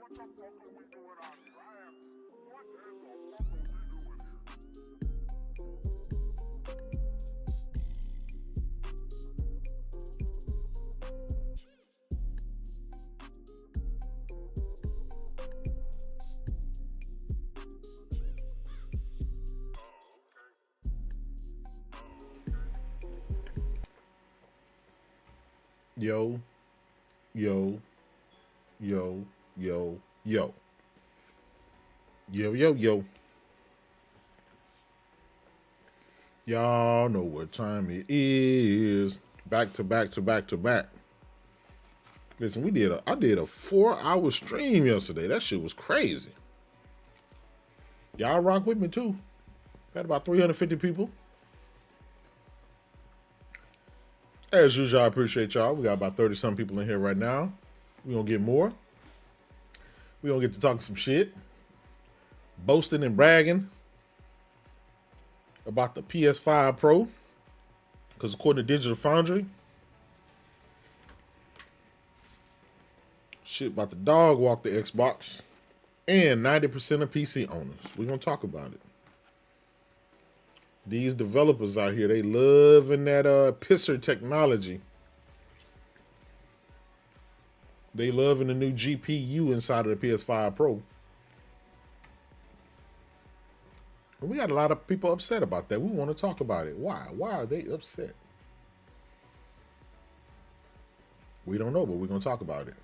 Yo, yo, yo, yo, yo, yo. Y'all know what time it is. Back to back to back to back. Listen, I did a 4-hour stream yesterday. That shit was crazy. Y'all rock with me too. Had about 350 people. As usual, I appreciate y'all. We got about 30-some people in here right now. We're going to get more. We're going to get to talking some shit. Boasting and bragging about the PS5 Pro. Because according to Digital Foundry, shit about the dog walk the Xbox. And 90% of PC owners. We're going to talk about it. These developers out here, they loving that pisser technology. They loving the new GPU inside of the PS5 Pro. And we got a lot of people upset about that. We want to talk about it. Why? Why are they upset? We don't know, but we're going to talk about it.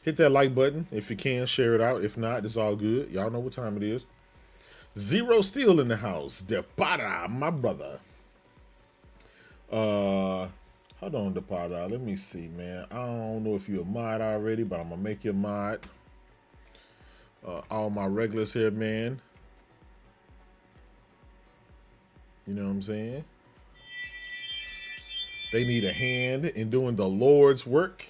Hit that like button if you can. Share it out. If not, it's all good. Y'all know what time it is. Zero Steel in the house. Depada, my brother. Hold on, Depada. Let me see, man. I don't know if you're a mod already, but I'm gonna make you a mod. All my regulars here, man. You know what I'm saying? They need a hand in doing the Lord's work.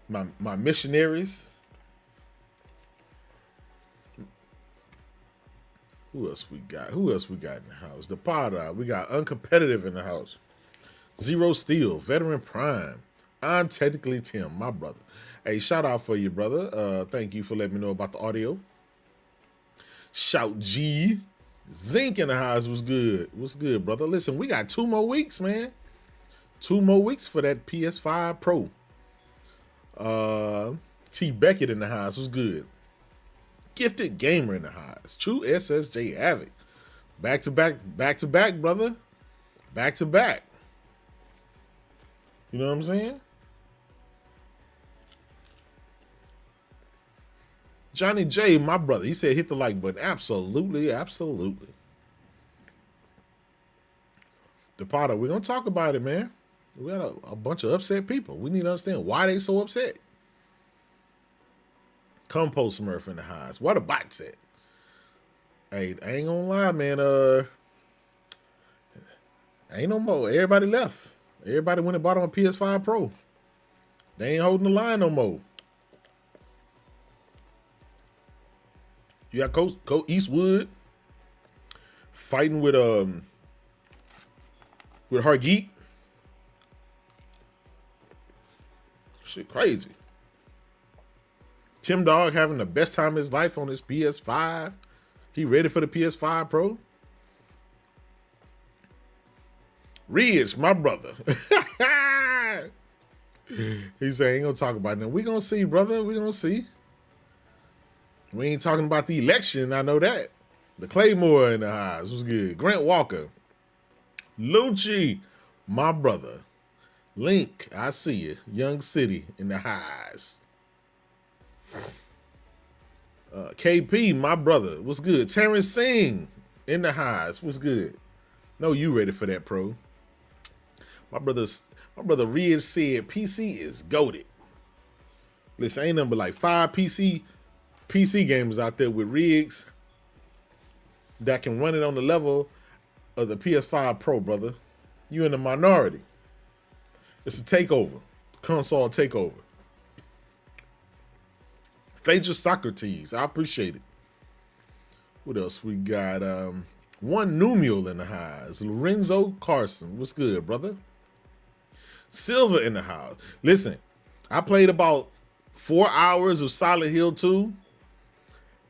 My missionaries. Who else we got? Who else we got in the house? The Potter. We got Uncompetitive in the house. Zero Steel. Veteran Prime. I'm technically Tim, my brother. Hey, shout out for you, brother. Thank you for letting me know about the audio. Shout G. Zinc in the house was good. What's good, brother? Listen, we got 2 more weeks, man. 2 more weeks for that PS5 Pro. T. Beckett in the house was good. Gifted Gamer in the house. True SSJ Havoc. Back to back, brother. Back to back. You know what I'm saying? Johnny J, my brother. He said hit the like button. Absolutely, absolutely. The Potter, we're going to talk about it, man. We got a bunch of upset people. We need to understand why they so upset. Compost Smurf in the house. What a bots at? Hey, I ain't gonna lie, man. Ain't no more. Everybody left. Everybody went and bought on a PS5 Pro. They ain't holding the line no more. You got Coach Eastwood fighting with Hargeet. Shit crazy. Tim Dog having the best time of his life on his PS5. He ready for the PS5 Pro. Ridge, my brother. He said, ain't gonna talk about that. We gonna see, brother. We gonna see. We ain't talking about the election. I know that. The Claymore in the house was good. Grant Walker. Lucci, my brother. Link, I see you. Young City in the highs. KP, my brother, what's good? Terrence Singh in the highs, what's good? No, you ready for that, pro? My brother Ridge said PC is goated. Listen, ain't nothing but like 5 PC gamers out there with rigs that can run it on the level of the PS5 Pro, brother. You in the minority. It's a takeover, console takeover. Phaedra Socrates, I appreciate it. What else we got? One Numiel in the highs. Lorenzo Carson, what's good, brother? Silver in the house. Listen, I played about 4 hours of Silent Hill 2,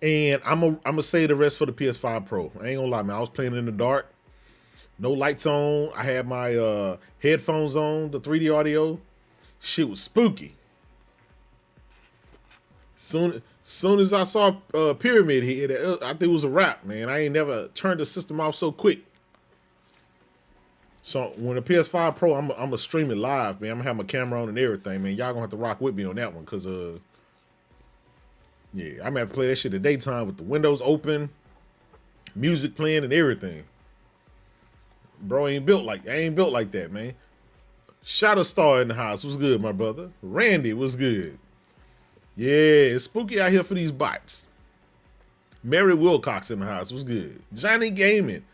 and I'm gonna say the rest for the PS5 Pro. I ain't gonna lie, man. I was playing in the dark, no lights on. I had my headphones on, the 3D audio. Shit was spooky. Soon as I saw Pyramid hit, I think it was a wrap, man. I ain't never turned the system off so quick. So when the PS5 Pro, I'm gonna stream it live, man. I'm gonna have my camera on and everything, man. Y'all gonna have to rock with me on that one, cause yeah, I'm gonna have to play that shit in the daytime with the windows open, music playing and everything. Bro I ain't built like that, man. Shadow Star in the house. What's good, my brother? Randy, what's good? Yeah, it's spooky out here for these bots. Mary Wilcox in the house. What's good? Johnny Gaming.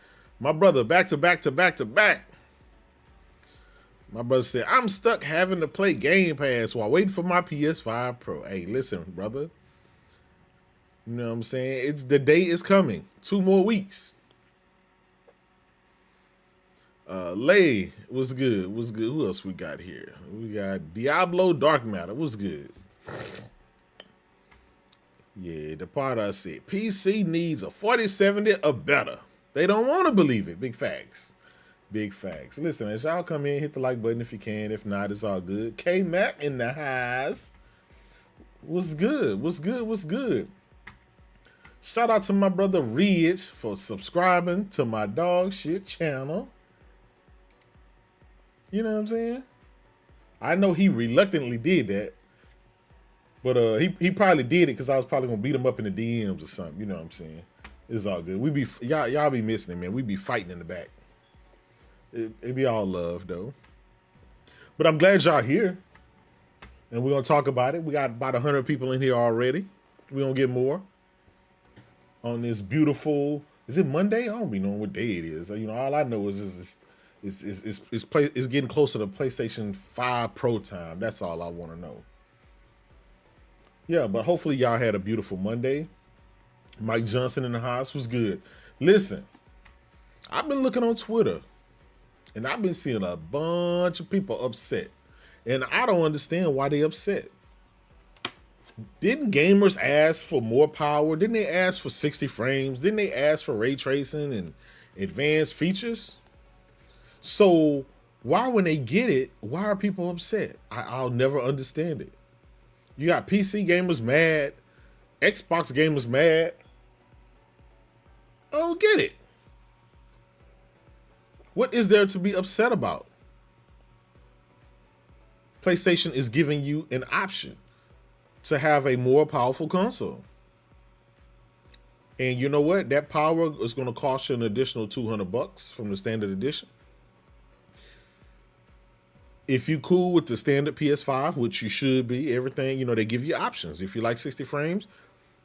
My brother, back to back to back to back. My brother said, I'm stuck having to play Game Pass while waiting for my PS5 Pro. Hey, listen, brother. You know what I'm saying? The day is coming. 2 more weeks. Lay, what's good? What's good? Who else we got here? We got Diablo Dark Matter. What's good? Yeah, the part I said, PC needs a 4070 or better. They don't want to believe it. Big facts. Big facts. Listen, as y'all come in, hit the like button if you can. If not, it's all good. K-Mac in the house. What's good? What's good? What's good? Shout out to my brother Ridge for subscribing to my dog shit channel. You know what I'm saying? I know he reluctantly did that. But he probably did it because I was probably gonna beat him up in the DMs or something. You know what I'm saying? It's all good. Y'all be missing it, man. We be fighting in the back. It be all love though. But I'm glad y'all here, and we're gonna talk about it. We got about 100 people in here already. We're gonna get more on this beautiful. Is it Monday? I don't be knowing what day it is. You know, all I know is it's getting closer to PlayStation 5 Pro time. That's all I want to know. Yeah, but hopefully y'all had a beautiful Monday. Mike Johnson in the house was good. Listen, I've been looking on Twitter, and I've been seeing a bunch of people upset. And I don't understand why they upset. Didn't gamers ask for more power? Didn't they ask for 60 frames? Didn't they ask for ray tracing and advanced features? So why, when they get it, why are people upset? I'll never understand it. You got PC gamers mad, Xbox gamers mad. I don't get it. What is there to be upset about? PlayStation is giving you an option to have a more powerful console. And you know what? That power is going to cost you an additional $200 from the standard edition. If you cool with the standard PS5, which you should be, everything, you know, they give you options. If you like 60 frames,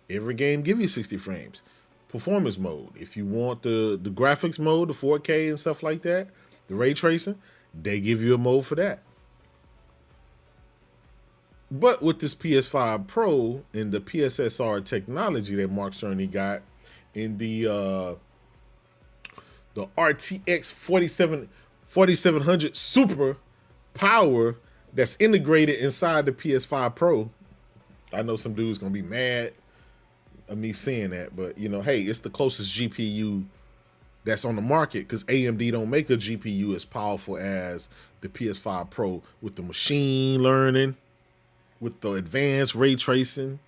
every game give you 60 frames. Performance mode. If you want the graphics mode, the 4K and stuff like that, the ray tracing, they give you a mode for that. But with this PS5 Pro and the PSSR technology that Mark Cerny got in the RTX 4700 Super power that's integrated inside the PS5 Pro. I know some dudes gonna be mad at me saying that, but you know, hey, it's the closest GPU that's on the market because AMD don't make a GPU as powerful as the PS5 Pro with the machine learning, with the advanced ray tracing,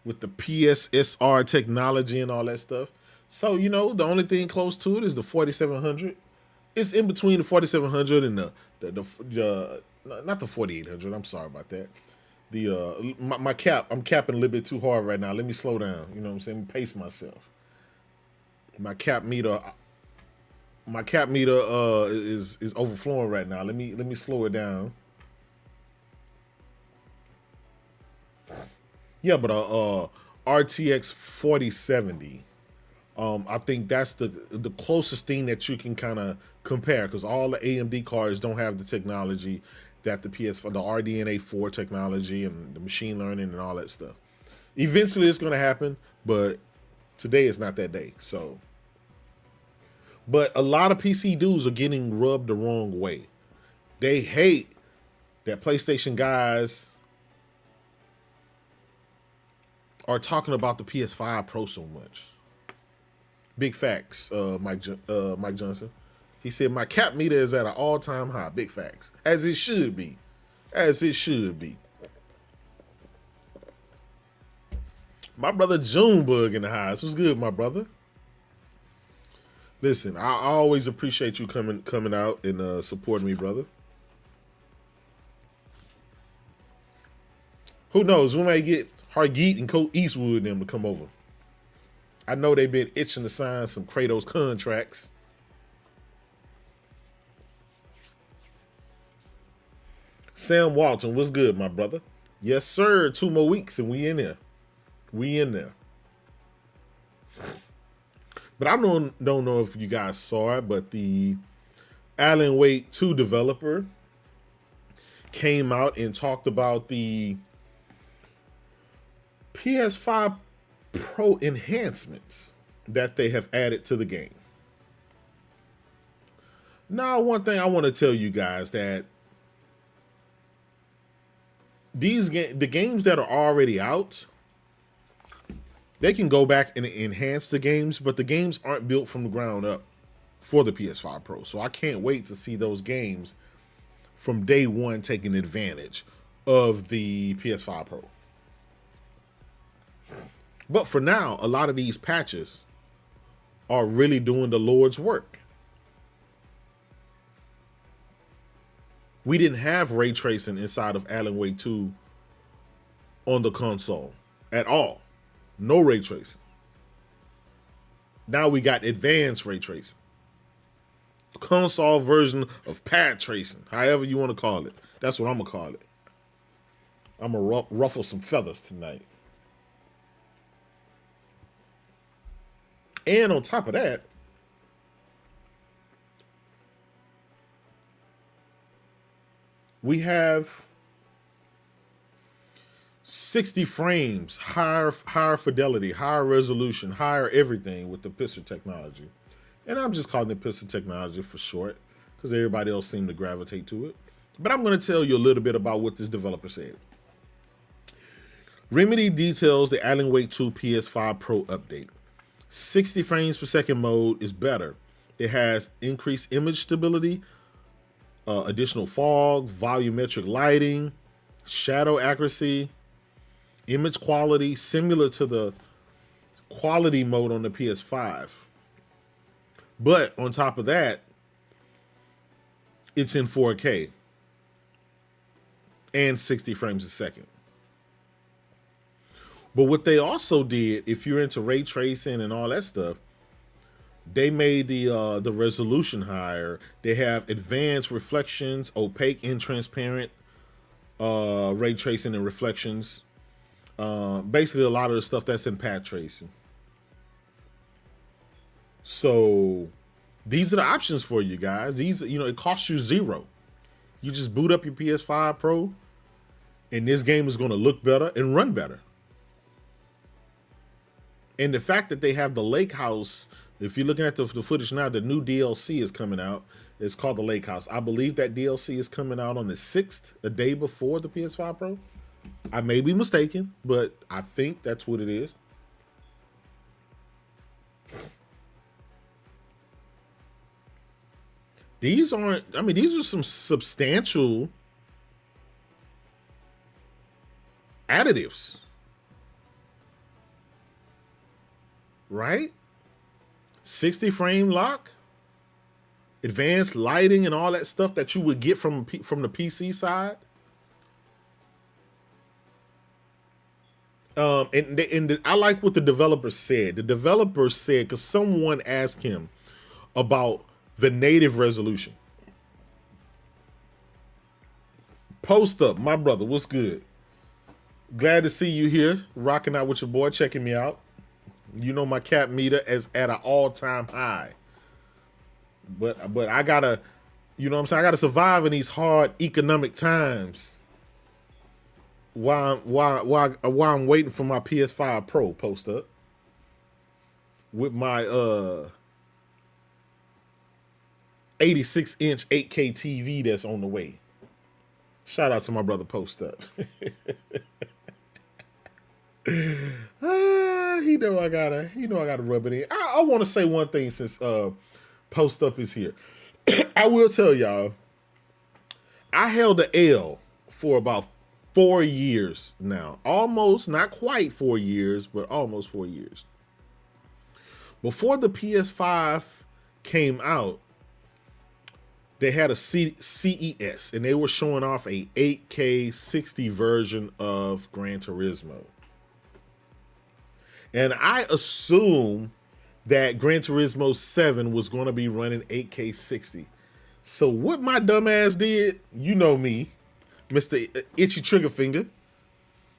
with the PSSR technology and all that stuff. So, you know, the only thing close to it is the 4700. It's in between the 4700 and the not the 4800. I'm sorry about that. I'm capping a little bit too hard right now. Let me slow down. You know what I'm saying? Pace myself. My cap meter is overflowing right now. Let me slow it down. Yeah, but RTX 4070. I think that's the closest thing that you can kind of compare, because all the AMD cards don't have the technology that the RDNA 4 technology and the machine learning and all that stuff. Eventually it's going to happen, but today is not that day. So, but a lot of PC dudes are getting rubbed the wrong way. They hate that PlayStation guys are talking about the PS5 Pro so much. Big facts, Mike Johnson. He said my cap meter is at an all-time high. Big facts, as it should be, as it should be. My brother Junebug in the house. What's good, my brother? Listen, I always appreciate you coming out and supporting me, brother. Who knows? We might get Hargeet and Colt Eastwood and them to come over. I know they've been itching to sign some Kratos contracts. Sam Walton, what's good, my brother? Yes, sir. 2 more weeks and we in there. We in there. But I don't know if you guys saw it, but the Alan Wake 2 developer came out and talked about the PS5 Pro enhancements that they have added to the game. Now, one thing I want to tell you guys that the games that are already out, they can go back and enhance the games, but the games aren't built from the ground up for the PS5 Pro. So I can't wait to see those games from day one taking advantage of the PS5 Pro. But for now, a lot of these patches are really doing the Lord's work. We didn't have ray tracing inside of Alan Wake 2 on the console at all. No ray tracing. Now we got advanced ray tracing. Console version of pad tracing, however you want to call it. That's what I'm going to call it. I'm going to ruffle some feathers tonight. And on top of that, we have 60 frames, higher fidelity, higher resolution, higher everything with the pistol technology. And I'm just calling it pistol technology for short because everybody else seemed to gravitate to it. But I'm going to tell you a little bit about what this developer said. Remedy details the Alan Wake 2 PS5 Pro update. 60 frames per second mode is better. It has increased image stability, additional fog, volumetric lighting, shadow accuracy, image quality similar to the quality mode on the PS5. But on top of that, it's in 4K and 60 frames a second. But what they also did, if you're into ray tracing and all that stuff, they made the resolution higher. They have advanced reflections, opaque and transparent ray tracing and reflections. Basically, a lot of the stuff that's in pad tracing. So these are the options for you guys. These, it costs you $0. You just boot up your PS5 Pro, and this game is going to look better and run better. And the fact that they have the Lake House, if you're looking at the footage now, the new DLC is coming out. It's called the Lake House. I believe that DLC is coming out on the 6th, a day before the PS5 Pro. I may be mistaken, but I think that's what it is. These are some substantial additives. Right? 60 frame lock, advanced lighting and all that stuff that you would get from the PC side. I like what the developer said. The developer said, because someone asked him about the native resolution. Post up, my brother, what's good? Glad to see you here, rocking out with your boy, checking me out. You know my cap meter is at an all-time high. But I gotta, I gotta survive in these hard economic times. While I'm waiting for my PS5 Pro post up. With my 86-inch 8K TV that's on the way. Shout out to my brother Post Up. He know I gotta rub it in. I want to say one thing since Post Up is here. I will tell y'all, I held the L for about 4 years now. Almost, not quite 4 years, but almost 4 years. Before the PS5 came out, they had a CES, and they were showing off a 8K 60 version of Gran Turismo. And I assume that Gran Turismo 7 was going to be running 8K 60. So what my dumb ass did, you know me, Mr. Itchy Trigger Finger,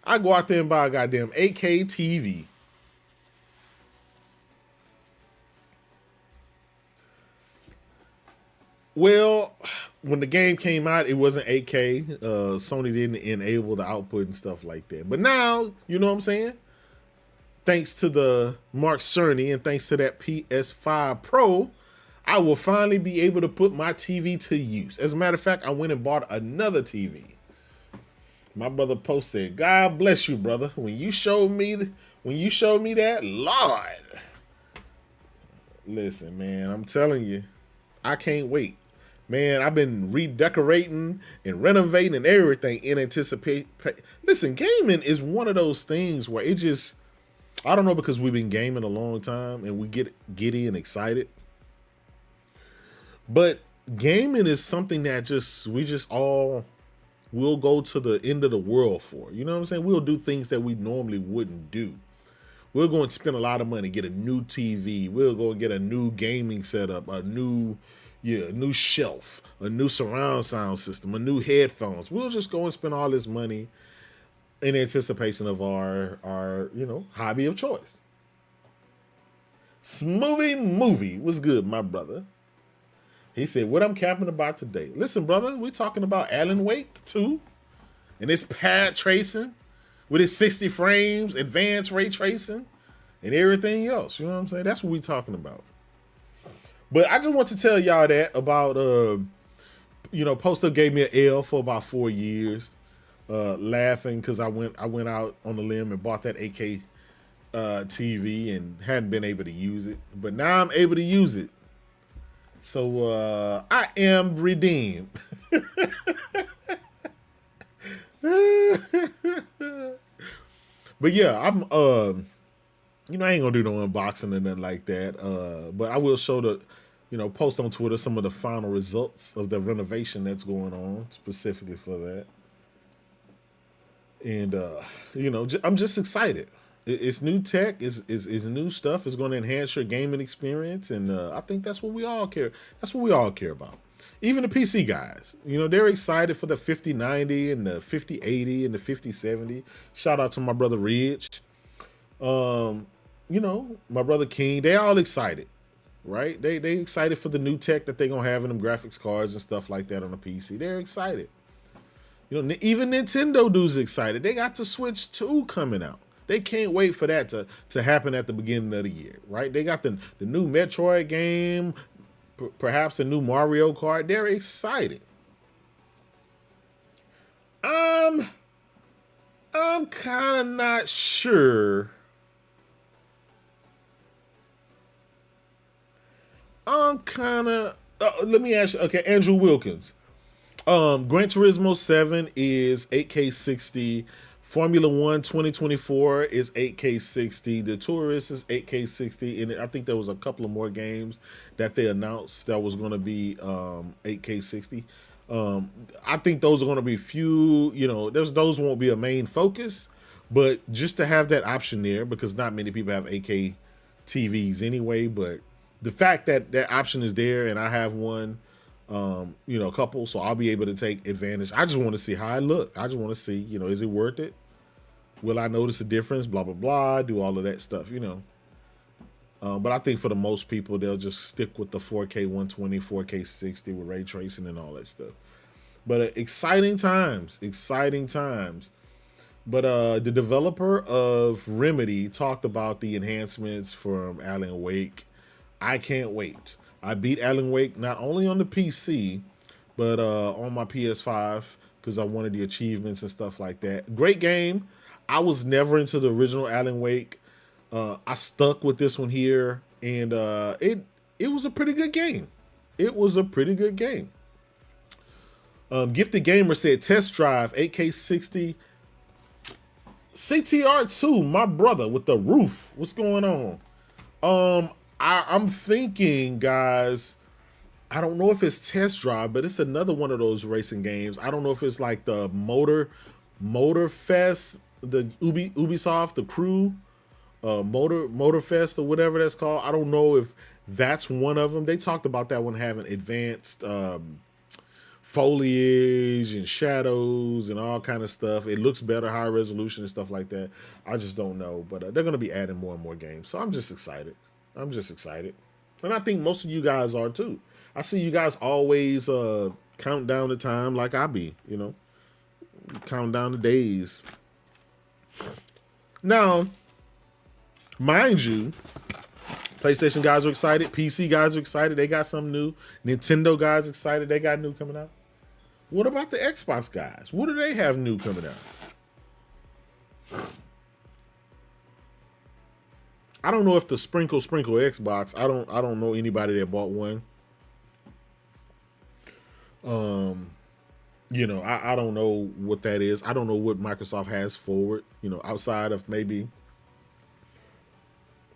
I go out there and buy a goddamn 8K TV. Well, when the game came out, it wasn't 8K. Sony didn't enable the output and stuff like that. But now, you know what I'm saying? Thanks to the Mark Cerny and thanks to that PS5 Pro, I will finally be able to put my TV to use. As a matter of fact, I went and bought another TV. My brother Post said, "God bless you, brother. When you showed me that, Lord." Listen, man, I'm telling you, I can't wait. Man, I've been redecorating and renovating and everything in anticipation. Listen, gaming is one of those things where it just, I don't know, because we've been gaming a long time and we get giddy and excited. But gaming is something that we just all will go to the end of the world for. You know what I'm saying? We'll do things that we normally wouldn't do. We'll go and spend a lot of money, get a new TV. We'll go and get a new gaming setup, a new shelf, a new surround sound system, a new headphones. We'll just go and spend all this money in anticipation of our hobby of choice. Smoothie Movie was good, my brother. He said, "What I'm capping about today." Listen, brother, we're talking about Alan Wake 2 and its pad tracing with its 60 frames, advanced ray tracing, and everything else. You know what I'm saying? That's what we're talking about. But I just want to tell y'all that about, Post Up gave me an L for about 4 years, laughing because I went out on the limb and bought that 8K TV and hadn't been able to use it. But now I'm able to use it. So I am redeemed. But yeah, I'm I ain't gonna do no unboxing or nothing like that. But I will show post on Twitter some of the final results of the renovation that's going on specifically for that. And I'm just excited. It's new tech, it's new stuff. It's going to enhance your gaming experience, and I think that's what we all care. That's what we all care about. Even the PC guys, they're excited for the 5090 and the 5080 and the 5070. Shout out to my brother Ridge, my brother King. They all excited, right? They excited for the new tech that they're gonna have in them graphics cards and stuff like that on the PC. They're excited. Even Nintendo dudes excited. They got the Switch 2 coming out. They can't wait for that to happen at the beginning of the year, right? They got the new Metroid game, perhaps a new Mario Kart. They're excited. I'm kind of not sure. Let me ask you. Okay, Andrew Wilkins. Gran Turismo 7 is 8K 60. Formula 1 2024 is 8K 60. The Tourist is 8K 60. And I think there was a couple of more games that they announced that was going to be 8K 60. I think those are going to be few, those won't be a main focus. But just to have that option there, because not many people have 8K TVs anyway. But the fact that that option is there and I have one, a couple, so I'll be able to take advantage. I just want to see how I look. I just want to see, is it worth it? Will I notice a difference? Blah, blah, blah. Do all of that stuff, But I think for the most people, they'll just stick with the 4K 120, 4K 60 with ray tracing and all that stuff. But exciting times. But the developer of Remedy talked about the enhancements from Alan Wake. I can't wait. I beat Alan Wake not only on the PC, but on my PS5 because I wanted the achievements and stuff like that. Great game. I was never into the original Alan Wake. I stuck with this one here, and it was a pretty good game. It was a pretty good game. Gifted Gamer said test drive 8K60 CTR2, my brother with the roof. What's going on? I'm thinking, guys. I don't know if it's test drive, but it's another one of those racing games. I don't know if it's like the Motor Fest, the Ubisoft, the Crew, Motor Fest or whatever that's called. I don't know if that's one of them. They talked about that one having advanced foliage and shadows and all kind of stuff. It looks better, higher resolution and stuff like that. I just don't know, but they're going to be adding more and more games. So I'm just excited. I'm just excited. And I think most of you guys are too. I see you guys always count down the time like I be, you know, count down the days. Now, mind you, PlayStation guys are excited. PC guys are excited. They got something new. Nintendo guys excited. They got new coming out. What about the Xbox guys? What do they have new coming out? I don't know if the sprinkle Xbox. I don't know anybody that bought one. You know, I don't know what that is. I don't know what Microsoft has forward, you know, outside of maybe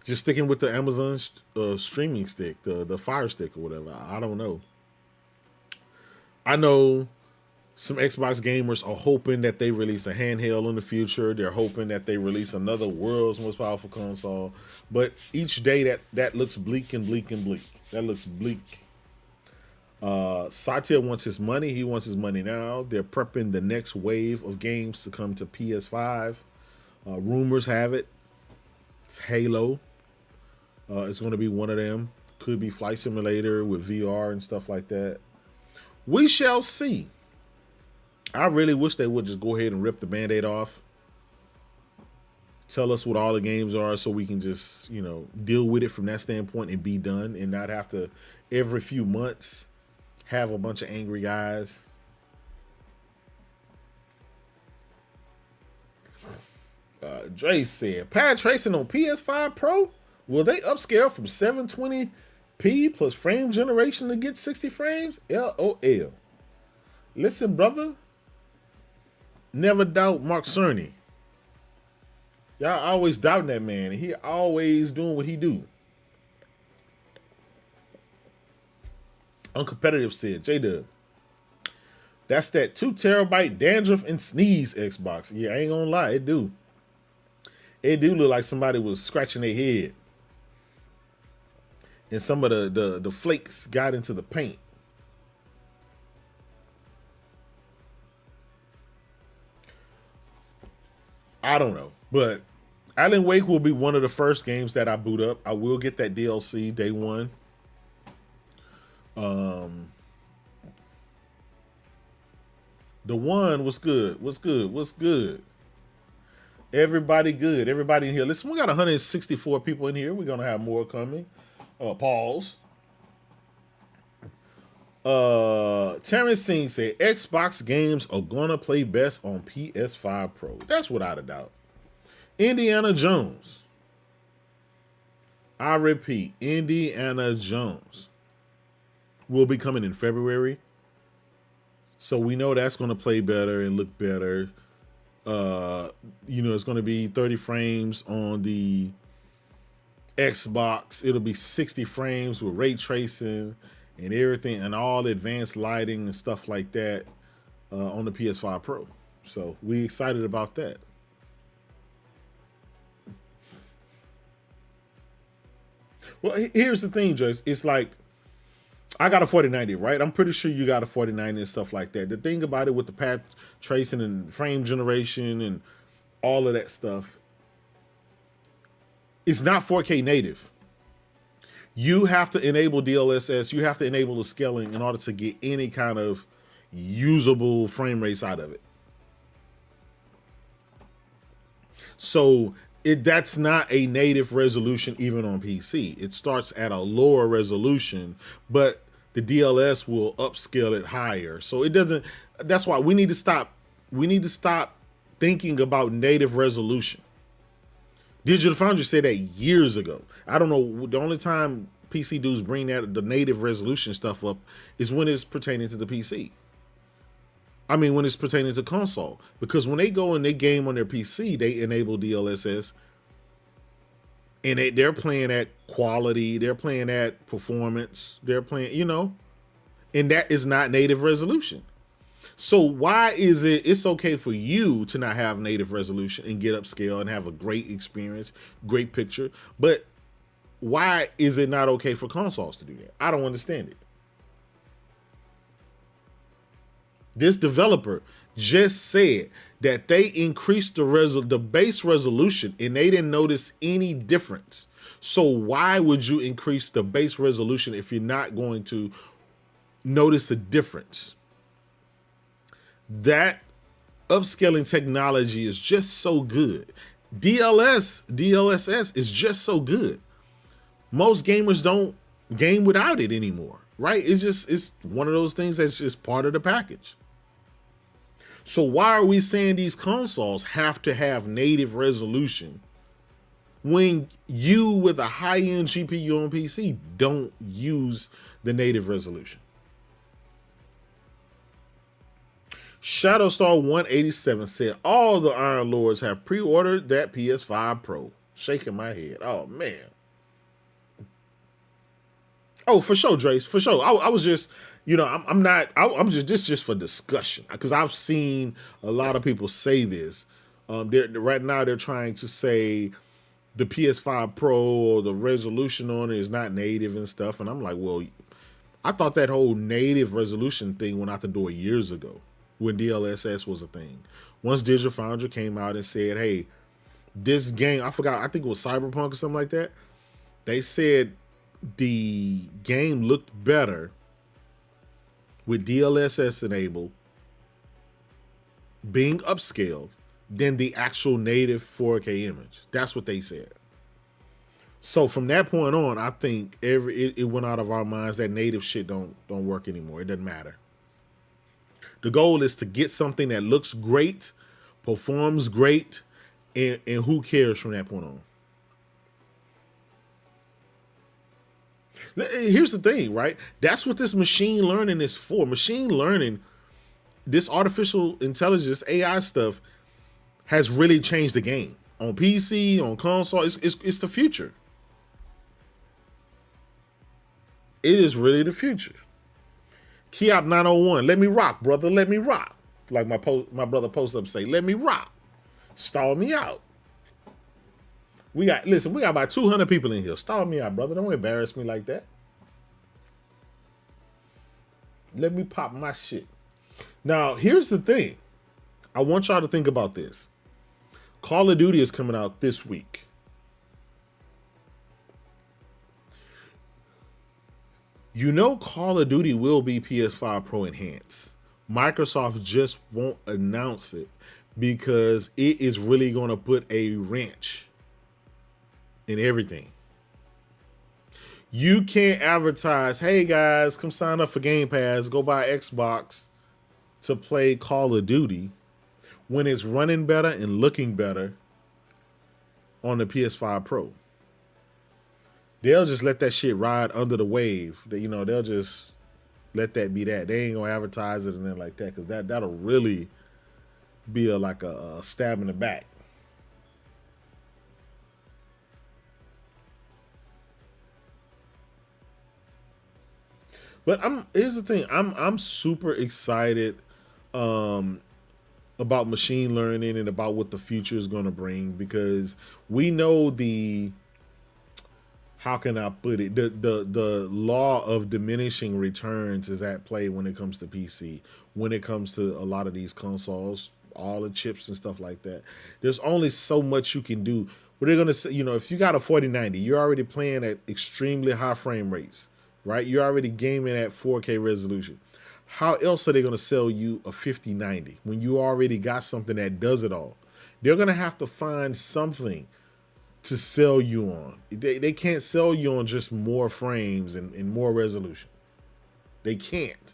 just sticking with the Amazon streaming stick, the Fire Stick or whatever. I don't know. I know some Xbox gamers are hoping that they release a handheld in the future. They're hoping that they release another world's most powerful console. But each day that looks bleak and bleak and bleak. That looks bleak. Satya wants his money. He wants his money now. They're prepping the next wave of games to come to PS5. Rumors have it. It's Halo. It's going to be one of them. Could be Flight Simulator with VR and stuff like that. We shall see. I really wish they would just go ahead and rip the Band-Aid off. Tell us what all the games are so we can just, you know, deal with it from that standpoint and be done and not have to every few months have a bunch of angry guys. Dre said, pad tracing on PS5 Pro? Will they upscale from 720p plus frame generation to get 60 frames? LOL. Listen, brother. Never doubt Mark Cerny. Y'all always doubting that man. He always doing what he do. Uncompetitive said, J-Dub, that's that 2 terabyte dandruff and sneeze Xbox. Yeah, I ain't gonna lie, it do. It do look like somebody was scratching their head. And some of the flakes got into the paint. I don't know, but Alan Wake will be one of the first games that I boot up. I will get that DLC day one. The one was good. What's good? What's good? Everybody good. Everybody in here. Listen, we got 164 people in here. We're gonna have more coming. Pause. Terrence Singh said Xbox games are gonna play best on PS5 Pro. That's without a doubt. Indiana Jones. I repeat, Indiana Jones will be coming in February. So we know that's gonna play better and look better. You know, it's gonna be 30 frames on the Xbox. It'll be 60 frames with ray tracing and everything and all advanced lighting and stuff like that on the PS5 Pro. So we excited about that. Well, here's the thing, Joyce. It's like, I got a 4090, right? I'm pretty sure you got a 4090 and stuff like that. The thing about it with the path tracing and frame generation and all of that stuff, it's not 4K native. You have to enable DLSS. You have to enable the scaling in order to get any kind of usable frame rates out of it. So That's not a native resolution even on PC. It starts at a lower resolution, but the DLS will upscale it higher. So it doesn't. That's why we need to stop. We need to stop thinking about native resolution. Digital Foundry said that years ago. I don't know. The only time PC dudes bring that the native resolution stuff up is when it's pertaining to the PC. I mean, when it's pertaining to console, because when they go and they game on their PC, they enable DLSS, and they're playing at quality, they're playing at performance, they're playing, and that is not native resolution. So why is it's okay for you to not have native resolution and get upscale and have a great experience, great picture, but why is it not okay for consoles to do that? I don't understand it. This developer just said that they increased the base resolution and they didn't notice any difference. So why would you increase the base resolution if you're not going to notice a difference? That upscaling technology is just so good. DLSS is just so good. Most gamers don't game without it anymore, right? It's one of those things that's just part of the package. So why are we saying these consoles have to have native resolution when you with a high-end GPU on PC don't use the native resolution? Shadowstar 187 said all the Iron Lords have pre-ordered that PS5 Pro. Shaking my head. Oh man. Oh, for sure, Drace. For sure. I was just, I'm just for discussion because I've seen a lot of people say this. Right now they're trying to say the PS5 Pro or the resolution on it is not native and stuff, and I'm like, well, I thought that whole native resolution thing went out the door years ago when DLSS was a thing. Once Digital Foundry came out and said, hey, this game, I think it was Cyberpunk or something like that. They said the game looked better with DLSS enabled, being upscaled, than the actual native 4K image. That's what they said. So from that point on, I think it went out of our minds that native shit don't work anymore. It doesn't matter. The goal is to get something that looks great, performs great, and who cares from that point on. Here's the thing, right? That's what this machine learning is for. Machine learning, this artificial intelligence, AI stuff, has really changed the game. On PC, on console, it's the future. It is really the future. Kiop 901, let me rock, brother, let me rock. Like my brother post up say, let me rock. Stall me out. We got about 200 people in here. Stall me out, brother. Don't embarrass me like that. Let me pop my shit. Now, here's the thing. I want y'all to think about this. Call of Duty is coming out this week. Call of Duty will be PS5 Pro enhanced. Microsoft just won't announce it because it is really going to put a wrench in everything. You can't advertise, hey guys, come sign up for Game Pass, go buy Xbox to play Call of Duty when it's running better and looking better on the PS5 Pro. They'll just let that shit ride under the wave. They'll just let that be that. They ain't gonna advertise it and then like that because that'll really be a stab in the back. But here's the thing. I'm super excited about machine learning and about what the future is going to bring because we know how can I put it? The law of diminishing returns is at play when it comes to PC, when it comes to a lot of these consoles, all the chips and stuff like that. There's only so much you can do. What they're going to say, if you got a 4090, you're already playing at extremely high frame rates, right? You're already gaming at 4K resolution. How else are they going to sell you a 5090 when you already got something that does it all? They're going to have to find something to sell you on. They can't sell you on just more frames and more resolution. They can't.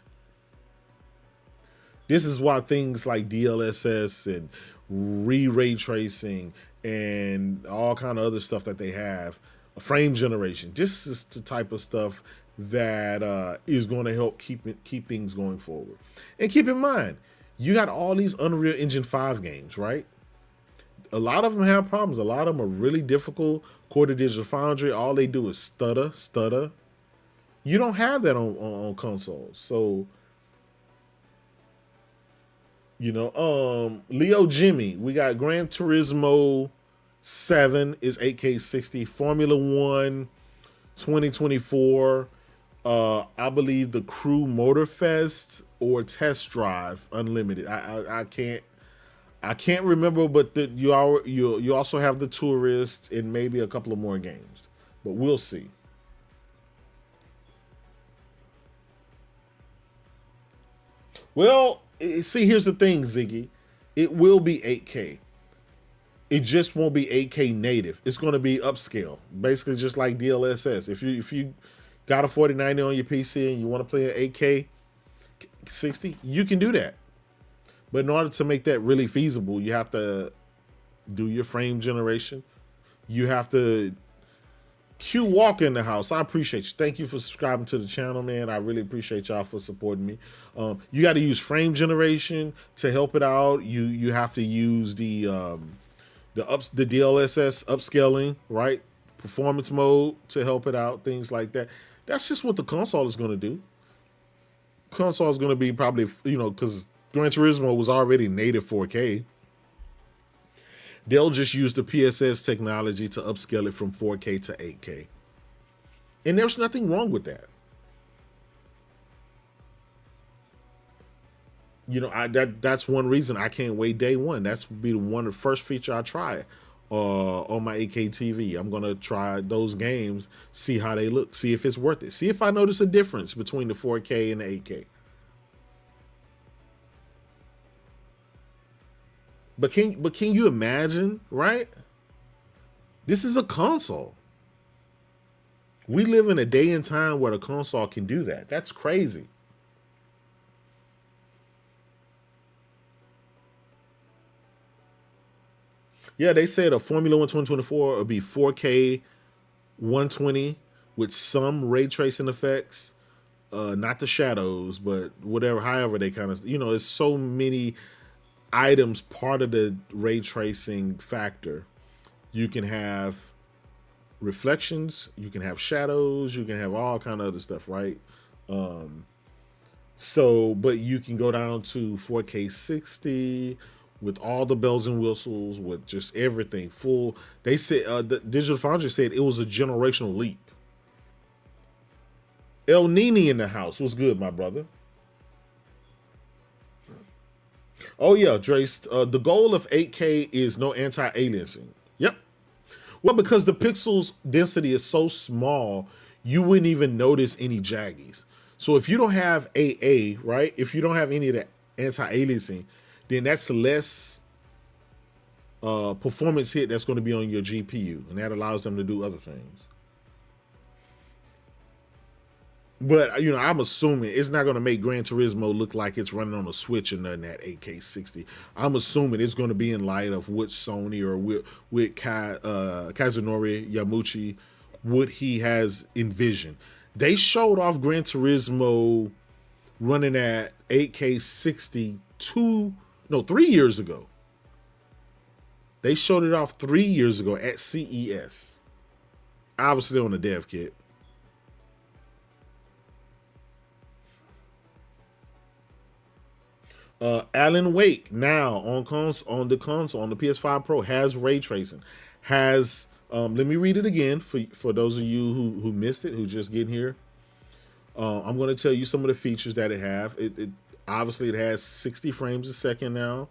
This is why things like DLSS and ray tracing and all kind of other stuff that they have, frame generation. This is the type of stuff that is going to help keep things going forward. And keep in mind, you got all these Unreal Engine 5 games, right? A lot of them have problems. A lot of them are really difficult. Core to Digital Foundry, all they do is stutter. You don't have that on consoles. So, Leo Jimmy, we got Gran Turismo 7 is 8K 60, Formula 1 2024, I believe the Crew Motorfest or Test Drive Unlimited. I can't remember, but you also have the Tourist and maybe a couple of more games, but we'll see. Well, see, here's the thing, Ziggy. It will be 8K. It just won't be 8K native. It's going to be upscale, basically just like DLSS. If you got a 4090 on your PC and you want to play an 8K 60, you can do that. But in order to make that really feasible, you have to do your frame generation. You have to walk in the house. I appreciate you. Thank you for subscribing to the channel, man. I really appreciate y'all for supporting me. You got to use frame generation to help it out. You have to use the DLSS upscaling, right? Performance mode to help it out, things like that. That's just what the console is going to do. Console is going to be probably, because Gran Turismo was already native 4K. They'll just use the PSS technology to upscale it from 4K to 8K. And there's nothing wrong with that. That's one reason I can't wait day one. That's be the first feature I try on my 8K TV. I'm gonna try those games, see how they look, see if it's worth it, see if I notice a difference between the 4K and the 8K. But can you imagine, right? This is a console. We live in a day and time where the console can do that. That's crazy. Yeah, they said a Formula 1 2024 would be 4K 120 with some ray tracing effects. Not the shadows, but however they kind of, there's so many items part of the ray tracing factor. You can have reflections, you can have shadows, you can have all kind of other stuff, right? But you can go down to 4K 60 with all the bells and whistles, with just everything full. They said the Digital Foundry said it was a generational leap. El Nini in the house was good, my brother. Oh yeah, Drace. The goal of 8K is no anti-aliasing. Yep. Well, because the pixels density is so small, you wouldn't even notice any jaggies. So if you don't have AA, right? If you don't have any of that anti-aliasing, then that's less performance hit that's going to be on your GPU, and that allows them to do other things. But I'm assuming it's not going to make Gran Turismo look like it's running on a Switch and nothing at 8K 60. I'm assuming it's going to be in light of what Sony or with Kazunori Yamauchi, what he has envisioned. They showed off Gran Turismo running at 8K 60 3 years ago. They showed it off 3 years ago at CES. Obviously on the dev kit. Alan Wake now on the console on the PS5 Pro has ray tracing. Has let me read it again for those of you who missed it, who just getting here. I'm going to tell you some of the features that it have. It obviously it has 60 frames a second now.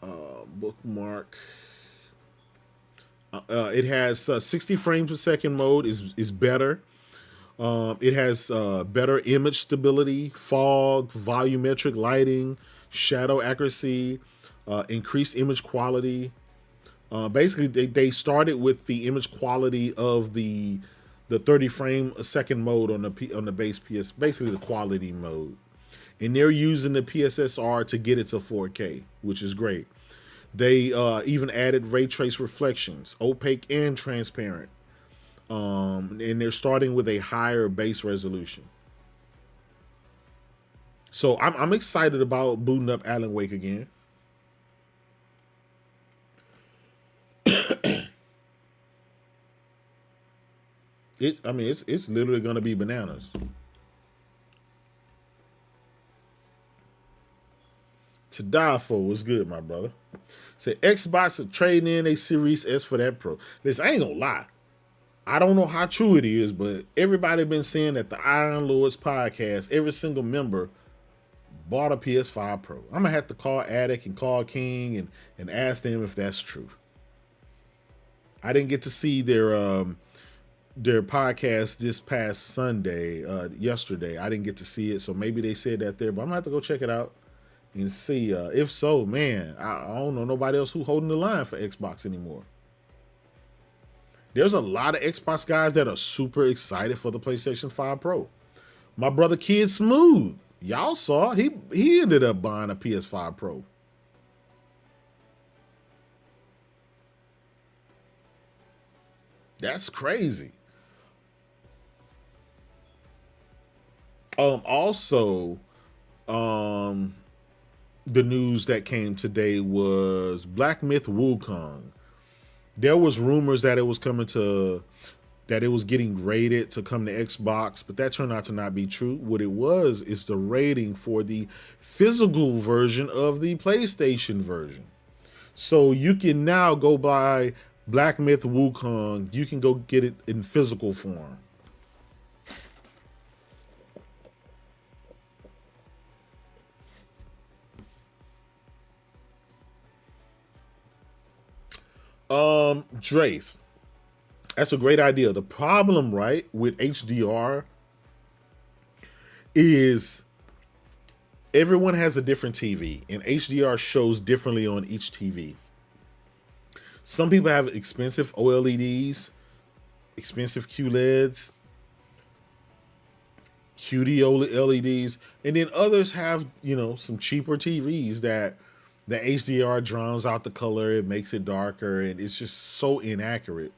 Bookmark. It has 60 frames per second mode is better. It has better image stability, fog, volumetric lighting, shadow accuracy, increased image quality, Basically, they started with the image quality of the 30 frame a second mode on the base PS, basically the quality mode, and they're using the PSSR to get it to 4K, which is great. They even added ray trace reflections, opaque and transparent, and they're starting with a higher base resolution. So I'm excited about booting up Alan Wake again. I mean, it's literally gonna be bananas. To die for was good, my brother. Say Xbox are trading in a Series S for that Pro. Listen, I ain't gonna lie. I don't know how true it is, but everybody been saying that the Iron Lords podcast, every single member bought a PS5 Pro. I'm gonna have to call Attic and call King and ask them if that's true. I didn't get to see their podcast this past Sunday, yesterday. I didn't get to see it, so maybe they said that there, but I'm gonna have to go check it out and see. If so, man, I don't know nobody else who holding the line for Xbox anymore. There's a lot of Xbox guys that are super excited for the PlayStation 5 Pro. My brother Kid Smooth, y'all saw he ended up buying a PS5 Pro. That's crazy. Also, um, the news that came today was Black Myth Wukong. There was rumors that it was coming to that it was getting graded to come to Xbox, but that turned out to not be true. What it was is the rating for the physical version of the PlayStation version. So you can now go buy Black Myth Wukong. You can go get it in physical form. Drace, that's a great idea. The problem, right, with HDR is everyone has a different TV, and HDR shows differently on each TV. Some people have expensive OLEDs, expensive QLEDs, QD LEDs, and then others have, some cheaper TVs that the HDR drowns out the color, it makes it darker, and it's just so inaccurate.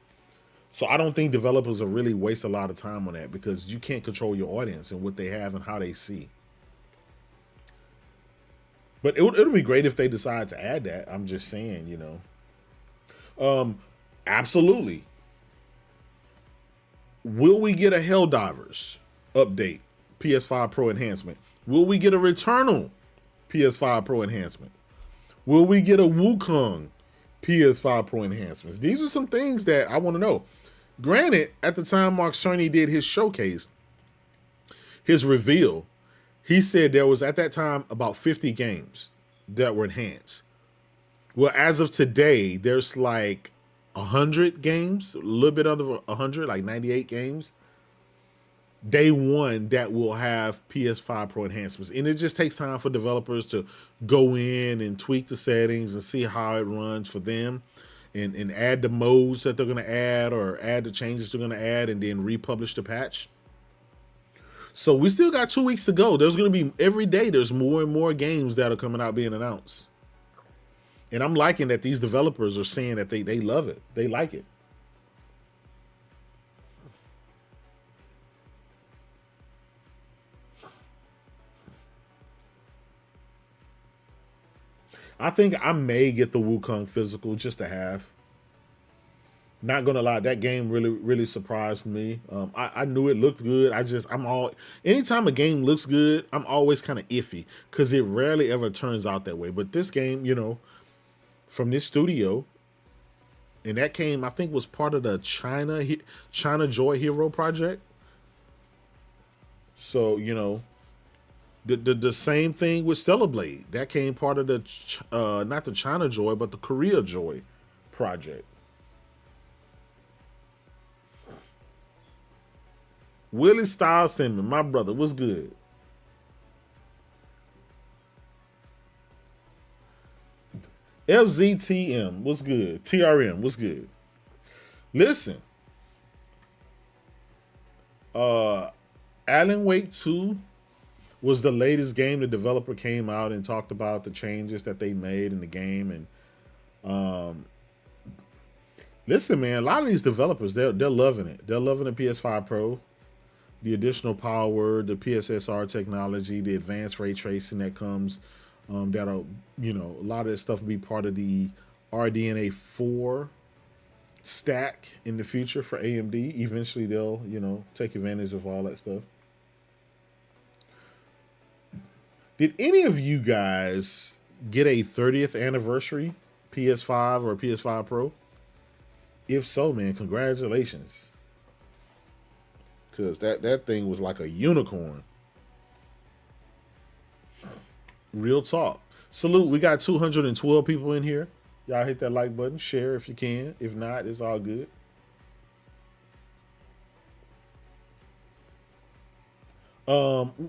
So I don't think developers will really waste a lot of time on that because you can't control your audience and what they have and how they see. But it'll be great if they decide to add that. I'm just saying. Absolutely. Will we get a Helldivers update? PS5 Pro enhancement. Will we get a Returnal PS5 Pro enhancement? Will we get a Wukong PS5 Pro enhancements? These are some things that I want to know. Granted, at the time Mark Cerny did his showcase, his reveal, he said there was at that time about 50 games that were enhanced. Well, as of today, there's like 100 games, a little bit under 100, like 98 games. Day one that will have PS5 Pro enhancements. And it just takes time for developers to go in and tweak the settings and see how it runs for them and add the modes that they're going to add or add the changes they're going to add and then republish the patch. So we still got 2 weeks to go. There's going to be every day there's more and more games that are coming out being announced. And I'm liking that these developers are saying that they love it. They like it. I think I may get the Wukong physical just to have. Not gonna lie, that game really, really surprised me. I knew it looked good. Anytime a game looks good, I'm always kind of iffy because it rarely ever turns out that way. But this game, from this studio, and that came, I think, was part of the China Joy Hero project. So the same thing with Stellar Blade. That came part of the not the China Joy, but the Korea Joy project. Willie Styles Simon, my brother, what's good? FZTM, what's good? TRM, what's good? Listen, Alan Wake 2 was the latest game. The developer came out and talked about the changes that they made in the game. And listen, man, a lot of these developers, they're loving it. They're loving the PS5 Pro, the additional power, the PSSR technology, the advanced ray tracing that comes. That'll, a lot of this stuff will be part of the RDNA 4 stack in the future for AMD. Eventually, they'll, take advantage of all that stuff. Did any of you guys get a 30th anniversary PS5 or PS5 Pro? If so, man, congratulations. Because that thing was like a unicorn. Real talk. Salute. We got 212 people in here. Y'all hit that like button. Share if you can. If not, it's all good.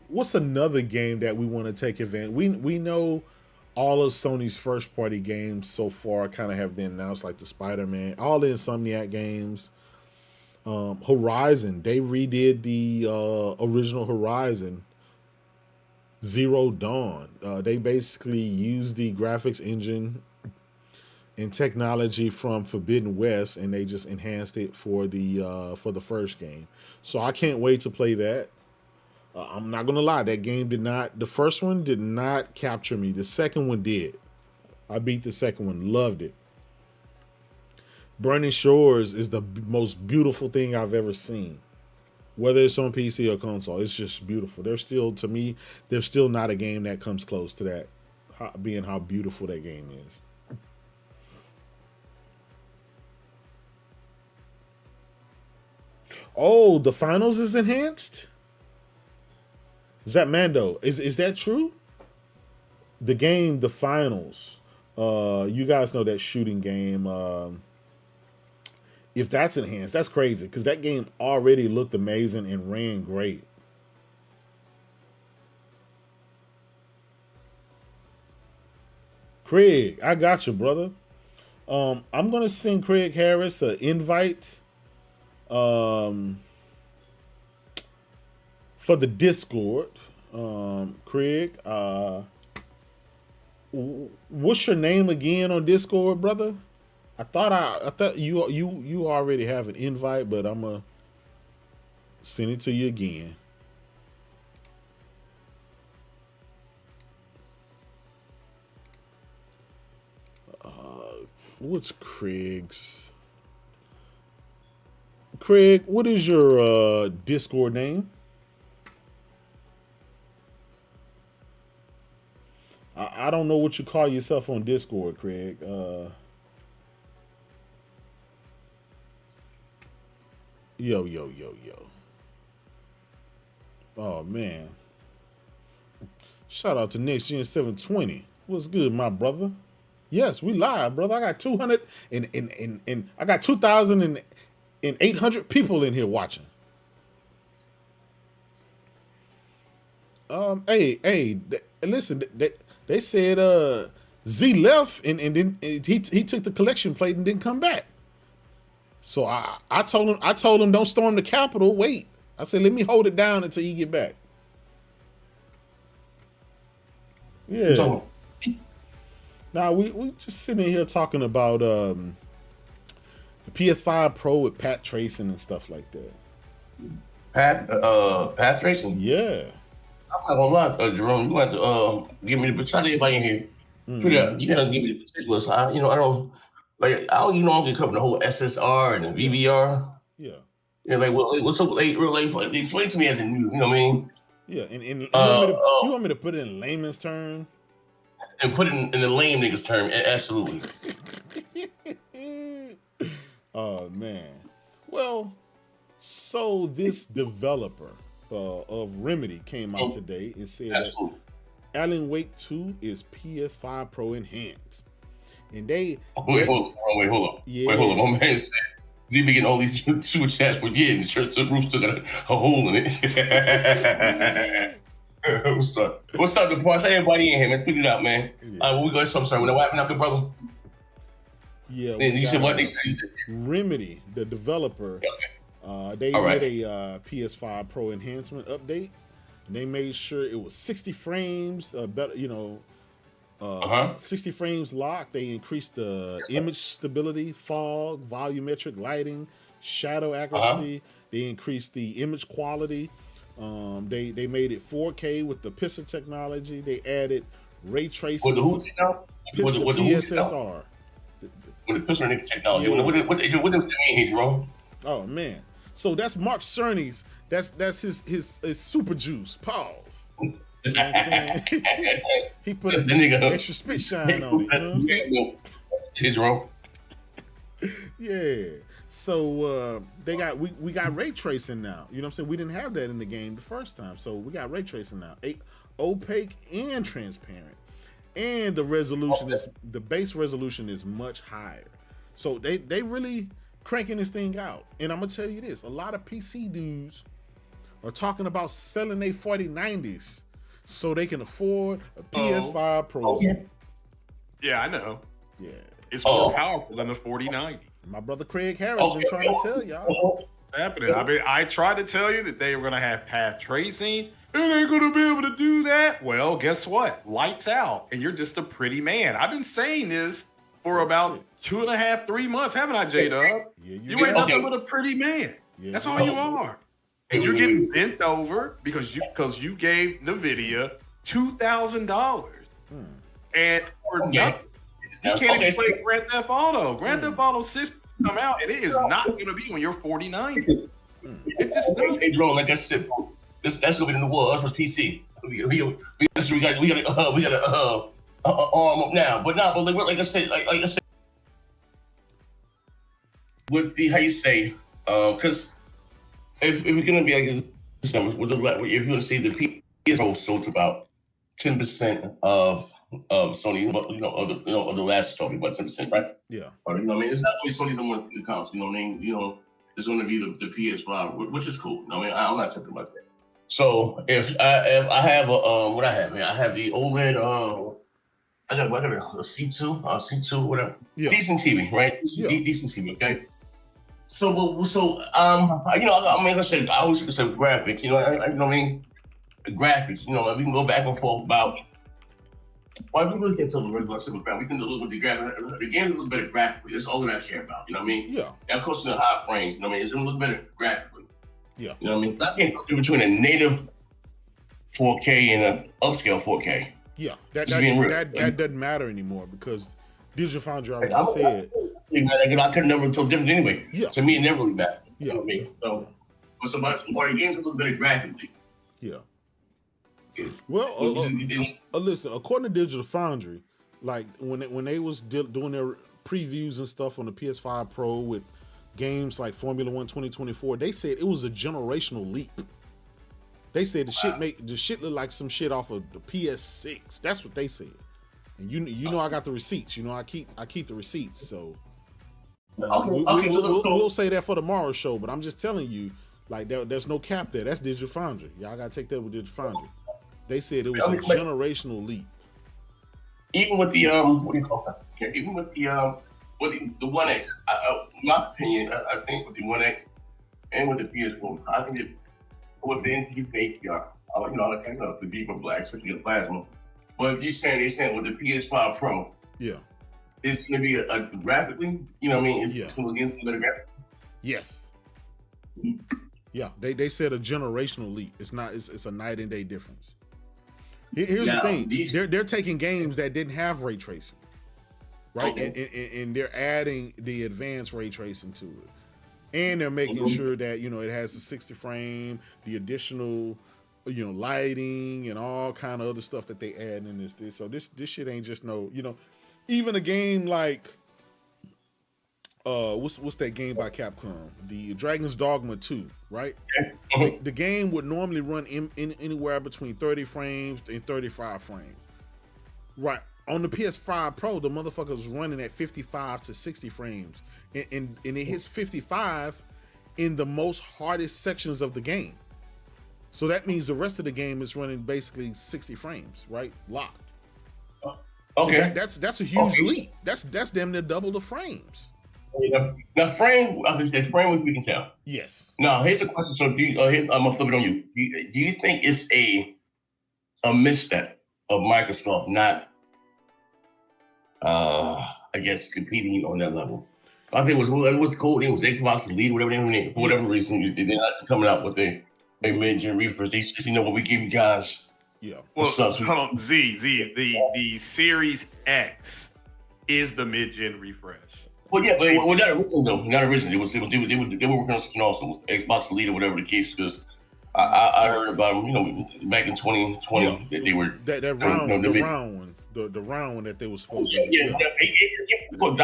What's another game that we want to take advantage? We know all of Sony's first party games so far kind of have been announced, like the Spider-Man, all the Insomniac games. Horizon, they redid the original Horizon Zero Dawn. They basically used the graphics engine and technology from Forbidden West, and they just enhanced it for the first game. So I can't wait to play that. I'm not gonna lie, that game the first one did not capture me. The second one did. I beat the second one, loved it. Burning Shores is the most beautiful thing I've ever seen. Whether it's on PC or console, it's just beautiful. There's still not a game that comes close to that, being how beautiful that game is. Oh, the finals is enhanced? Is that Mando? Is that true? The game, the finals. You guys know that shooting game. If that's enhanced, that's crazy, because that game already looked amazing and ran great. Craig, I got you, brother. I'm gonna send Craig Harris an invite for the Discord. Craig, what's your name again on Discord, brother? I thought you already have an invite, but I'm gonna send it to you again. What's Craig's? Craig, what is your Discord name? I don't know what you call yourself on Discord, Craig. Yo. Oh, man. Shout out to Next Gen 720. What's good, my brother? Yes, we live, brother. I got 200 and I got 2,800 people in here watching. Listen, they said Z left and then he took the collection plate and didn't come back. So I told him don't storm the Capitol. Wait. I said let me hold it down until you get back. Yeah. Now we just sitting here talking about the PS5 Pro with path tracing and stuff like that. Path tracing? Yeah. I'm not gonna lie, Jerome. You have to give me the shout everybody in here. Mm-hmm. You gotta give me the particulars. I don't like. I don't get covering the whole SSR and the VBR. Yeah. Like what's up? Like, explain to me as a new. You know what I mean? Yeah, and you want me to put it in layman's term? And put it in the lame niggas term, absolutely. Oh man. Well, so this developer of Remedy came out today and said that Alan Wake 2 is PS5 Pro enhanced. And hold on. Yeah. Wait, hold on. My man said Z be getting all these super chats for getting the roof still got a hole in it. What's up? What's up, the boss? Everybody in here, man. Put it out, man. Yeah. We go. So sorry. What happened, up, good brother? Yeah, You said what? They said. Remedy, the developer, Okay. they All right. did a PS5 Pro enhancement update. And they made sure it was 60 frames, better, 60 frames locked. They increased the image stability, fog, volumetric lighting, shadow accuracy. They increased the image quality. They made it 4K with the pixel technology. They added ray With tracing, the who now? the With the PSSR. with the pistol technology. Yeah. What does that mean, here, Jerome? Oh man. So that's Mark Cerny's. That's his super juice. Pause. You know what I'm saying? He put an extra spit shine on it. You know what I'm saying? Hey, Jerome. Yeah. So we got ray tracing now. You know what I'm saying? We didn't have that in the game the first time. So we got ray tracing now. Opaque and transparent. And the resolution is the base resolution is much higher. So they really cranking this thing out. And I'm gonna tell you this: a lot of PC dudes are talking about selling their 4090s so they can afford a PS5 Pro. Yeah, I know. Yeah, It's more powerful than the 4090. my brother Craig Harris been trying to tell y'all. It's happening. I mean, I tried to tell you that they were gonna have path tracing. It ain't gonna be able to do that. Well, guess what? Lights out, and you're just a pretty man. I've been saying this for about 2.5, 3 months, haven't I, J-Dub? Yeah, you ain't nothing but a pretty man. Yeah, That's all you are. And you're getting bent over because you gave NVIDIA $2,000. And for nothing, you can't even play Grand Theft Auto. Grand Theft Auto 6 come out, and it is not going to be on your 4090. It just doesn't. Hey, bro, like I said, bro, that's gonna be the new world. Us was PC. We got a arm up now, but like I said, with the how you say, because if we're gonna be like this numbers, if you want to see the PS Pro sold about 10% of Sony, of the last Sony, about 10%, right? Yeah. Or, I mean, it's not only Sony no more accounts. You know what I mean? It's going to be the PS5, which is cool. I mean, I'm not talking about that. So if I have what I have here, I have the OLED. I got whatever a C2, whatever. Yeah. Decent TV, right? Yeah. Decent TV, okay. So I mean, like I said, I always say graphics. You know what I mean? Graphics. We can go back and forth about. Well, we really can't tell the regular simple graphics. We can do a little bit of the graphics. The game is a little better graphically. That's all that I care about. You know what I mean? Yeah. And of course, in the high frames. You know what I mean? It's gonna look better graphically. Yeah. You know what I mean? I can't go between a native 4K and an upscale 4K. Yeah. That doesn't matter anymore because Digital Foundry already said. I could never tell different anyway. Yeah. To me, it never really mattered. Yeah. You know what I mean? So, but some party games look better graphically. Yeah. Well, listen. According to Digital Foundry, like when they was doing their previews and stuff on the PS5 Pro with games like Formula 1 2024, they said it was a generational leap. They said the shit look like some shit off of the PS6. That's what they said. And you know I got the receipts. I keep the receipts. So we'll say that for tomorrow's show. But I'm just telling you, like there's no cap there. That's Digital Foundry. Y'all gotta take that with Digital Foundry. They said it was a generational leap. Even with the what do you call that? Even with the One X, my opinion, I think with the One X and with the PS4, I think with the HDR, I like the deeper black, especially the plasma. But they're saying with the PS5 Pro, yeah, it's gonna be a graphically, you know what I mean? It's gonna get better graphically. Yes. Yeah, they said a generational leap. It's not. It's a night and day difference. Here's the thing: they're taking games that didn't have ray tracing, right? Okay. And they're adding the advanced ray tracing to it, and they're making sure that it has the 60 frame, the additional, lighting and all kind of other stuff that they add in this. So this shit ain't just even a game like what's that game by Capcom? The Dragon's Dogma 2, right? The game would normally run in anywhere between 30 frames and 35 frames. Right. On the PS5 Pro, the motherfucker's running at 55 to 60 frames. And it hits 55 in the most hardest sections of the game. So that means the rest of the game is running basically 60 frames, right? Locked. Okay. So that's a huge leap. That's damn near double the frames. Now, frame, frame, we can tell. Yes. Now, here's a question. So, I'm gonna flip it on you. Do you think it's a misstep of Microsoft not, I guess, competing on that level? I think it was cool. It was Xbox to lead, whatever they for whatever reason they're not coming out with a mid-gen refresh. They just, what we give you guys. Yeah. Well, hold on, the Series X is the mid-gen refresh. Well, yeah, but not original though. Not original. They were working on something else. It was Xbox Elite or whatever the case. Because I heard about them, back in 2020 that they were that round, the round one that they were supposed to. Yeah. But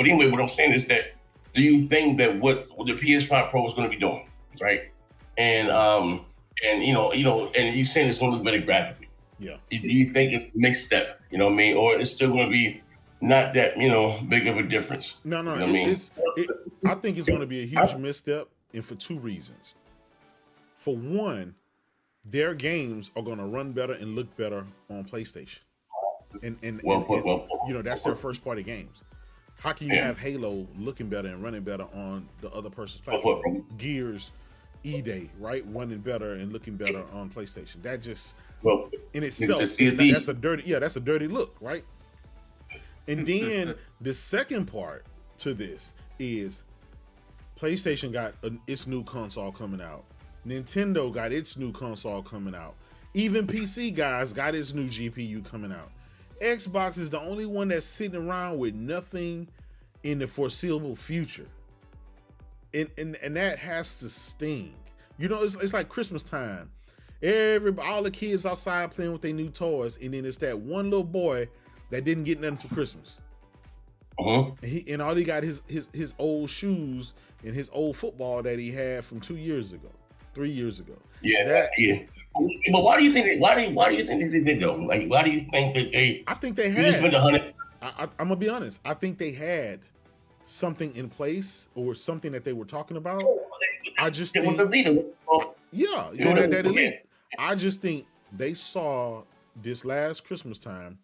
anyway, what I'm saying is that, do you think that what the PS5 Pro is going to be doing, right? And and you saying it's going to look better graphically. Yeah. Do you think it's the next step? You know what I mean? Or it's still going to be not that big of a difference? No. You know what I mean? I think it's going to be a huge misstep, and for two reasons. For one, their games are going to run better and look better on PlayStation, and that's their first party games. How can you have Halo looking better and running better on the other person's platform? Gears, E-Day, right, running better and looking better on PlayStation. That just in itself, that's a dirty look, right? And then the second part to this is PlayStation got its new console coming out. Nintendo got its new console coming out. Even PC guys got its new GPU coming out. Xbox is the only one that's sitting around with nothing in the foreseeable future. And that has to sting. It's like Christmas time. All the kids outside playing with their new toys, and then it's that one little boy that didn't get nothing for Christmas. And all he got his old shoes and his old football that he had from 2 years ago, 3 years ago. Yeah. But why do you think? Why do you think they did though? Like, why do you think that they? I think they had. Spent $100. I'm gonna be honest. I think they had something in place or something that they were talking about. I just think that elite. I just think they saw this last Christmas time.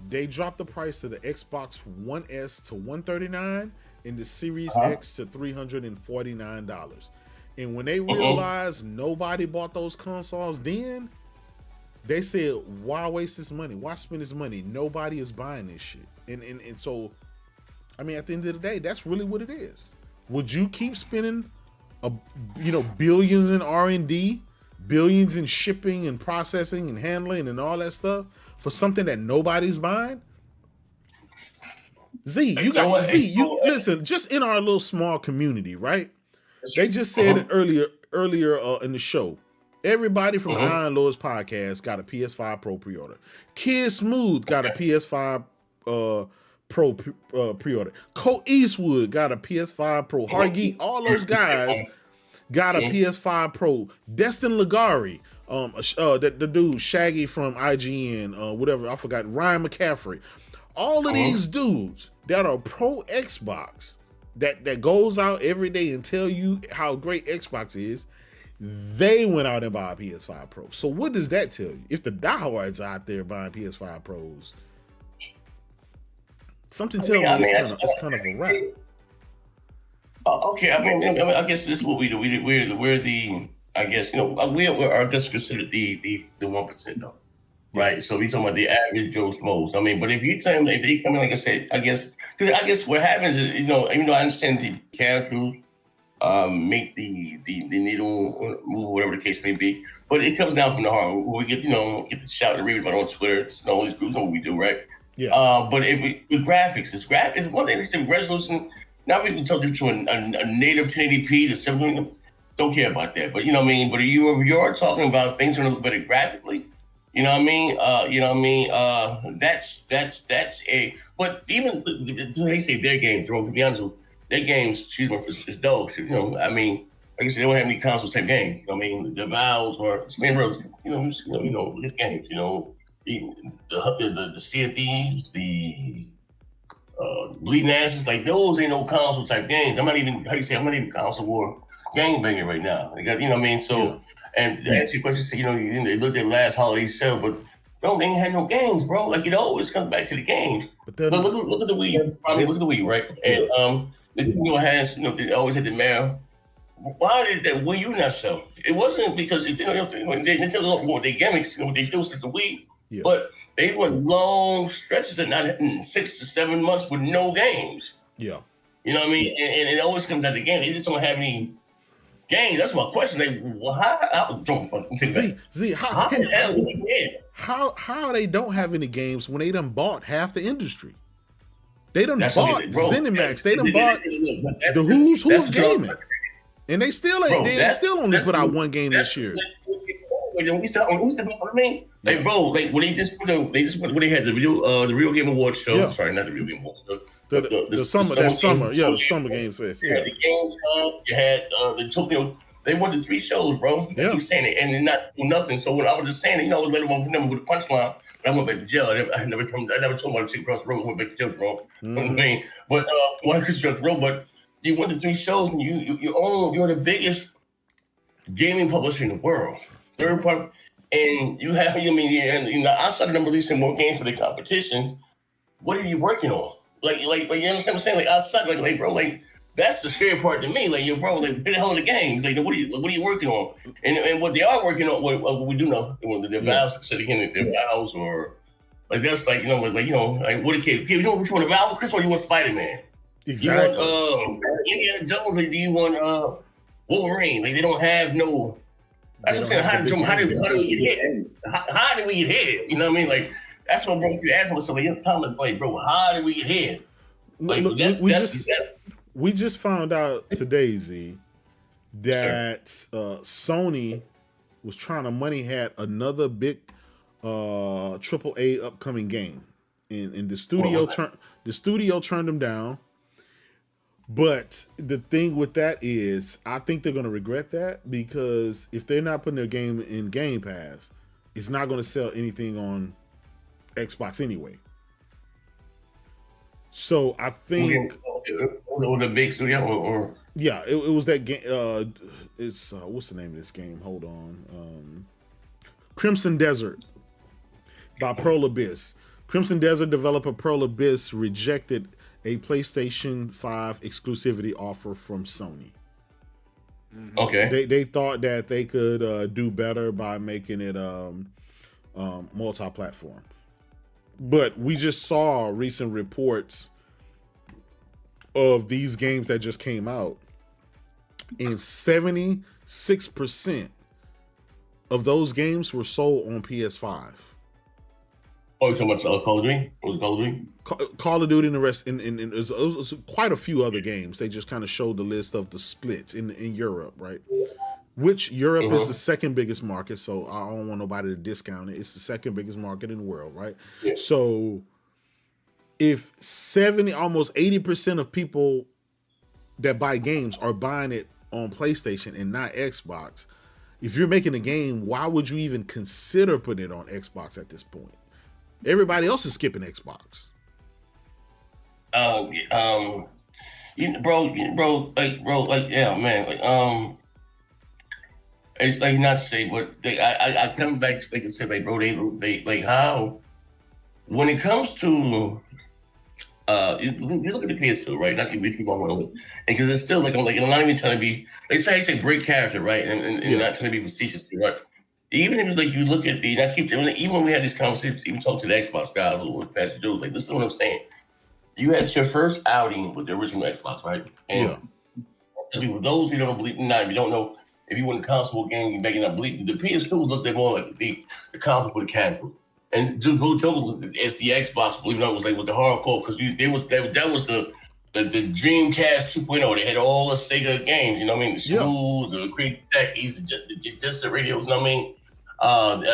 They dropped the price of the Xbox One S to $139 and the Series X to $349. And when they realized nobody bought those consoles, then they said, "Why waste this money? Why spend this money? Nobody is buying this shit." And so, I mean, at the end of the day, that's really what it is. Would you keep spending, billions in R&D, billions in shipping and processing and handling and all that stuff for something that nobody's buying? Listen, just in our little small community, right? They just said it earlier in the show. Everybody from the Iron Lords podcast got a PS5 Pro pre-order. Kid Smooth got a PS5 Pro pre-order. Colt Eastwood got a PS5 Pro. Hargeet, all those guys got a PS5 Pro. Destin Ligari, the dude Shaggy from IGN, whatever, I forgot, Ryan McCaffrey. All of these dudes that are pro Xbox, that goes out every day and tell you how great Xbox is, they went out and bought a PS5 Pro. So what does that tell you? If the diehards out there buying PS5 Pros, something tells me it's kind of a wrap. Okay, I guess this is what we do. We're the, I guess, we're considered the 1% though. Right, so we talking about the average Joe Schmoes. I mean, but if you tell them, if they come in, like I said, I guess what happens is, even though I understand the casuals make the needle move, whatever the case may be, but it comes down from the heart. We get the shout and read about on Twitter. All these groups know what we do, right? Yeah. But with graphics, it's one thing. They say resolution. Now we can tell you to a native 1080p to 720. Don't care about that, but But you're talking about things that look better graphically. That's a. But even they say their games, to be honest with you, their games, is dope. Like I said, they don't have any console type games. The Valves or his games. The Sea of Thieves, the Bleeding Ashes, like those ain't no console type games. I'm not even console war game banging right now. So. And to answer your question, say, they looked at last holiday sale, but bro, they ain't had no games, bro. Like it always comes back to the games. But Look, then, look at the Wii. Probably look at the Wii, right? And the has, they always had the mail. Why did that Wii U not sell? It wasn't because they Nintendo want their gimmicks, they still with the Wii, yeah, but they went long stretches of not 6 to 7 months with no games. yeah. You know what I mean? And it always comes down to games. They just don't have any games. That's my question. Like, well, how don't fucking how the hell did you get? How they don't have any games when they done bought half the industry? They done bought ZeniMax. They done bought the who's who of gaming. And they still ain't. They still only put out one game this year. Like, bro, like when they just when they had the real Game Awards show. Yeah. Sorry, not the real Game Awards. The summer games fest. Yeah, the games. You had the Tokyo. They went to 3 shows, bro. Yeah, you saying it, and they not do nothing. So when I was just saying, I was later on with a punchline. But I went back to jail. I never told my chick across the road. Went back to jail, bro. You know what I mean? But one across the road, but. You went to 3 shows, and you're the biggest gaming publisher in the world. Third party, and you have outside of them releasing more games for the competition, what are you working on? Like you know what I'm saying? Like outside, like bro, like that's the scary part to me. Like bro, like what the hell are the games? Like what are you working on? And what they are working on, what we do know, their vows, said again, their vows, or like that's like like what a kid, you know which one, the vow, Chris, or you want Spider-Man? exactly. You want Indiana Jones, like do you want Wolverine? Like they don't have no. That's what I'm saying. How did we get hit? How did we get hit? You know what I mean? Like that's what, bro. You ask myself, like, bro, how did we get hit? Like Look, we just found out today, Z, that Sony was trying to money hat another big AAA upcoming game, and the studio turned them down. But the thing with that is, I think they're going to regret that, because if they're not putting their game in Game Pass, it's not going to sell anything on Xbox anyway. So I think the big studio or yeah, it was that game. It's what's the name of this game? Hold on, Crimson Desert by Pearl Abyss. Crimson Desert developer Pearl Abyss rejected a PlayStation 5 exclusivity offer from Sony. Okay. They thought that they could do better by making it multi-platform. But we just saw recent reports of these games that just came out, and 76% of those games were sold on PS5. Oh, you're talking about Call of Duty? Was it Call of Duty? Call of Duty and the rest, and it was quite a few other games. They just kind of showed the list of the splits in Europe, right? Which Europe is the second biggest market, so I don't want nobody to discount it. It's the second biggest market in the world, right? Yeah. So if almost 80% of people that buy games are buying it on PlayStation and not Xbox, if you're making a game, why would you even consider putting it on Xbox at this point? Everybody else is skipping Xbox. Bro, yeah, man, it's like not to say, but I come back like I said, like bro, they like how when it comes to you look at the PS2, right? Not to be people on and because it's still like I'm not even trying to be. They say break character, right? And not trying to be facetious, right? Even if like you look at even when we had these conversations, even talk to the Xbox guys or Pastor Joe, like this is what I'm saying. You had your first outing with the original Xbox, right? And for those who don't believe, if you don't know, if you want a console game, you may not believe. The PS2 looked at more like the console with the casual, and as the Xbox, believe it or not, was like with the hardcore because that was the Dreamcast 2.0. They had all the Sega games, you know what I mean? The Smooth, the Crazy Techies, the radios, you know what I mean? And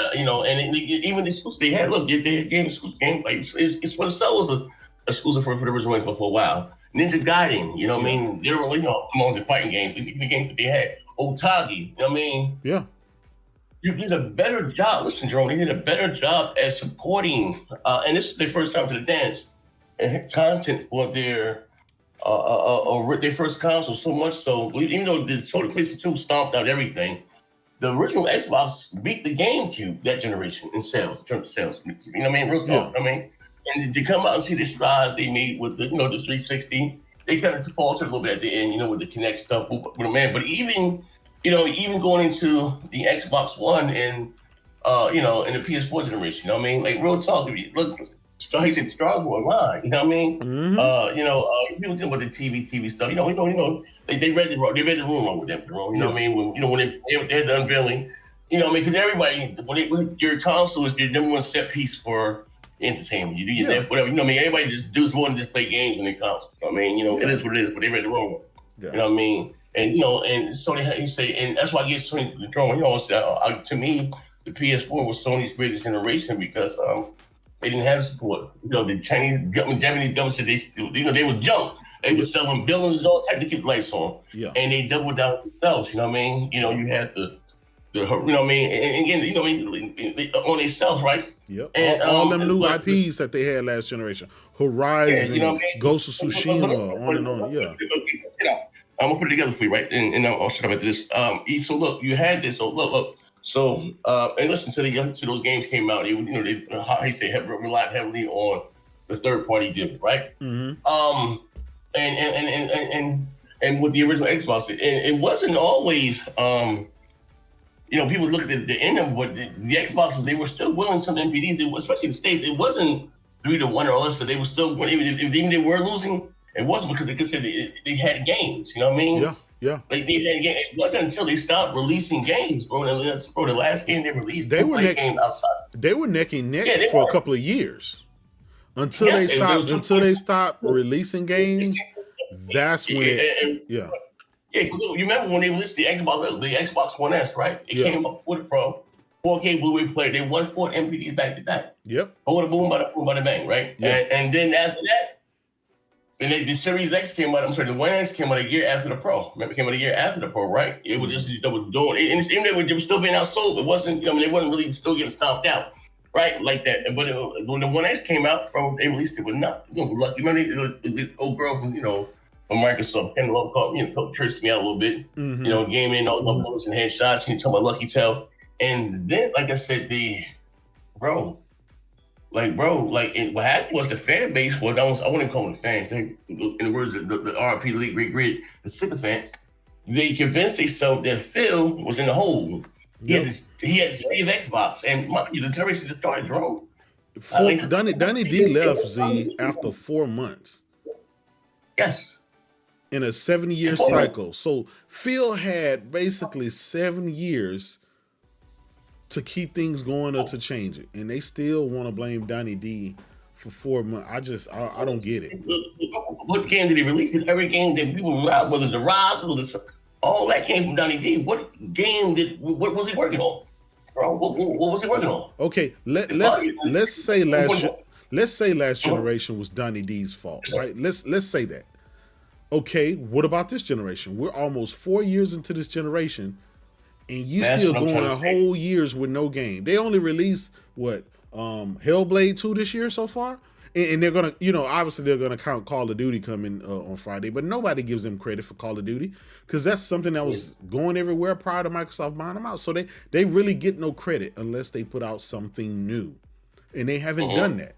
even the schools they had, they had games like it's what it was a exclusive for the original Xbox for a while. Ninja Gaiden, you know what I mean? They were among the fighting games, the games that they had. Otagi, you know what I mean? Yeah. You did a better job. Listen, Jerome, they did a better job at supporting, and this is their first time to the dance, and content for their first console. So much so, even though the Sony PlayStation 2 stomped out everything, the original Xbox beat the GameCube that generation in sales, in terms of sales. You know what I mean? Real talk. Yeah. I mean, and to come out and see the strides they made with the, the 360, they kind of faltered a little bit at the end, with the Kinect stuff. But man, but even, even going into the Xbox One and, in the PS4 generation, you know what I mean? Like real talk, if you look, he said Star Wars Online, you know what I mean? Mm-hmm. People dealing with the TV stuff, they read the room, wrong with them, you know what I mean? When they had the unveiling, because everybody, when your console is your number one set piece for entertainment. You do your whatever, you know what I mean? Everybody just does more than just play games when they console. I mean, it is what it is, but they read the wrong one. Yeah. You know what I mean? And, and Sony, he say, and that's why I get Sony the throne. To me, the PS4 was Sony's greatest generation because they didn't have support. The Japanese government said they would jump. They were selling billions of dollars to keep the lights on. Yeah. And they doubled down themselves. You know what I mean? You had the you know what I mean? And again, on themselves, right? Yep. And all them new IPs that they had last generation. Horizon, Ghost of Tsushima, on and on. Yeah. I'm gonna put it together for you, right? And I'll shut up after this. So look, you had this. So look. So and listen to those games came out. They relied heavily on the third party deal, right? Mm-hmm. And with the original Xbox, and it wasn't always people look at the end of what the Xbox, they were still willing some MPDs, especially in the States. It wasn't 3-1 or less, so they were still, even they were losing, it wasn't because they could say they had games, you know what I mean? Yeah. Like they had games. It wasn't until they stopped releasing games, bro. The last game they released, they were game outside. They were neck and neck for a couple of years until they stopped releasing games. That's when Yeah, you remember when they released the Xbox One S, right? It came up for the Pro, 4K Blu-ray player. They won 4 MPDs back to back. Yep. Boom, bada bang, right? Yep. And then after that, and the Series X came out. I'm sorry, the One X came out a year after the Pro. Remember, it came out a year after the Pro, right? It was just they were doing it, and even they were still being outsold. It wasn't, they wasn't really still getting stomped out, right? Like that. But when the One X came out, Pro, they released it with nothing. Lucky, remember the old girl from from Microsoft, Ken Love called, cursed me out a little bit. Mm-hmm. Gaming, all bullets and headshots. He talking about Lucky Tell, and then like I said, what happened was the fan base was I wouldn't call them fans. In the words of the RP League Grid, the sycophants, they convinced themselves that Phil was in the hole. He had to save Xbox, and the generation just started drone. Donnie D left Z after 4 months. Yes. In a 7-year cycle. So Phil had basically 7 years to keep things going or to change it. And they still want to blame Donnie D for 4 months. I don't get it. What game did he release? Every game that people were out, whether the Rise or all that came from Donnie D. What was he working on? Bro, what was he working on? Okay, let's say last generation was Donnie D's fault, right? Let's say that. Okay, what about this generation? We're almost 4 years into this generation, and you still going whole years with no game. They only released Hellblade 2 this year so far, and they're gonna, obviously they're gonna count Call of Duty coming on Friday, but nobody gives them credit for Call of Duty because that's something that was going everywhere prior to Microsoft buying them out. So they really get no credit unless they put out something new, and they haven't done that.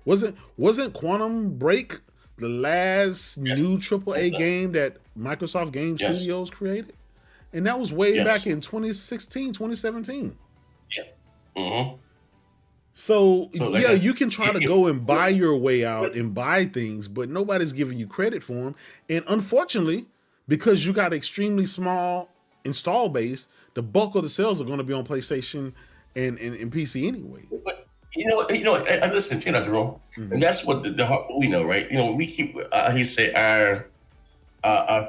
Wasn't Quantum Break the last new AAA game that Microsoft Game Studios created? And that was way back in 2016, 2017. Yeah. Mm-hmm. So you can try to go and buy your way out and buy things, but nobody's giving you credit for them. And unfortunately, because you got extremely small install base, the bulk of the sales are going to be on PlayStation and PC anyway. But I listen to you, Jerome, and that's what we know, right? We keep he say our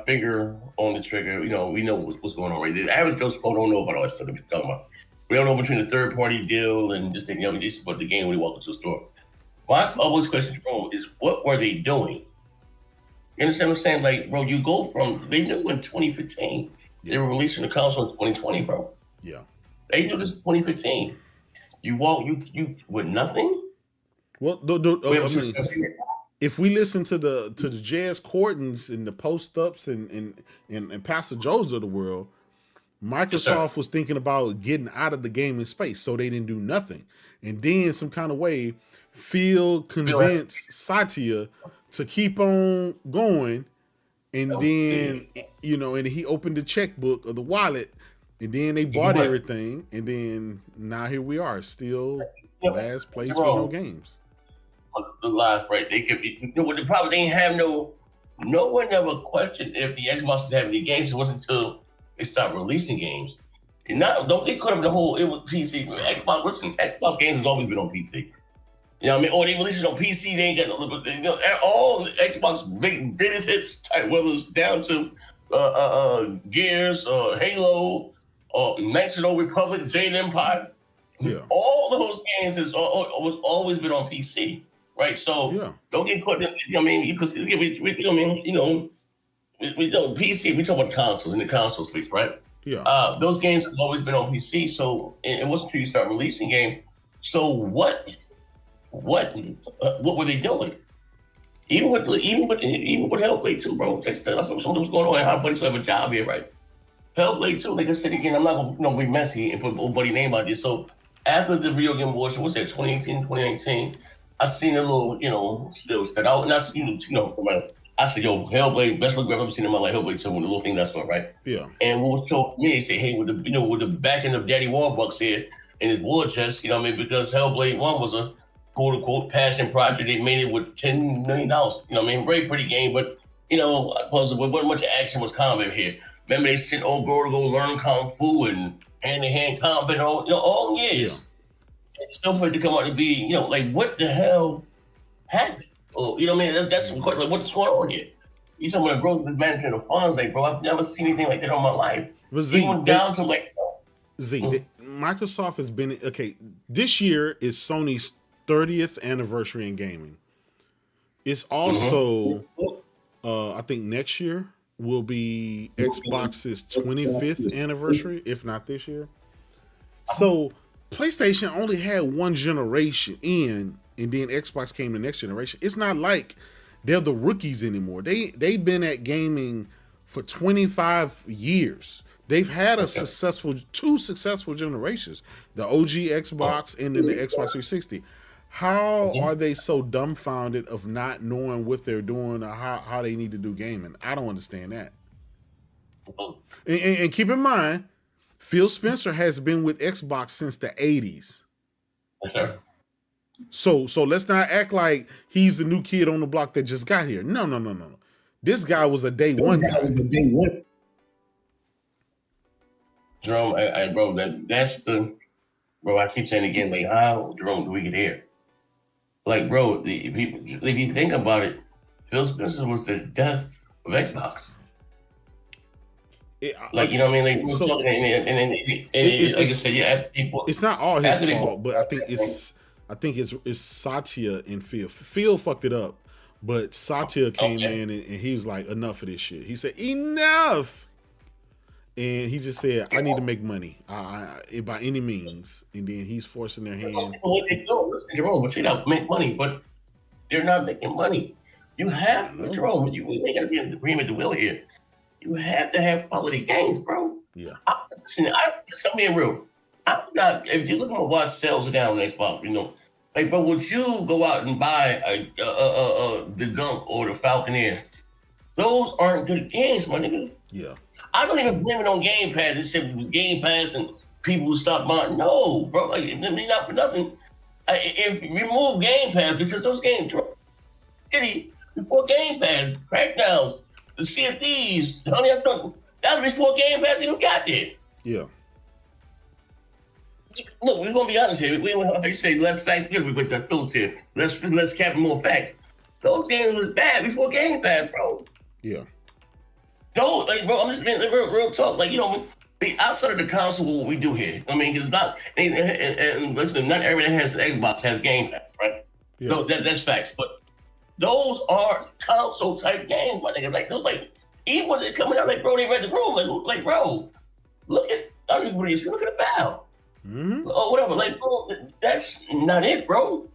finger on the trigger. We know what's going on, right? The average Joe Schmo don't know about all that stuff that we're talking about. We don't know between the third party deal and just just about the game when we walk into a store. My always question, Jerome, is what were they doing? You understand what I'm saying? Like, bro, you go from they knew in 2015 they were releasing the console in 2020, bro. Yeah, they knew this in 2015. You with nothing. Well, I mean, if we listen to the Jazz Cordons and the Post Ups and Pastor Joes of the world, Microsoft was thinking about getting out of the gaming space, so they didn't do nothing. And then some kind of way, Phil convinced Satya to keep on going. And then, and he opened the checkbook or the wallet, and then they bought everything. And then now here we are, still last place with no games. The last place. They could be, the problem, they didn't have no one ever questioned if the Xbox didn't have any games. It wasn't until they stopped releasing games. And now, they cut up the whole, it was PC. Xbox, listen, Xbox games has always been on PC. You know what I mean? Or they release it on PC, they ain't got all the Xbox biggest hits, whether it's down to Gears, Halo, or Knights of the Old Republic, Jade Empire. Yeah. All those games has always been on PC, right? So don't get caught. I mean, because we don't PC. We talk about consoles in the console space, right? Yeah. Those games have always been on PC. So it wasn't until you start releasing games. So what were they doing? Even with Hellblade 2, bro. That's something was going on. Our buddies have a job here, right? Hellblade 2, like I said again, I'm not gonna be messy and put old buddy name out there. So after the video game awards, what's that, 2018, 2019, I seen a little, stills cut out, and I said, yo, Hellblade, best look I've ever seen in my life, Hellblade 2, when the little thing that's on, right? Yeah. And what was told me, they said, hey, with the backing of Daddy Warbucks here in his war chest, because Hellblade 1 was a quote-unquote passion project. They made it with $10 million, very pretty game, but, wasn't much action, was combat here. Remember they sent old girl to go learn Kung Fu and hand-to-hand combat all years. Yeah. And still for it to come out to be, what the hell happened? Oh, that's what's going on here? You talking about growth with management of funds, bro, I've never seen anything like that in my life. Microsoft has been, this year is Sony's 30th anniversary in gaming. It's also, I think next year will be Xbox's 25th anniversary, if not this year. So PlayStation only had one generation in, and then Xbox came the next generation. It's not like they're the rookies anymore. They've been at gaming for 25 years. They've had two successful generations, the OG Xbox and then the Xbox 360. How are they so dumbfounded of not knowing what they're doing or how they need to do gaming? I don't understand that. And keep in mind, Phil Spencer has been with Xbox since the 80s. Okay. So let's not act like he's the new kid on the block that just got here. No. This guy was a day one guy. Jerome, that's the, bro, I keep saying again, like, how, Jerome, do we get here? Like, bro, if you think about it, Phil Spencer was the death of Xbox. Like, you know what I mean? Like, like I said, you ask people. It's not all his fault, but I think it's Satya and Phil. Phil fucked it up, but Satya came in and he was like, enough of this shit. He said, enough. And he just said, I need to make money by any means. And then he's forcing their hand. What they do, listen, Jerome, but they don't make money, but they're not making money. You have to, Jerome, they got to be in agreement to will here. You have to have quality games, bro. Yeah. Listen, I'm being real. I'm not, if you look at what sales down on Xbox, like, but would you go out and buy the Gunk or the Falconeer? Those aren't good games, my nigga. Yeah. I don't even blame it on Game Pass. It's just Game Pass and people who stop buying. No, bro. Like, not for nothing. If remove Game Pass, because those games, before Game Pass, Crackdowns, the Sea of Thieves, that was before Game Pass even got there. Yeah. Look, we're gonna be honest here. Like you say, let's facts good with the filter here. Let's capture more facts. Those games was bad before Game Pass, bro. Yeah. No, like, bro, I'm just being real talk. Like, outside of the console, what we do here. I mean, it's not, and listen, not everything has Xbox has Game Pass, right? Yeah. So that's facts. But those are console type games, my nigga. Like, those, like, even when they're coming out, like, bro, they read the room. Like, bro, look at the bow. Mm-hmm. Or whatever. Like, bro, that's not it, bro.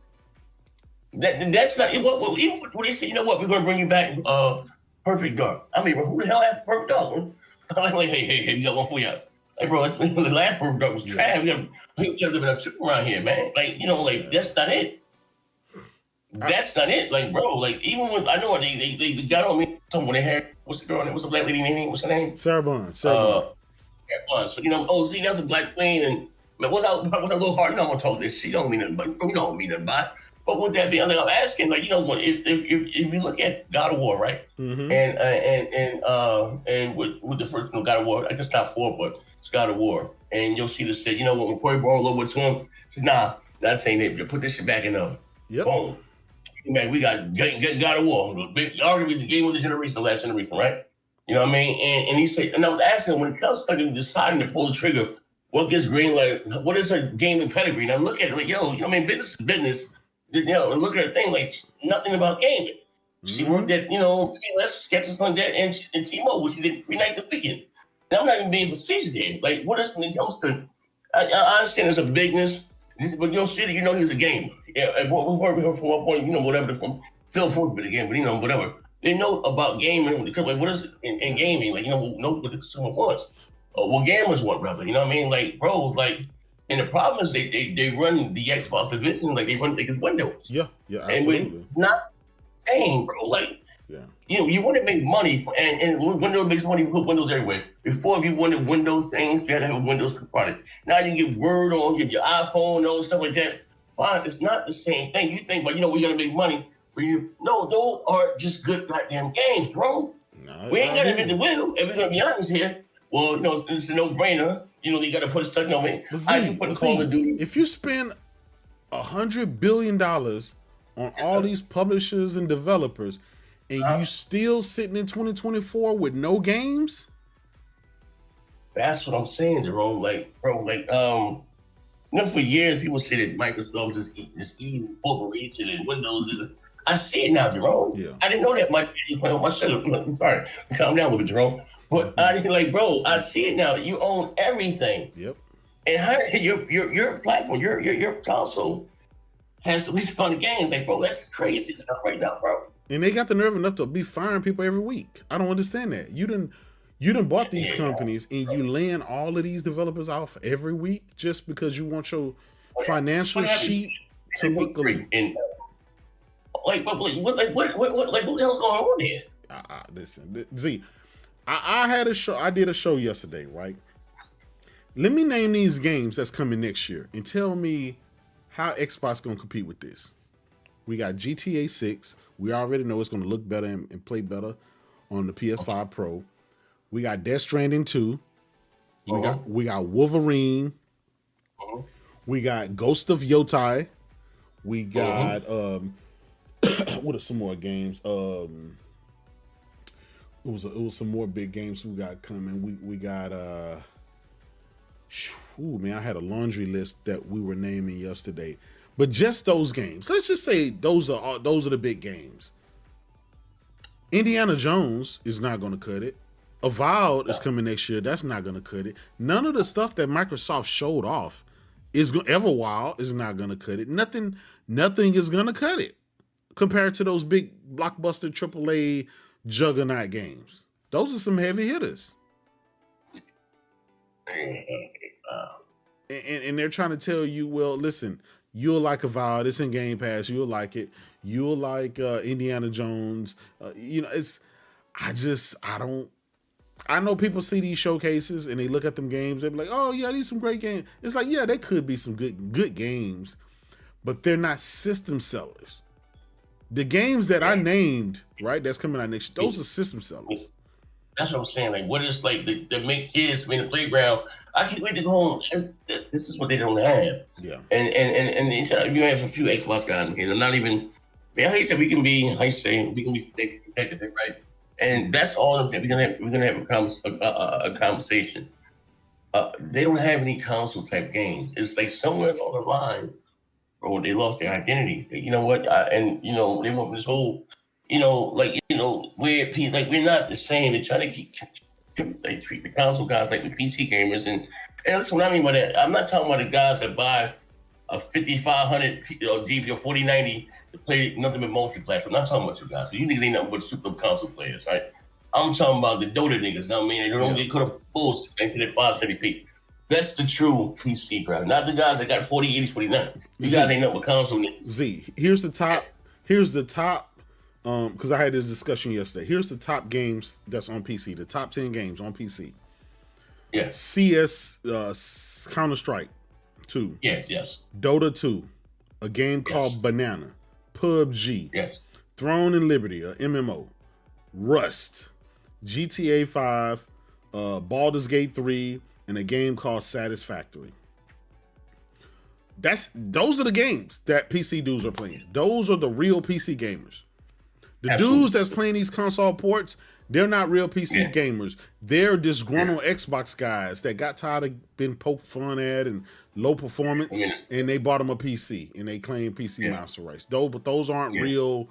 That's not it. Even when they say, you know what, we're gonna bring you back Perfect Dark. I mean, who the hell has Perfect Dark? I'm like, hey, we got one for you. Like, bro, it's when the last product was trash. We got living up shit around here, man. Like, that's not it. That's not it. Like, bro, like, even when I know they got on me when they had, what's the girl name? What's the black lady name? What's her name? Sarah Bond. So, that's a black queen. And man, what's that little heart? No one told this. She don't mean nothing, but we don't mean nothing by it. But with that being, I'm asking, like, if you look at God of War, right? Mm-hmm. And with the first God of War, I guess not 4, but it's God of War. And Yoshida said, when Corey brought over to him, he said, nah, not saying it. You put this shit back in the boom. Man, we got God of War. Arguably the game of the generation, the last generation, right? You know what I mean? And he said, and I was asking him, when it comes to deciding to pull the trigger, what gets green light? What is her gaming pedigree? And I look at it like, business is business. And look at her thing, like, nothing about gaming. She worked at, PS, sketches like that, and T-Mobile, she did free night to weekend. And I'm not even being facetious here. Like, what is when it comes to, I understand there's a bigness, but shit, he's a gamer. Yeah, from one point, whatever, from Phil Ford for the game, but whatever. They know about gaming, because like, what is it in gaming? Like, know what the consumer wants. What gamers want, brother. You know what I mean? Like, bro, like, and the problem is they run the Xbox division like they run like it's Windows. Yeah, absolutely. And it's not saying, bro, like, you want to make money, and Windows makes money, put Windows everywhere. Before, if you wanted Windows things, you had to have a Windows product. Now you get Word on, you get your iPhone, all stuff like that. Fine, it's not the same thing. You think, but we're gonna make money. No, those aren't just good goddamn games, bro. No, we ain't gonna invent the wheel, and we're gonna be honest here. Well, it's a no-brainer. You got to put stuff on me. If you spend $100 billion on all these publishers and developers, and you still sitting in 2024 with no games, that's what I'm saying, Jerome. Like, bro, like, for years people said that Microsoft just eating corporation and Windows. I see it now, Jerome. Yeah. I didn't know that much. I'm sorry, calm down a little bit, Jerome. But I didn't bro. I see it now. You own everything. Yep. And your platform, your console has the least amount of games. Like, bro, that's crazy stuff right now, bro. And they got the nerve enough to be firing people every week. I don't understand that. You done bought these companies and you laying all of these developers off every week just because you want your financial sheet to look good. And what the hell's going on here? Listen, Z. I had a show. I did a show yesterday, right? Let me name these games that's coming next year and tell me how Xbox gonna compete with this. We got GTA 6. We already know it's gonna look better and play better on the PS5 Pro. We got Death Stranding 2. We got Wolverine. We got Ghost of Yotai. We got what are some more games? It was some more big games we got coming. We got I had a laundry list that we were naming yesterday. But just those games. Let's just say those are the big games. Indiana Jones is not going to cut it. Avowed is coming next year. That's not going to cut it. None of the stuff that Microsoft showed off Everwild is not going to cut it. Nothing is going to cut it compared to those big blockbuster AAA juggernaut games. Those are some heavy hitters. And they're trying to tell you, well, listen, you'll like Avowed. It's in Game Pass. You'll like it. You'll like Indiana Jones. I know people see these showcases and they look at them games. They're like, oh yeah, these some great games. It's like, yeah, they could be some good games, but they're not system sellers. The games that I named, right, that's coming out next year, those are system sellers. That's what I'm saying. Like, what is like the make kids in the playground? I can't wait to go home. This is what they don't have. Yeah. And you have a few Xbox guys in here. They're not even. Man, how you say we can be competitive, right? And that's all I'm saying. We're gonna have a conversation. They don't have any console type games. It's like somewhere on the line, or they lost their identity. You know what? They want this whole, we're not the same. They're trying to treat the console guys like the PC gamers. And that's what I mean by that. I'm not talking about the guys that buy a 5500 GB or 4090 to play nothing but multiplayer. I'm not talking about you guys. You niggas ain't nothing but super console players, right? I'm talking about the Dota niggas. I mean, they don't get caught up bullshit into their 570p. That's the true PC crowd, not the guys that got 40, 80, 49. You guys ain't nothing but console niggas. Z, here's the top. Because I had this discussion yesterday. Here's the top games that's on PC. The top 10 games on PC. Yeah. CS, Counter-Strike 2. Yes. Dota 2. A game called Banana. PUBG. Yes. Throne and Liberty, a MMO. Rust. GTA 5. Baldur's Gate 3. And a game called Satisfactory. Those are the games that PC dudes are playing. Those are the real PC gamers. The dudes that's playing these console ports, they're not real PC gamers. They're disgruntled Xbox guys that got tired of being poked fun at and low performance, and they bought them a PC and they claim PC master race. But those aren't real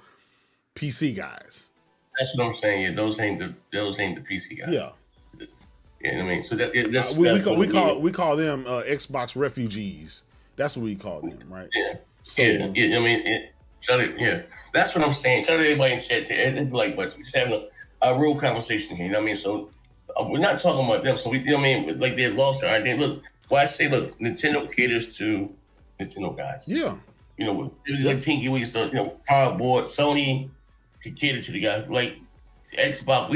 PC guys. That's what I'm saying. Yeah, those ain't the PC guys. Yeah. You know what I mean? So we call them Xbox refugees. That's what we call them, right? Yeah. So, I mean, that's what I'm saying. Shout out to everybody in chat. It's like, but we're just having a real conversation here. You know what I mean? So we're not talking about them. So we, you know what I mean? Like they lost their identity. Look, I say, Nintendo caters to Nintendo guys. Yeah. You know, it was like Tinky Winky, Power Board, Sony could cater to the guys. Like Xbox,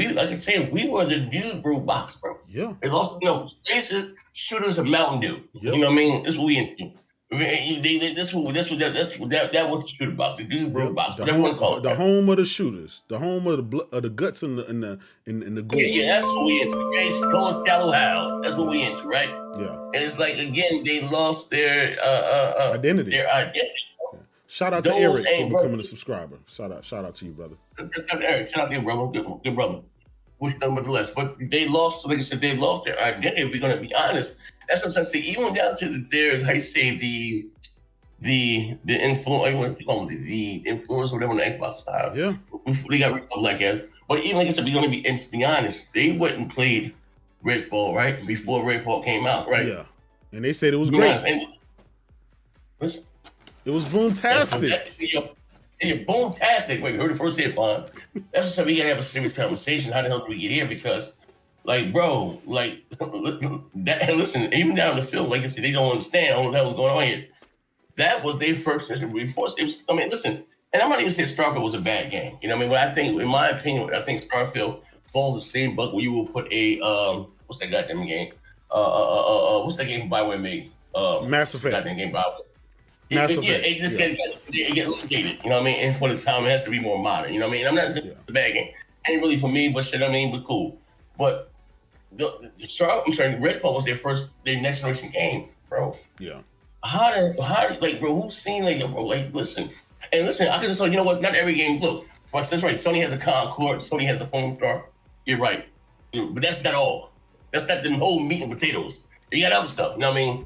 we were the dude brew box, bro. Yeah. They lost, Spacer, shooters, and Mountain Dew. Yep. You know what I mean? This is what we into. That was the shooter box, the dude brew box. The home of the shooters, the home of the guts and the gold. Yeah, that's what we into. Going shallow how. That's what we into, right? Yeah. And it's like again, they lost their identity. Their identity. Yeah. Shout out to Eric for becoming a subscriber. Shout out to you, brother. Shout out to Eric. Shout out to you, brother. Good brother. Wish nothing but the less. But they lost, like I said, they lost their identity. If we're gonna be honest, that's what I'm saying. Even down to the influence, whatever on the Xbox side. Yeah. They got rid of like that. But even like I said, we're gonna be honest, they wouldn't played Redfall, right? Before Redfall came out, right? Yeah. And they said it was great. Listen, it was boomtastic. Yeah, boomtastic. Wait, you heard it first here, Fon. That's why we gotta have a serious conversation. How the hell did we get here? Because, like, bro, like, listen, even down the field, like I said, they don't understand what the hell was going on here. That was their first mission. Listen, and I'm not even saying Starfield was a bad game. You know what I mean? But I think, in my opinion, Starfield falls the same bucket where you will put a, what's that goddamn game? What's that game BioWare made? Mass Effect. Goddamn game BioWare. It gets updated, you know what I mean? And for the time, it has to be more modern, you know what I mean? I'm not saying it's a bad game. Ain't really for me, but shit, I mean, but cool. But Redfall was their next generation game, bro. Yeah. How like, bro, who's seen, like, bro, like, listen, I can just say, you know what, not every game, look, for instance, right, Sony has a Concord, Sony has a Foam Star, you're right. But that's not all. That's not the whole meat and potatoes. You got other stuff, you know what I mean?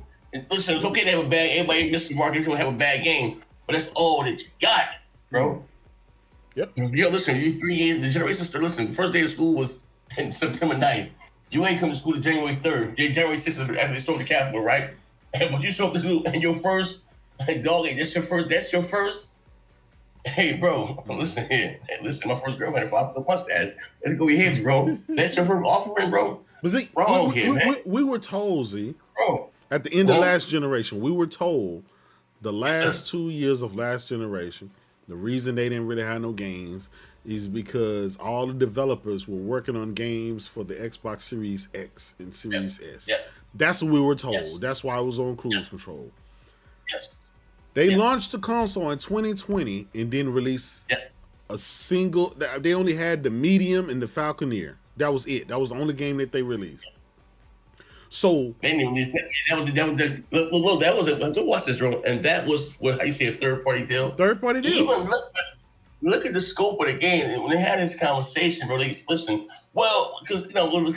Listen, it's okay to have a bad. Everybody in this market is gonna have a bad game, but that's all that you got, bro. Yep. Yo, listen, you 3 years. The generation. Listen, the first day of school was in September 9th. You ain't come to school to January 3rd. January 6th after they stormed the Capitol, right? And when you show up to school and your first dog, that's your first. Hey, bro, listen here. Hey, listen, my first girlfriend, if I put a mustache, let's go your heads, bro. That's your first offering, bro. But see, we were told, Z. Bro. At the end of last generation, we were told the last 2 years of last generation, the reason they didn't really have no games is because all the developers were working on games for the Xbox Series X and Series S. Yes. That's what we were told. Yes. That's why it was on cruise control. Yes. They launched the console in 2020 and didn't release a single. They only had the Medium and the Falconeer. That was it. That was the only game that they released. So they didn't release that was it. So watch this, bro. And that was what how you say a third party deal. Third party deal. Even look at the scope of the game. And when they had this conversation, bro, they listen. Well, because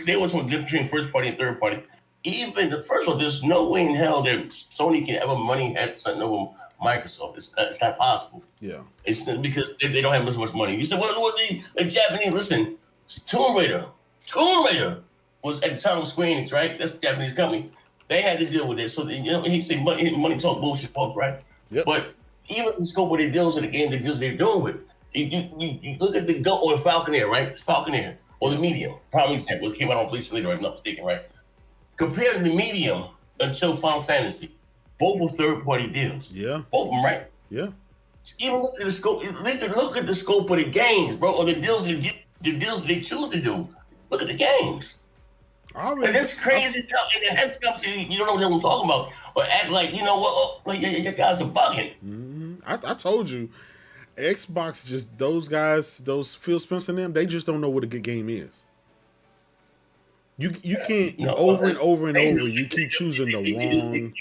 they were talking between first party and third party. Even first of all, there's no way in hell that Sony can ever money have something over Microsoft. It's not possible. Yeah. It's because they don't have as much money. You said, what the Japanese? Listen, Tomb Raider was at the time of Square Enix, right? That's a Japanese company. They had to deal with it. So he said money talk bullshit, folks, right? Yep. But even the scope of their deals in the game, the deals they're doing with, you look at the Falconeer, right? Falconeer, or the medium. Prime example, it came out on PlayStation later, if I'm not mistaken, right? Compared to the medium until Final Fantasy, both were third-party deals. Yeah. Both of them, right? Yeah. Even look at the scope. Look at the scope of the games, bro, or the deals they choose to do. Look at the games. And that's crazy stuff. And that's stuff you don't know what I'm talking about, or act like you know what? Oh, like your guys are bugging. Mm-hmm. I told you, Xbox just those guys, those Phil Spencer and them, they just don't know what a good game is. You can't over and over and over. You keep choosing the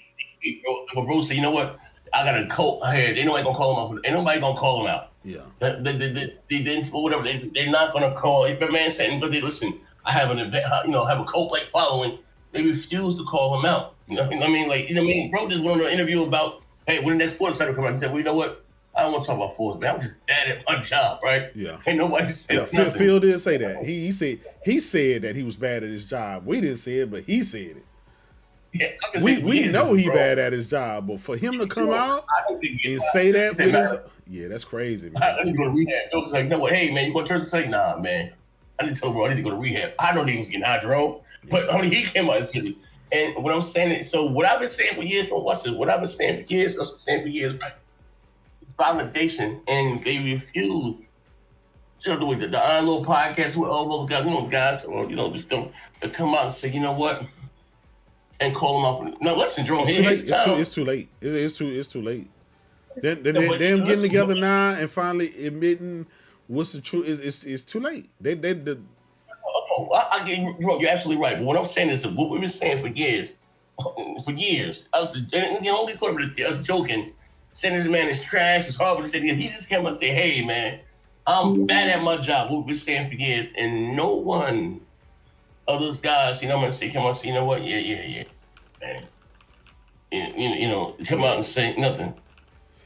wrong. Bro, say, you know what? I got a coat here. Ain't nobody gonna call him out. Ain't nobody gonna call him out. Yeah. They didn't for whatever. They're not gonna call. If a man saying, but they listen. I have an event. Have a cult like following. They refuse to call him out. You know what I mean? Like, you know what I mean? Bro just went on an interview about, hey, when the next Fortnite started coming out, he said, well, you know what? I don't want to talk about Fortnite, man. I'm just bad at my job, right? Yeah. Ain't nobody said nothing. Phil did say that. He said that he was bad at his job. We didn't say it, but he said it. Yeah, we know he bad at his job, but for him to come out and say that with his, that's crazy, man. I need to go to rehab. So it's like, you know what? Hey, man, you going to church? It's like, nah, man. I need to tell bro I need to go to rehab. I don't even get hydro, but only he came out and said it. And what I'm saying is, so what I've been saying for years, watch this. What I've been saying for years, right? Validation, and they refuse. You know, the Iron Little podcast with all those guys, guys, or just to come out and say, you know what, and call them off. No, listen, Jerome. It's too late. It's too late. Them getting together now and finally admitting what's the truth is too late. I get you're absolutely right. But what I'm saying is what we've been saying for years. Us, the only clip of us joking, saying this man is trash, it's horrible. He just came up and say, hey man, I'm bad at my job. What we've been saying for years, and no one of those guys, come out and say, you know what, yeah, man. Come out and say nothing.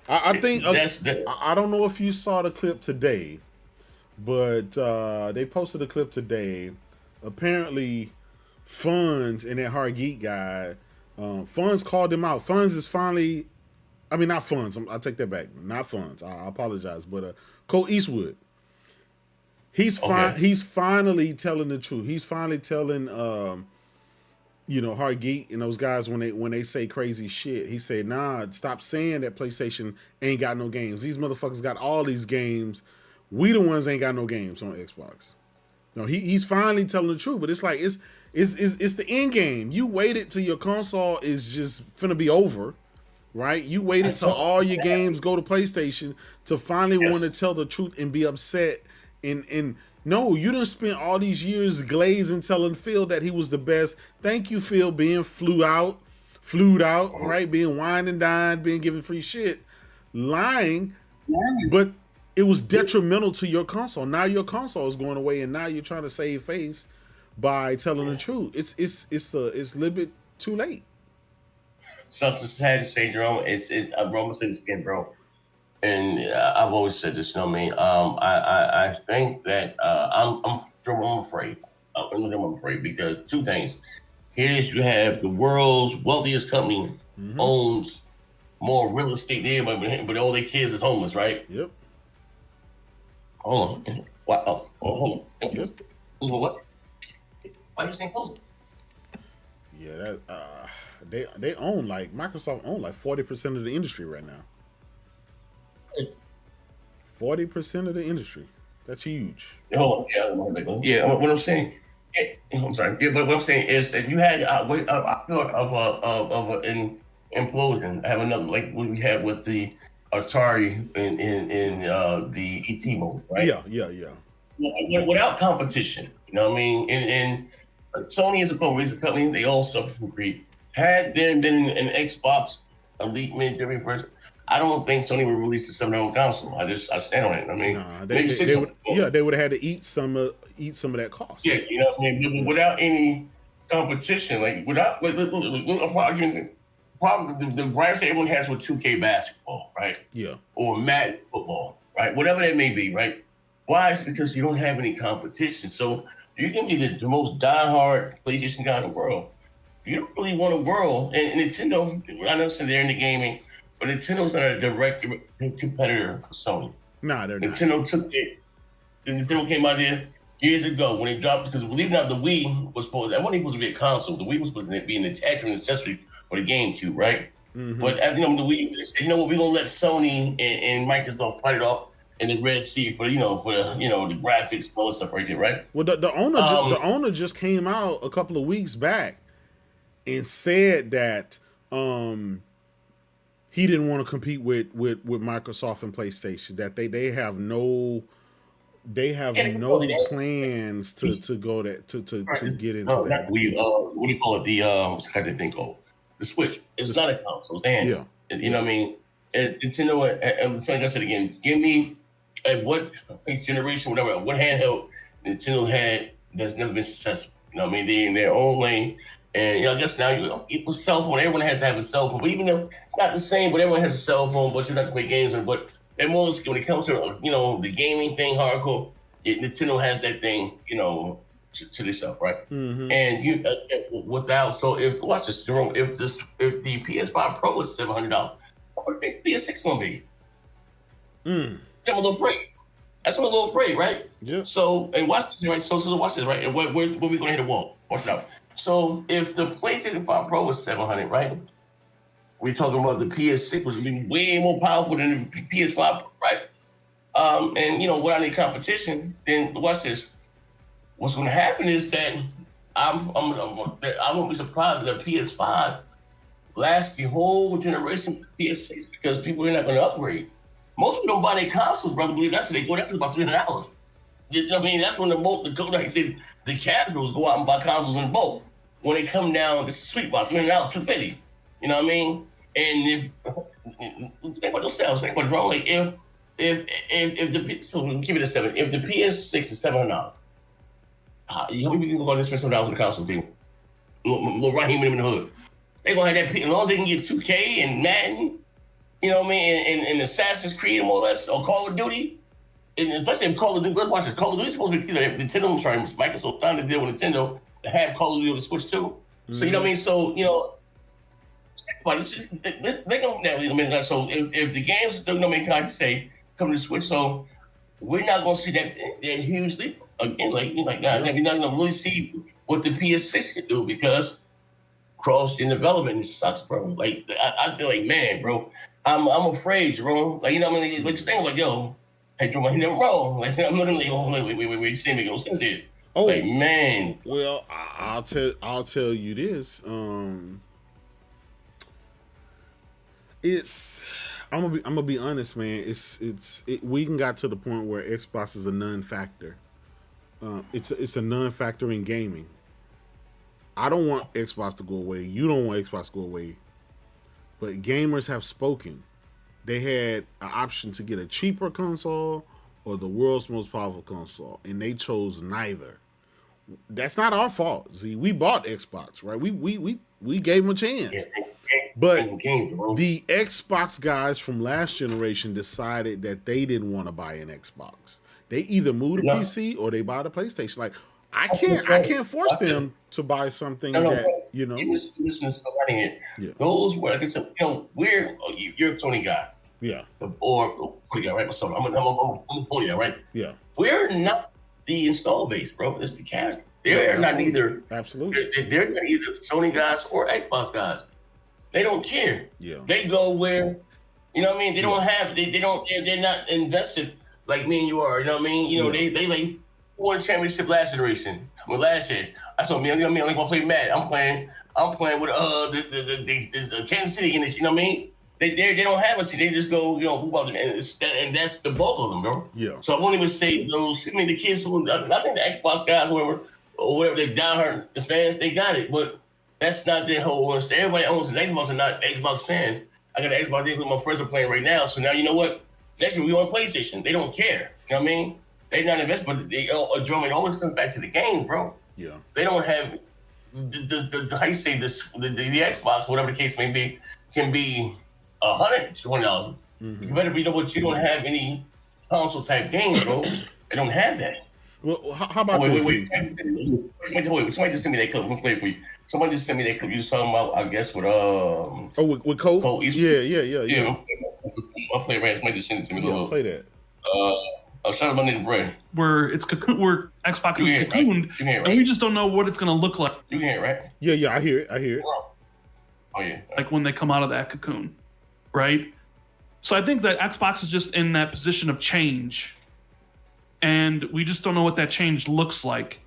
I think I don't know if you saw the clip today, but they posted a clip today. Apparently, Funds and that Hard Geek guy, Funds called him out. Funds is finally, not Funds. I take that back. Not Funds. I apologize. But Cole Eastwood, he's finally telling the truth. He's finally telling Hard Geek and those guys when they say crazy shit. He said, nah, stop saying that PlayStation ain't got no games. These motherfuckers got all these games. We the ones ain't got no games on Xbox. No, he's finally telling the truth, but it's like it's the end game. You waited till your console is just finna be over, right? You waited till all your games go to PlayStation to finally want to tell the truth and be upset. And no, you didn't spend all these years glazing telling Phil that he was the best. Thank you, Phil, being flued out, right? Being wined and dined, being given free shit, lying, but it was detrimental to your console. Now your console is going away, and now you're trying to save face by telling the truth. It's a little bit too late. Something sad to say, Jerome. I'm gonna say this again, bro. And I've always said this. You know what I mean? I think that I'm afraid. I'm afraid because two things. Here's you have the world's wealthiest company owns more real estate there, but all their kids is homeless, right? Yep. Hold on. Wow. Hold on. Yep. What? Why are you saying close? Yeah, that they own Microsoft own 40% of the industry right now. 40% of the industry. That's huge. Oh yeah, what I'm saying. I'm sorry. Yeah, but what I'm saying is, if you had an implosion, have another like what we had with the Atari in the ET mode, right? Yeah. Without competition, you know what I mean? And Sony is a company, they all suffer from greed. Had there been an Xbox Elite Mid first, I don't think Sony would release the 700 console. I stand on it. I mean, they would have had to eat some of that cost. Yeah, you know what I mean? Without any competition, without problem, the rivals everyone has with 2K basketball, right? Yeah. Or Madden football, right? Whatever that may be, right? Why? It's because you don't have any competition. So you can be the most diehard PlayStation guy in the world. You don't really want a world, and Nintendo, I know they're in the gaming, but Nintendo's not a direct competitor for Sony. Nah, they're not. Nintendo came out there, years ago when they dropped, because believe it or not, the Wii was supposed, that wasn't supposed to be a console. The Wii was supposed to be an attachment accessory for the GameCube, right? But as you know, the Wii, they said, you know what, we're gonna let Sony and Microsoft fight it off in the Red Sea for the graphics and all that stuff right there, right? Well, the owner just came out a couple of weeks back and said that he didn't want to compete with Microsoft and PlayStation. That they have no plans to go that to get into that. We what do you call it? The what's the thing called? The Switch. It's not a console. It's handheld. Yeah. You know what I mean? And Nintendo, and like I said again, give me what generation, whatever, what handheld Nintendo had that's never been successful. You know what I mean? They in their own lane. And I guess now people cell phone. Everyone has to have a cell phone, but even though it's not the same, but everyone has a cell phone. But you don't have to play games on. But they're more when it comes to the gaming thing, hardcore. Nintendo has that thing, to themselves, right? And you without. So watch this, Jerome. If the PS5 Pro is $700, what the PS6 gonna be? I'm a little afraid. That's what I'm a little afraid, right? Yeah. So and watch this, right? So watch this, right? And where we gonna hit a wall? Watch it out. So if the PlayStation 5 Pro was $700, right? We're talking about the PS6 was gonna be way more powerful than the PS5 Pro, right? And without any competition, then watch this. What's going to happen is that I won't be surprised that PS5 lasts the whole generation of PS6 because people are not going to upgrade. Most people don't buy their consoles, brother. Believe that's that's about $300. You know what I mean? That's when the casuals go out and buy consoles in bulk. When they come down, this is sweet about $300, $250. You know what I mean? And think about yourself. Think about it wrong. Like so give it a 7. If the PS6 is $700, how many people going to spend some dollars on the console team? Little Raheem in the hood. They're going to have that, as long as they can get 2K and Madden, you know what I mean, and Assassin's Creed and all that, or Call of Duty, and especially if Call of Duty, let's watch this. Call of Duty is supposed to be, Microsoft signed a deal with Nintendo to have Call of Duty on the Switch too. So, you know what I mean? So, but it's just, they don't now, so if the games, like I say, come to the Switch, so we're not going to see that huge leap again. Like you're not going to really see what the PS6 can do because cross-gen development sucks, bro. Like I feel like, man, bro, I'm afraid, Jerome. Like what I mean? Like just think like, yo, hey, Jerome, he never wrong. Like I'm literally, wait, see me go sense it. Oh, like man. Well, I'll tell you this. I'm gonna be honest, man. We even got to the point where Xbox is a non-factor. It's a non-factor in gaming. I don't want Xbox to go away. You don't want Xbox to go away. But gamers have spoken. They had an option to get a cheaper console or the world's most powerful console, and they chose neither. That's not our fault. See, we bought Xbox, right? We gave them a chance. But the Xbox guys from last generation decided that they didn't want to buy an Xbox. They either move to PC or they buy the PlayStation. Like I can't force them to buy something that You listen to somebody here. Yeah. Those were like I said, you're a Sony guy. Yeah. Or guy, right? So I'm a Sony guy, right? Yeah. We're not the install base, bro. It's the casual. They're not either. Absolutely. They're not either Sony guys or Xbox guys. They don't care. Yeah. They go where, you know what I mean? They don't have, they're not invested like me and you are. You know what I mean? They like won a championship last generation. Well, last year. I saw me. I mean, I'm gonna play Madden. I'm playing with the Kansas City in this. You know what I mean? They don't have it. They just go, and that's the bulk of them, bro. Yeah. So I won't even say those. I mean, the kids who, I think the Xbox guys, whatever, they downheart the fans, they got it, but that's not their whole understanding. Everybody owns an Xbox and not Xbox fans. I got an Xbox that my friends are playing right now. So now you know what? Next year we on PlayStation. They don't care. You know what I mean? They're not invested, but they drumming always comes back to the game, bro. Yeah. They don't have the how you say this the Xbox, whatever the case may be, can be $120. Mm-hmm. You better be what you don't have any console type games, bro. They don't have that. Well, how about this? Wait. Somebody just send me that clip. I'm gonna play it for you. Somebody just sent me that clip. You was talking about, I guess, with with Cole? Cole yeah. I'll play it right. Somebody just send it to me. Yeah, play that. Oh, shut up, my nigga Brad. where Xbox is cocooned, right? and we just don't know what it's going to look like. You can hear it, right? Yeah, I hear it. Oh yeah. Like when they come out of that cocoon, right? So I think that Xbox is just in that position of change, and we just don't know what that change looks like,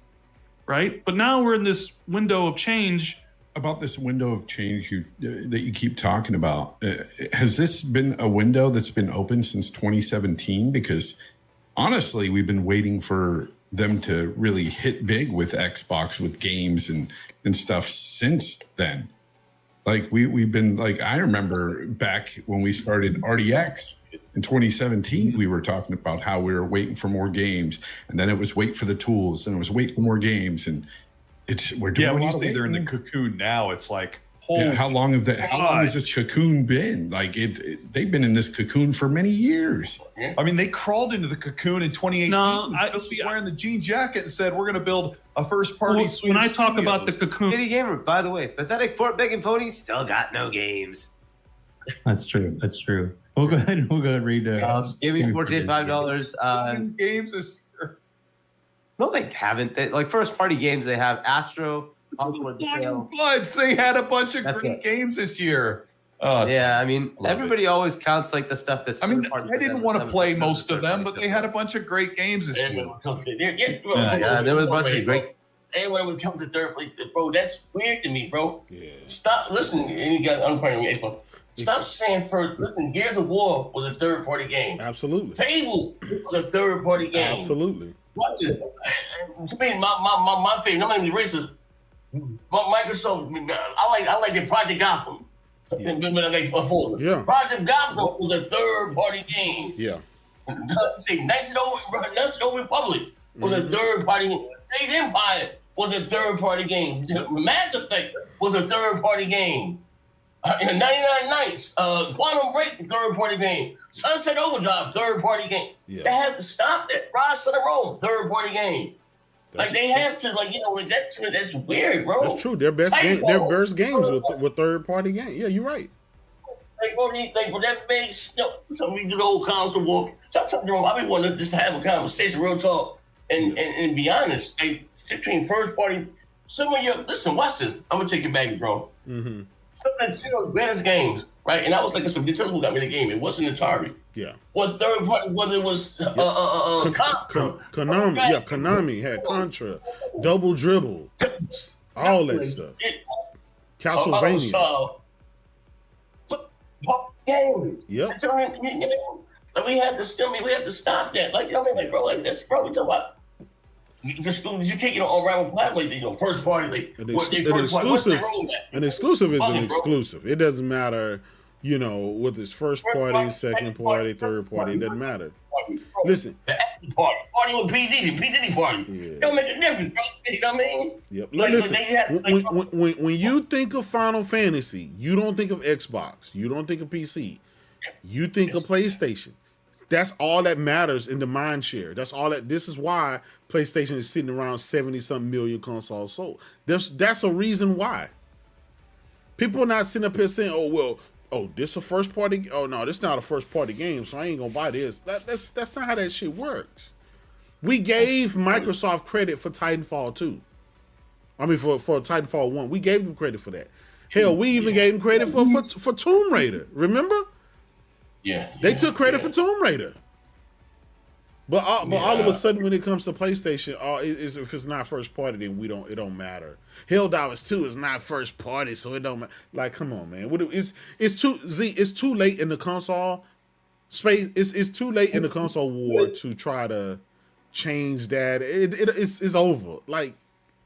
right? But now we're in this window of change. About this window of change that you keep talking about, has this been a window that's been open since 2017? Because honestly, we've been waiting for them to really hit big with Xbox, with games and stuff since then. Like we've been like, I remember back when we started RDX in 2017, we were talking about how we were waiting for more games, and then it was wait for the tools, and it was wait for more games, and we're doing when a you lot of say they're in the waiting. cocoon now, it's like, How long has this cocoon been? Like they've been in this cocoon for many years. I mean, they crawled into the cocoon in 2018. No, This was wearing the jean jacket and said, "We're going to build a first-party suite." When of I talk about the studios." cocoon, Shitty gamer, by the way. Pathetic Fort Begging Pony still got no games. That's true. That's true. We'll go ahead and read. Giving Forte $5. Games this year. No, they haven't. Like first party games, they have Astro, Hollywood Detail. Bloods, they had a bunch of That's great it. games this year. Oh, Yeah, I mean, Love everybody always counts like the stuff that's. I mean, third party, I but didn't then want to the play stuff most that's of them, but third they had a party bunch of great games this And year. when it comes to there, Yeah, there was a bunch of great. And when it comes to third place, bro, that's weird to me, bro. Yeah. Stop listening. And you got unparalleled. Stop saying first. Listen, Gears of War was a third party game. Absolutely. Fable was a third party game. Absolutely. Watch it. To me, my favorite. I'm not even racist. But Microsoft, I like the Project Gotham. Yeah. Yeah. Project Gotham was a third party game. Yeah. See, Knights of the Old Republic was a third party game. State Empire was a third party game. Mass Effect was a third party game. 99 Nights, Quantum Break, third party game. Sunset Overdrive, third party game. Yeah. They have to stop that. Rise to the Road, third party game. Like they have to, like, you know, like that's weird, bro. That's true. Their best games with third party games. Yeah, you're right. Like, bro, that makes some of you do the old console walk. Sometimes, bro, I be wanting to just have a conversation, real talk, and be honest. Like, between first party, some of your listen, watch this. I'm gonna take it back, bro. Mm-hmm. Some of the greatest games, right? And I was like, some details who got me the game. It wasn't Atari. Yeah. What third party? Whether it was Konami. Yeah, Konami had Contra, Double Dribble, all that stuff. Castlevania. Game. Yep. Like we had to stop that. Like, you know what I mean? Like, bro, like that's bro, we talking about. You can't get on rival platform, you know, first party. Like, An exclusive is an exclusive. It doesn't matter, you know, whether it's first party, second party, third party. It doesn't matter. Listen. The after party with P. Diddy party. Yeah. Don't make a difference, bro. You know what I mean? Yep. Listen, when you think of Final Fantasy, you don't think of Xbox. You don't think of PC. You think of PlayStation. That's all that matters in the mind share. That's all that. This is why PlayStation is sitting around 70-something million consoles sold. That's a reason why. People are not sitting up here saying, this a first party. Oh no, this not a first party game, so I ain't gonna buy this. That's not how that shit works. We gave Microsoft credit for Titanfall 2. I mean for Titanfall 1. We gave them credit for that. Hell, we even gave them credit for Tomb Raider. Remember? Yeah. They took credit for Tomb Raider. But all of a sudden, when it comes to PlayStation, if it's not first party, then it don't matter. Helldivers 2 is not first party, so it don't matter. Like, come on, man. It's too late in the console space. It's too late in the console war to try to change that. It's over. Like,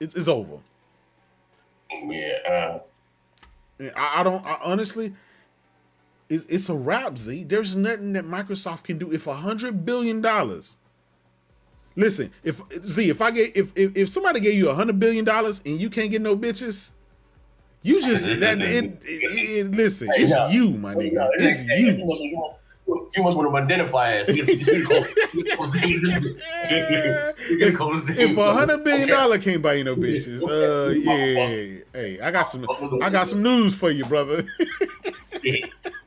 it's over. Yeah. I honestly. It's a wrap, Z. There's nothing that Microsoft can do. If $100 billion, listen, if somebody gave you $100 billion and you can't get no bitches, you just listen. It's you, my nigga. It's you. You must want to identify as. If $100 billion can't buy you no bitches, yeah. Hey, I got some news for you, brother.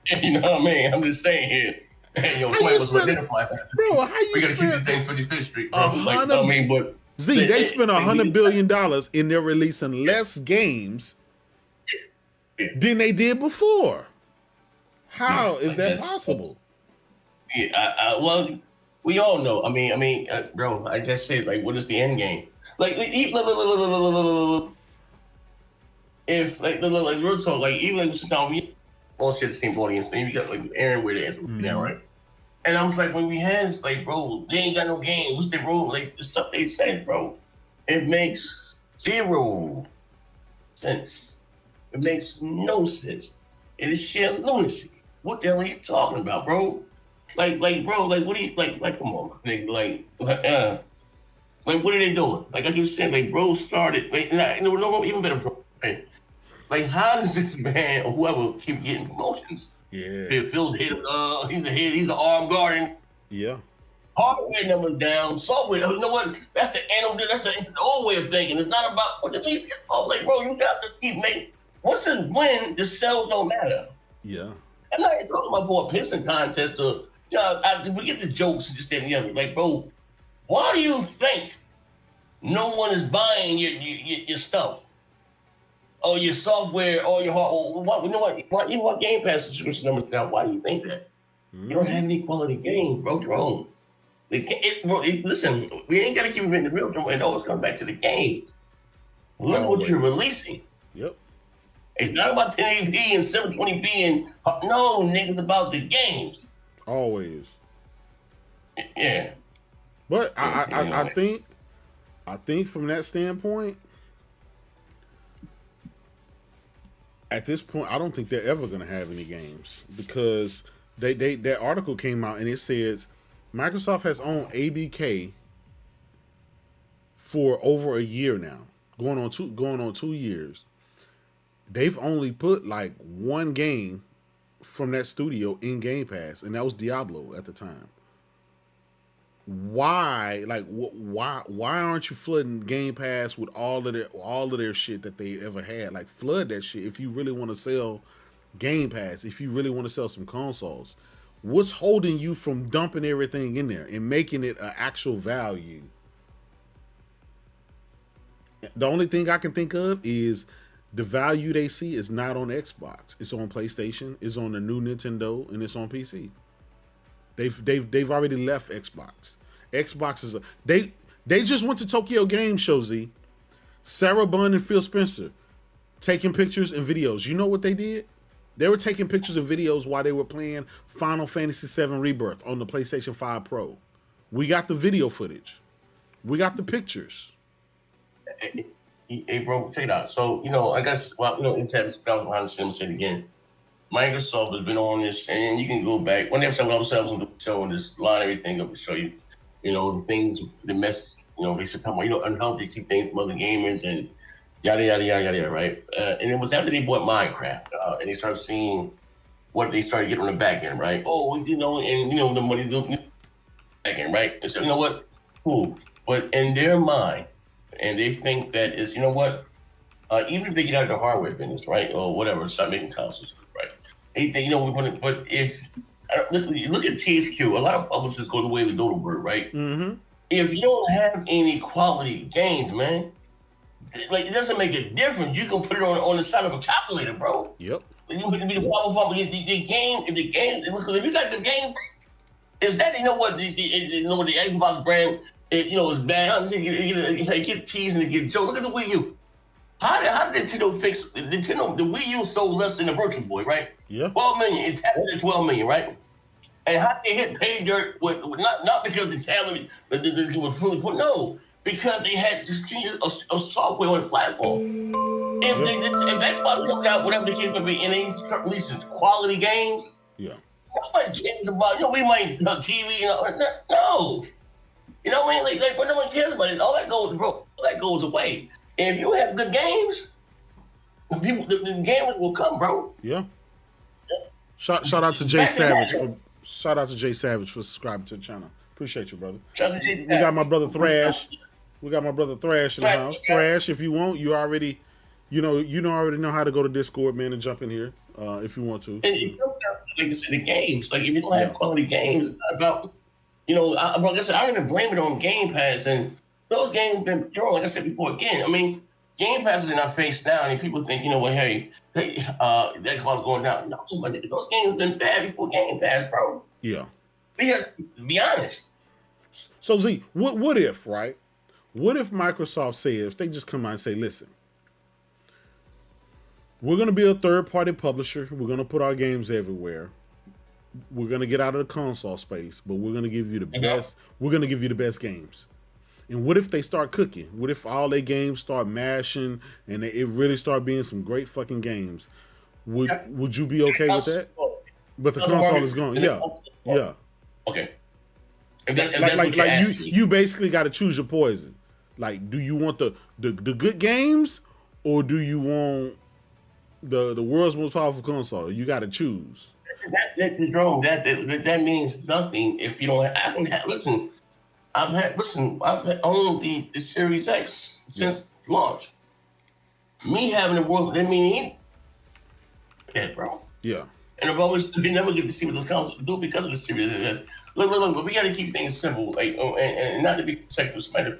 You know what I mean? I'm just saying here. Hey, yo, How Quinn you was spend- identify. Bro, how you We gotta keep this spend thing 55th Street, bro. Like, 100 I mean, but Z, they spent $100 billion dollars and they're releasing less games Yeah. than they did before. How Yeah, is like that that's- possible? Yeah, well, we all know. I mean, bro, I just said, like, what is the end game? Like, if like real talk, like even like sometimes we all share the same audience, and you got like Aaron with it, now, right? And I was like, when we had, it's like, bro, they ain't got no game. What's the rule? Like the stuff they said, bro, it makes 0 sense. It makes no sense. It is sheer lunacy. What the hell are you talking about, bro? Like, bro, like, what are you like? Come on, nigga, like, what are they doing? Like I keep saying, like, bro started, like, no, even better, bro. Like, how does this man or whoever keep getting promotions? Yeah. It feels he's the head, he's an armed guard, and Yeah. hardware numbers down, software. You know what? That's the old way of thinking. It's not about what the people. Oh, like, bro, you guys just keep making. Once and when the sales don't matter. Yeah. I'm not even talking about for a pissing contest or, we get the jokes and just that and the other. Like, bro, why do you think no one is buying your stuff? Or your software, or your hardware? You know what? You want Game Pass subscription numbers now? Why do you think that? You don't have any quality games, bro. Jerome. Listen, we ain't got to keep it in the real. It always comes back to the game. Look what you're releasing. Yep. It's not about 1080p and 720p and no, niggas, about the games. Always. Yeah. But I think from that standpoint, at this point, I don't think they're ever going to have any games because that article came out and it says Microsoft has owned ABK for over a year now, going on 2 years. They've only put like one game from that studio in Game Pass, and that was Diablo at the time. Why, like, why aren't you flooding Game Pass with all of their shit that they ever had? Like, flood that shit if you really want to sell Game Pass, if you really want to sell some consoles. What's holding you from dumping everything in there and making it an actual value? The only thing I can think of is the value they see is not on Xbox. It's on PlayStation, it's on the new Nintendo, and it's on PC. They've already left Xbox. Xbox is they just went to Tokyo Game Show, Z. Sarah Bunn and Phil Spencer taking pictures and videos. You know what they did? They were taking pictures and videos while they were playing Final Fantasy VII Rebirth on the PlayStation 5 Pro. We got the video footage. We got the pictures. Hey, bro, check it out. So, I guess, in terms of behind the scenes, say it again. Microsoft has been on this, and you can go back. Whenever someone else on the show and just line everything up to show you, the things, the mess, they should talk about, unhealthy, keep things from other gamers and yada, yada, yada, yada, right? And it was after they bought Minecraft, and they started seeing what they started getting on the back end, right? Oh, and, the money back end, right? And so, you know what? Cool. But in their mind, and they think that is, even if they get out of the hardware business, right, or whatever, start making consoles, right? They think, but if look at THQ, a lot of publishers go the way of the dodo bird, right? Mm-hmm. If you don't have any quality games, man, like it doesn't make a difference. You can put it on the side of a calculator, bro. Yep. You can be the powerful the game. If the game, because if you got the game, is that the Xbox brand? It's bad. They get teased and they get joked. Look at the Wii U. How did Nintendo fix Nintendo? The Wii U sold less than the Virtual Boy, right? Yeah. 12 million. It's tapped at 12 million, right? And how they hit pay dirt with not because the talent was fully put, no, because they had just a software on the platform. If Xbox comes out, whatever the case may be, and they start releasing quality games, Yeah. nobody cares about. We might TV. No. You know what I mean? Like, but no one cares about it. All that goes, bro. All that goes away. And if you have good games, the gamers will come, bro. Yeah. Shout out to Jay Savage for subscribing to the channel. Appreciate you, brother. We got my brother Thrash. We got my brother Thrash in the house. Thrash, if you want, you already know how to go to Discord, man, and jump in here if you want to. And like I said, the games. Like if you don't have quality games, it's not about like I said, I don't even blame it on Game Pass, and those games been thrown. Like I said before, again, I mean, Game Pass is in our face now, and people think, hey, the Xbox going down. No, but those games been bad before Game Pass, bro. Yeah. We have to be honest. So Z, what if, right? What if Microsoft said, if they just come out and say, listen, we're going to be a third-party publisher. We're going to put our games everywhere. We're going to get out of the console space, but we're going to give you the best. We're going to give you the best games. And what if they start cooking? What if all their games start mashing and it really start being some great fucking games? Would you be okay with that? But the console is gone. Yeah. Okay. You basically got to choose your poison. Like, do you want the good games, or do you want the world's most powerful console? You got to choose. That means nothing if you don't. I've owned the Series X since launch. Me having the world, that mean bro. Yeah. And I've always been never get to see what those consoles do because of the Series X. Look, but we got to keep things simple, like, and not to be sexist, man.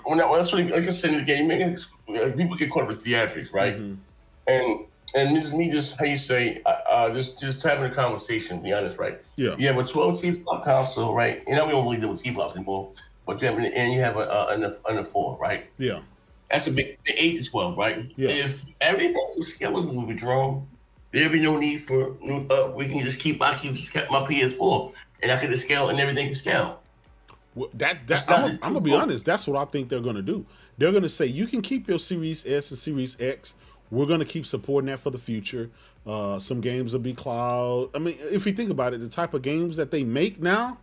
That's really, like I said in the game, people get caught up with theatrics, right? Mm-hmm. And this is me just, how you say, just having a conversation, to be honest, right? Yeah. You have a 12 T-flop console, right? And we don't really deal with T-flops anymore, but you have a 4, right? Yeah. That's a big, the 8 to 12, right? Yeah. If everything was scalable with Jerome, there'd be no need for we can just keep my PS4 and I can just scale and everything can scale. Well, I'm gonna be honest. That's what I think they're gonna do. They're gonna say you can keep your Series S and Series X. We're gonna keep supporting that for the future. Some games will be cloud. I mean, if you think about it, the type of games that they make now,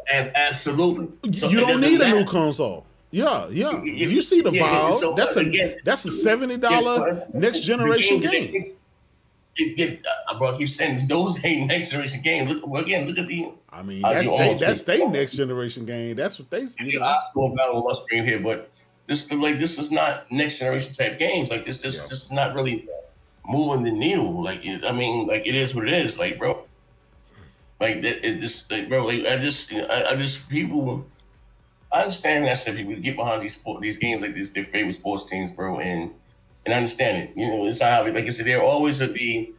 and absolutely, so you don't need a new console. Yeah. You see the Valve? So that's a $70 next generation game. Bro, I keep saying those ain't next generation games. Look at the. I mean, that's their next generation game. That's what they. I go about on my screen here, but this is not next generation type games. Like this is not really moving the needle. Like I mean, like it is what it is. Like bro, like it just like bro. Like I just people. I understand that people get behind these games like this, their favorite sports teams, bro, and I understand it. It's how, like I said, there always would be,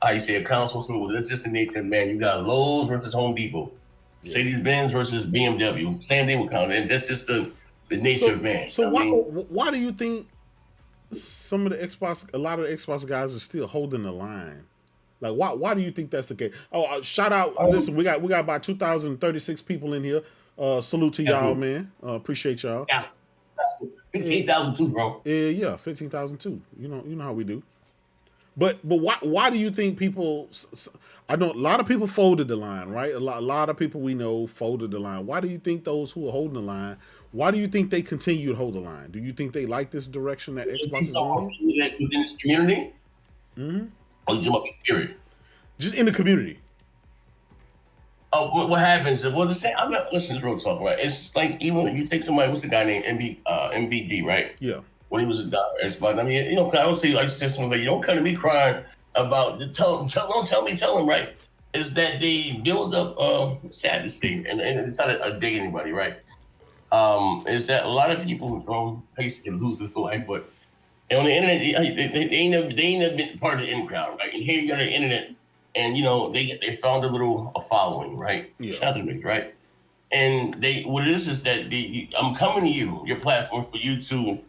how you say, a console school. That's just the nature of man. You got Lowe's versus Home Depot, Mercedes-Benz versus BMW. Same thing with console, and that's just the nature of man. So why do you think a lot of the Xbox guys are still holding the line? Like why do you think that's the case? Oh, shout out! Listen, we got about 2,036 people in here. Salute to y'all, man. Appreciate y'all. Yeah. 15,002, bro. Yeah, 15,002. You know how we do. But why do you think people? I know a lot of people folded the line, right? A lot of people we know folded the line. Why do you think those who are holding the line? Why do you think they continue to hold the line? Do you think they like this direction that Xbox is going? Within this community. Mm-hmm. Or just about the period. Just in the community. Oh, what happens? Well, I'm not listening to real talk, right? It's like even if you take somebody, what's the guy named MBD, right? Yeah. When he was a doctor, but I mean, I would say like something like, you don't come to me crying about tell him, right? Is that they build up sad to see, and it's not a dig anybody, right? Is that a lot of people I used to lose this life, but on the internet they ain't never been part of the in crowd, right? And here you're on the internet. And they found a following, right? Yeah. Right? And what it is that I'm coming to you, your platform, for you to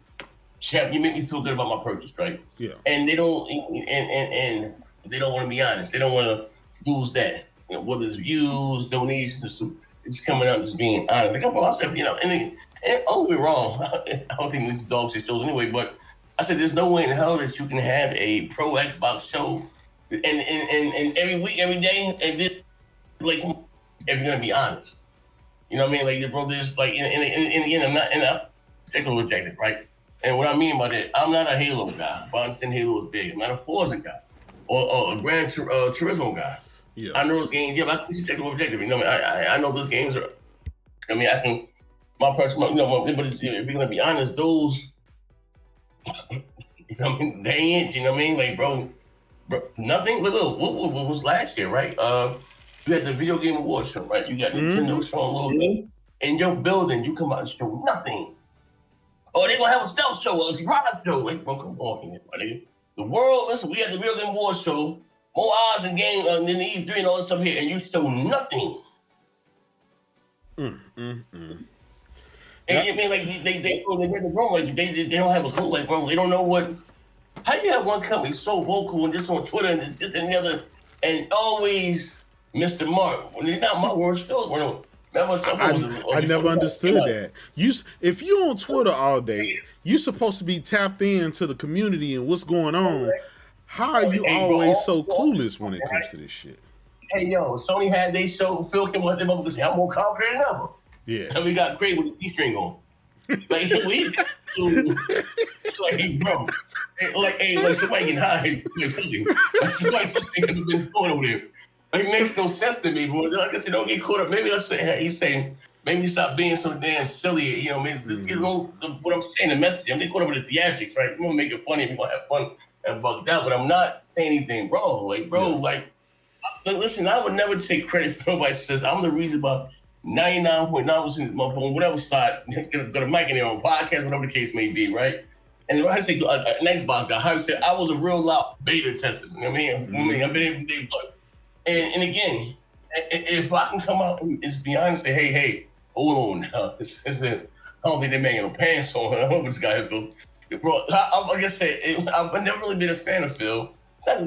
chat. You make me feel good about my purchase, right? Yeah. And they don't they don't want to be honest. They don't want to lose that. Whether it's views, donations, it's coming out as being honest. Like I said, and don't get me wrong. I don't think these dog shit shows anyway. But I said, there's no way in hell that you can have a pro Xbox show. And every week, every day, and this, like, if you're gonna be honest, you know what I mean? Like, bro, there's like, and again, I'm not technically rejected, right? And what I mean by that, I'm not a Halo guy. But I understand Halo is big. I'm not a Forza guy or a Gran Turismo guy. Yeah. I know those games. Yeah, but I can see technical objective. You know, I know those games are. I mean, I can. My personal, but if you're gonna be honest, those. You know what I mean? They ain't. You know what I mean? Like, bro. Bro, nothing. Look, what was last year, right? You had the video game awards show, right? You got Nintendo showing a little bit. In your building, you come out and show nothing. Oh, they're gonna have a stealth show, a surprise show. Like, bro, come on here, buddy. The world, listen, we had the video game awards show, more odds and game than the E3 and all this stuff here, and you show nothing. And I mean, like they get the wrong. Like they don't have a clue. Like, bro, they don't know what. How you have one company so vocal and just on Twitter and this and the other, and always miss the mark? When it's not my words, Phil. I never understood that. If you're on Twitter all day, you're supposed to be tapped into the community and what's going on. How are you always so clueless when it comes to this shit? Hey, yo, Sony had they show. Phil came with them up to say, I'm more confident than ever. Yeah. And we got great with the C-string on. Like, we like, hey, bro. Like somebody can hide. Like, somebody just ain't never been going over there. It makes no sense to me, bro. Like I said, don't get caught up. Maybe I say, he's saying, maybe stop being so damn silly. You know, maybe what I'm saying, the message. I'm getting caught up with the theatrics, right? We're gonna make it funny. We're gonna have fun and bugged out, but I'm not saying anything wrong. Like, bro, listen, I would never take credit for nobody says I'm the reason about 99.9% of my phone, whatever side, got a mic in there on podcast, whatever the case may be, right? And when I say an Xbox guy, I said I was a real loud beta tester. You know what I mean? I've been able to do. And again, if I can come out and just be honest, say, hey, hold on now. I don't think they're making no pants on. I don't know what this guy is. Bro, like I said, I've never really been a fan of Phil. It's not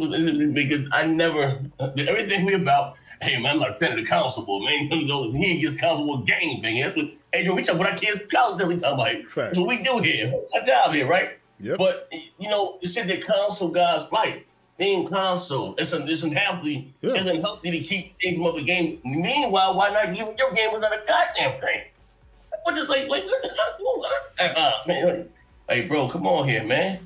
because I never, everything we about, hey, man, I'm not a fan of the console, but man, he ain't just console game thing. That's what, hey, Joe, we talk about our kids' college, we talk about. That's what we do here. Our job here, right? Yep. But, the shit that console guys like, being console, it's unhealthy. Yeah. It's unhealthy to keep things from other games. Meanwhile, why not give your game without a goddamn thing? We're just like man, hey, bro, come on here, man.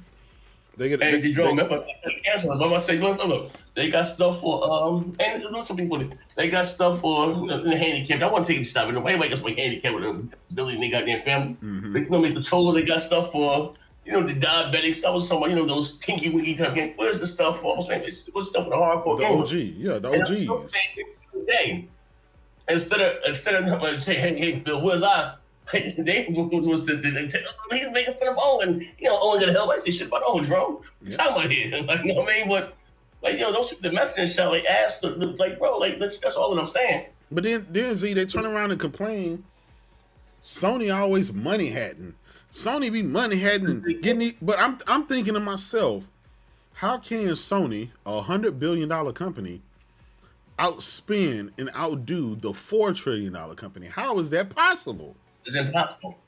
Remember, I say, look, they got stuff for and there's some people they got stuff for the handicapped. I want to take it stop. Anybody got some handicapped with a ability in their goddamn family. They can make the controller. They got stuff for the diabetics. That was somebody, those kinky winky type games. Where's the stuff for? What's stuff for the hardcore games? The OGs. Today, instead of saying, hey, Phil, where's I? They was he's making fun of Owen. Owen gonna help. I say shit about Owen, bro. Yeah. Talking about here, like, you know what I mean? But don't shoot the message shall like ask, like, bro, like that's all that I'm saying. But then Z, they turn around and complain. Sony always money hatting. Sony be money hatting and getting it. But I'm thinking to myself, how can Sony, $100 billion company, outspend and outdo the $4 trillion company? How is that possible? It's impossible.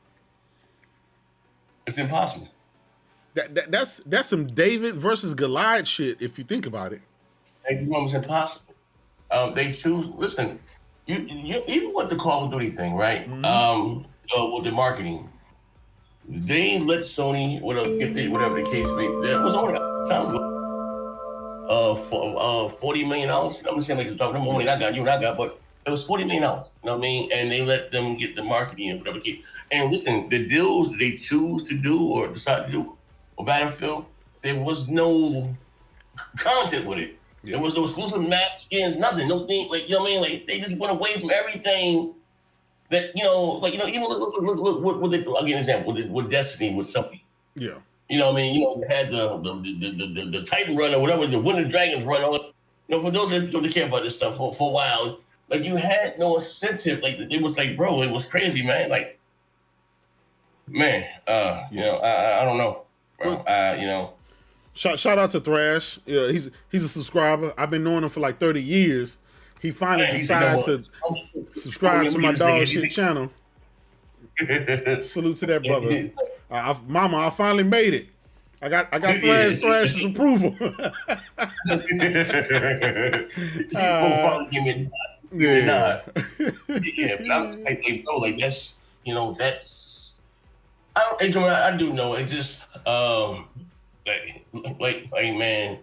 It's impossible. That's some David versus Goliath shit if you think about it. It's impossible. They choose. Listen, you even with the Call of Duty thing, right? With the marketing, they let Sony whatever the case may be. That was only a time ago. $40 million. I'm saying like the money I got, you and I got, but. It was $40 million, you know what I mean? And they let them get the marketing and whatever. And listen, the deals they choose to do or decide to do for Battlefield, there was no content with it. Yeah. There was no exclusive map skins, nothing, no thing. Like, you know what I mean? Like, they just went away from everything that, even look, I'll give an example with Destiny, with something. Yeah. You know what I mean? You had the Titan run or whatever, the Winter Dragons run on. For those that don't care about this stuff for a while, like, you had no incentive. Like, it was like, bro, it was crazy, man. Like, man, I don't know, bro. Shout out to Thrash. Yeah, he's a subscriber. I've been knowing him for like 30 years. He finally decided to subscribe to my dog shit channel. Salute to that brother. Mama, I finally made it. I got Thrash's approval. Yeah, but I'm like, bro, like that's I do know. It just like man,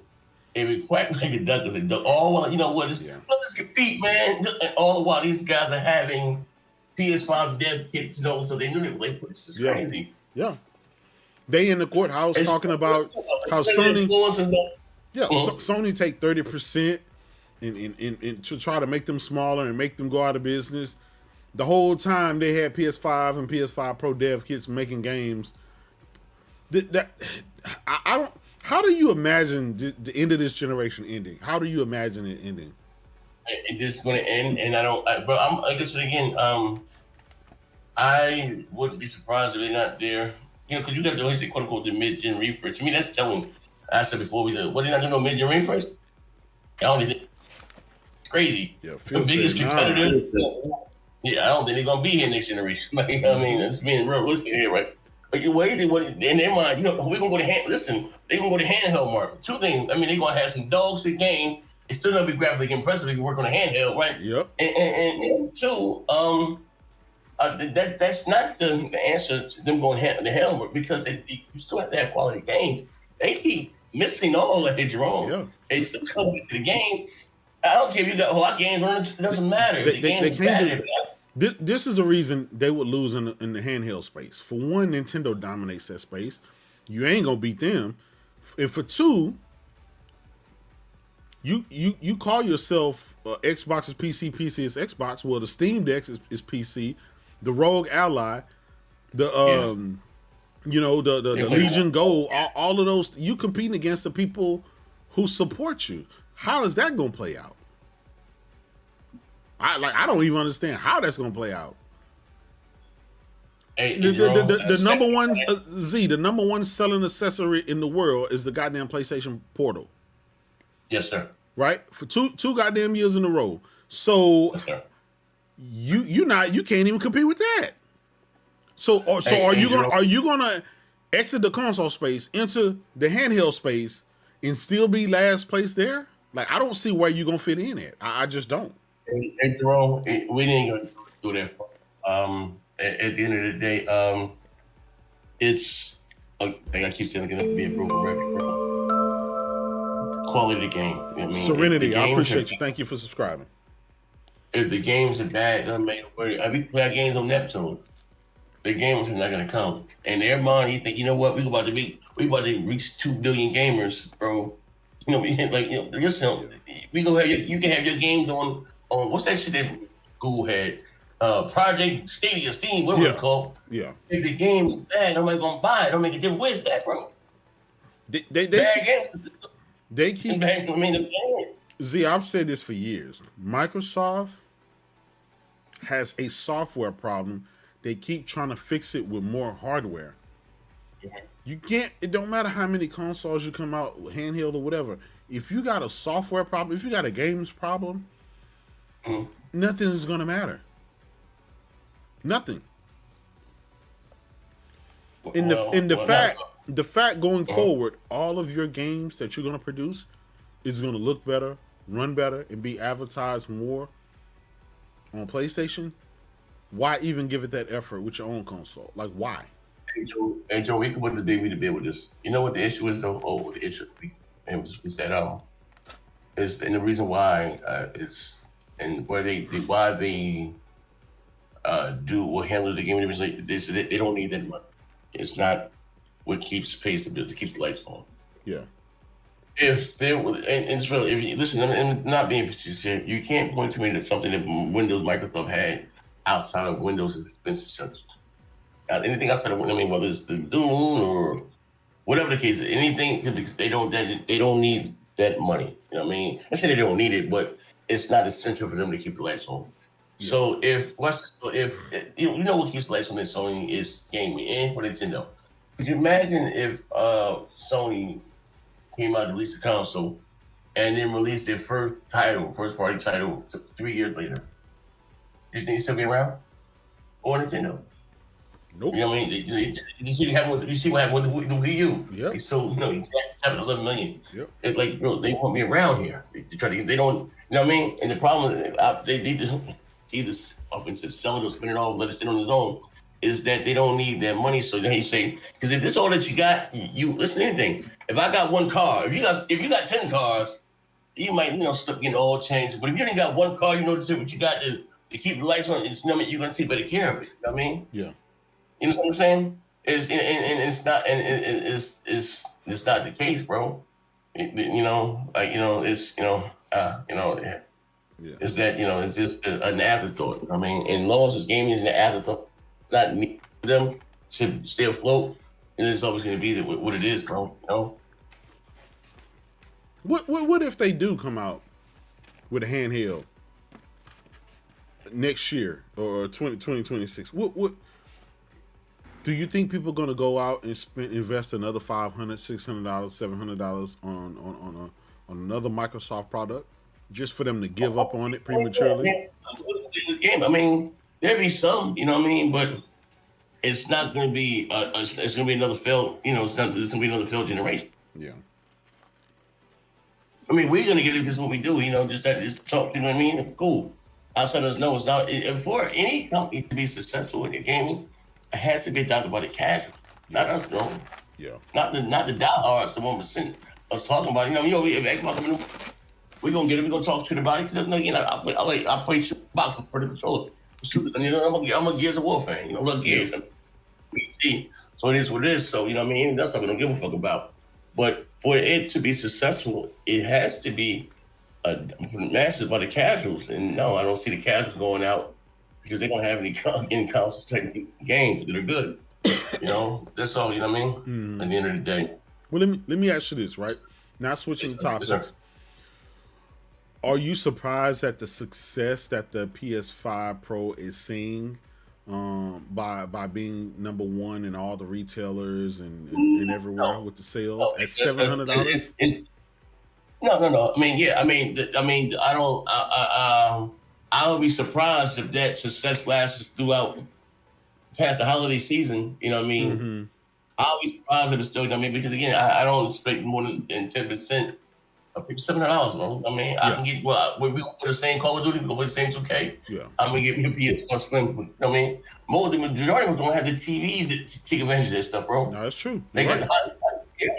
if it quack like a duck is a duck. All while let's compete, man. All the while these guys are having PS5 dev kits, so they knew they were like, this is crazy. Yeah. They in the courthouse talking about how Sony Yeah, Sony take 30% and to try to make them smaller and make them go out of business. The whole time they had PS5 and PS5 Pro dev kits making games. I don't. How do you imagine the end of this generation ending? How do you imagine it ending? This is going to end, and I don't. But I'm like I said again. I wouldn't be surprised if they're not there. You know, because you got always say quote unquote the mid-gen refresh. To me, that's telling. I said before we did. What did I do? No mid-gen refresh? I don't think it's crazy. Yeah, the biggest competitor. Yeah, I don't think they're gonna be here next generation. Like, I mean, it's being realistic here, right? But in their mind, you know, we're gonna go to listen. They're gonna go to handheld market. Two things. I mean, they're gonna have some dogs to game. It's still gonna be graphically impressive if you work on a handheld, right? Yep. And two, that's not the answer to them going the hell because you still have to have quality games. They keep missing all that they're wrong. Yeah. They still come to the game. I don't care if you got a lot of games running, it doesn't matter. They can't do. This is the reason they would lose in the handheld space. For one, Nintendo dominates that space. You ain't gonna beat them. And for two, you call yourself Xbox is PC, PC is Xbox. Well, the Steam Deck is PC. The Rogue Ally, the Legion Gold, all of those. You competing against the people who support you. How is that gonna play out? I don't even understand how that's gonna play out. Hey, the number one the number one selling accessory in the world is the goddamn PlayStation Portal. Yes, sir. Right? For two goddamn years in a row. So yes, you can't even compete with that. So are you gonna exit the console space into the handheld space and still be last place there? Like, I don't see where you're gonna fit in at. I just don't. Hey, Jerome, we didn't gonna do that. At the end of the day, it's I keep saying it's to be a broken record, bro. Quality of the game. I mean, Serenity, I appreciate you. Thank you for subscribing. If the games are bad, doesn't make it worry. We play our games on Neptune. The games are not gonna come. And in their mind, you think, you know what, we about to reach 2 billion gamers, bro. You know, listen, we gonna have you can have your games on what's that shit that Google had? Project Stadia, Steam, whatever it's called. Yeah. If the game is bad, nobody gonna buy it. Don't make a difference. Where's that, bro? They keep. Z, I've said this for years. Microsoft has a software problem. They keep trying to fix it with more hardware. Yeah. You can't. It don't matter how many consoles you come out, handheld or whatever. If you got a software problem, if you got a games problem, nothing is gonna matter. Nothing. The fact going forward, all of your games that you're gonna produce is gonna look better, run better, and be advertised more on PlayStation. Why even give it that effort with your own console? Like, why? Hey Joe, we can put the baby to bed with this. You know what the issue is though? Oh, the issue is that is and the reason why and why they do or handle the game they don't need that money. It's not what keeps pace the business, it keeps the lights on. Yeah. If there was, and it's really, if you listen, and not being facetious here, you can't point to me that something that Windows, Microsoft had outside of Windows has been successful. Anything outside of, whether it's the Dune or whatever the case, anything, they don't need that money. You know what I mean? I say they don't need it, but it's not essential for them to keep the lights on. Yeah. So if you know what keeps the lights on in Sony is gaming and for Nintendo. Could you imagine if Sony came out to release the console and then released their first party title 3 years later? Do you think it's still be around? Or Nintendo? Nope. You know what I mean? You see what happened with the Wii U. Yep. So you have 11 million. Yep. It's like, bro, they want me around here. They try to get, they don't, you know what I mean? And the problem is, they just up into selling or spending all, let it sit on his own, is that they don't need that money. So then you say, because if this is all that you got, you listen to anything. If I got one car, if you got 10 cars, you might, start getting all changed. But if you only got one car, what you got to keep the lights on, you're going to take better care of it. You know what I mean? Yeah. You know what I'm saying? It's not the case, bro. You know, like it's is that it's just an afterthought. I mean, and long as this gaming is an afterthought, it's not need them to stay afloat, and it's always going to be what it is, bro. You know. What if they do come out with a handheld next year or 2026? What do you think people are going to go out and invest another $500, $600, $700 on another Microsoft product just for them to give up on it prematurely? Game. I mean, there'd be some, you know what I mean, but it's not going to be. It's going to be another failed. It's going to be another failed generation. Yeah. I mean, we're going to get it. This is what we do. Just talk. You know what I mean? Cool. Outside of us, no, it's not. For any company to be successful in the gaming, it has to be adopted by the casual, not us, no. Yeah. Not the diehards, the 1%. Us talking about it. If Xbox, we're gonna get it. We're gonna talk shit about it. Because I play box for the controller. I'm a Gears of War fan. Look Gears. We see. So it is what it is. So that's what we don't give a fuck about. But for it to be successful, it has to be mastered by the casuals. And no, I don't see the casuals going out because they don't have any console technical games that are good. That's all. You know what I mean? At the end of the day. Well, let me ask you this, right? Now switching topics. Are you surprised at the success that the PS5 Pro is seeing by being number one in all the retailers and everywhere with the sales at $700? No. I would be surprised if that success lasts throughout past the holiday season. You know what I mean? Mm-hmm. I'll be surprised if it's still. Because again, I don't expect more than 10%. $700, man. I mean, I can get we go for the same Call of Duty, we go for the same 2K. Yeah. I'm gonna get me a PS1 Slim. I mean, more than the majority of them don't have the TVs to take advantage of that stuff, bro. No, that's true. They You're got right. You're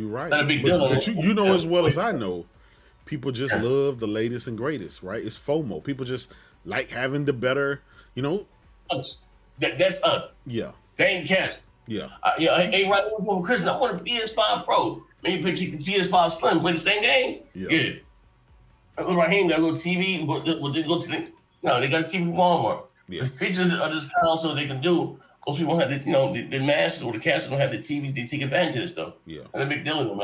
right. Not a big deal. But you know as well as I know, people just love the latest and greatest, right? It's FOMO. People just like having the better, That's us. Yeah. They ain't cash. Yeah. Hey, right before Christmas, I want a PS5 Pro. Maybe put the PS5 Slim, play the same game. Yeah. Look right here, got a little TV. They got a TV from Walmart. Yeah. The features of this console they can do. Most people don't have the masses or the casuals don't have the TVs. They take advantage of this stuff. Yeah. And a big deal in them.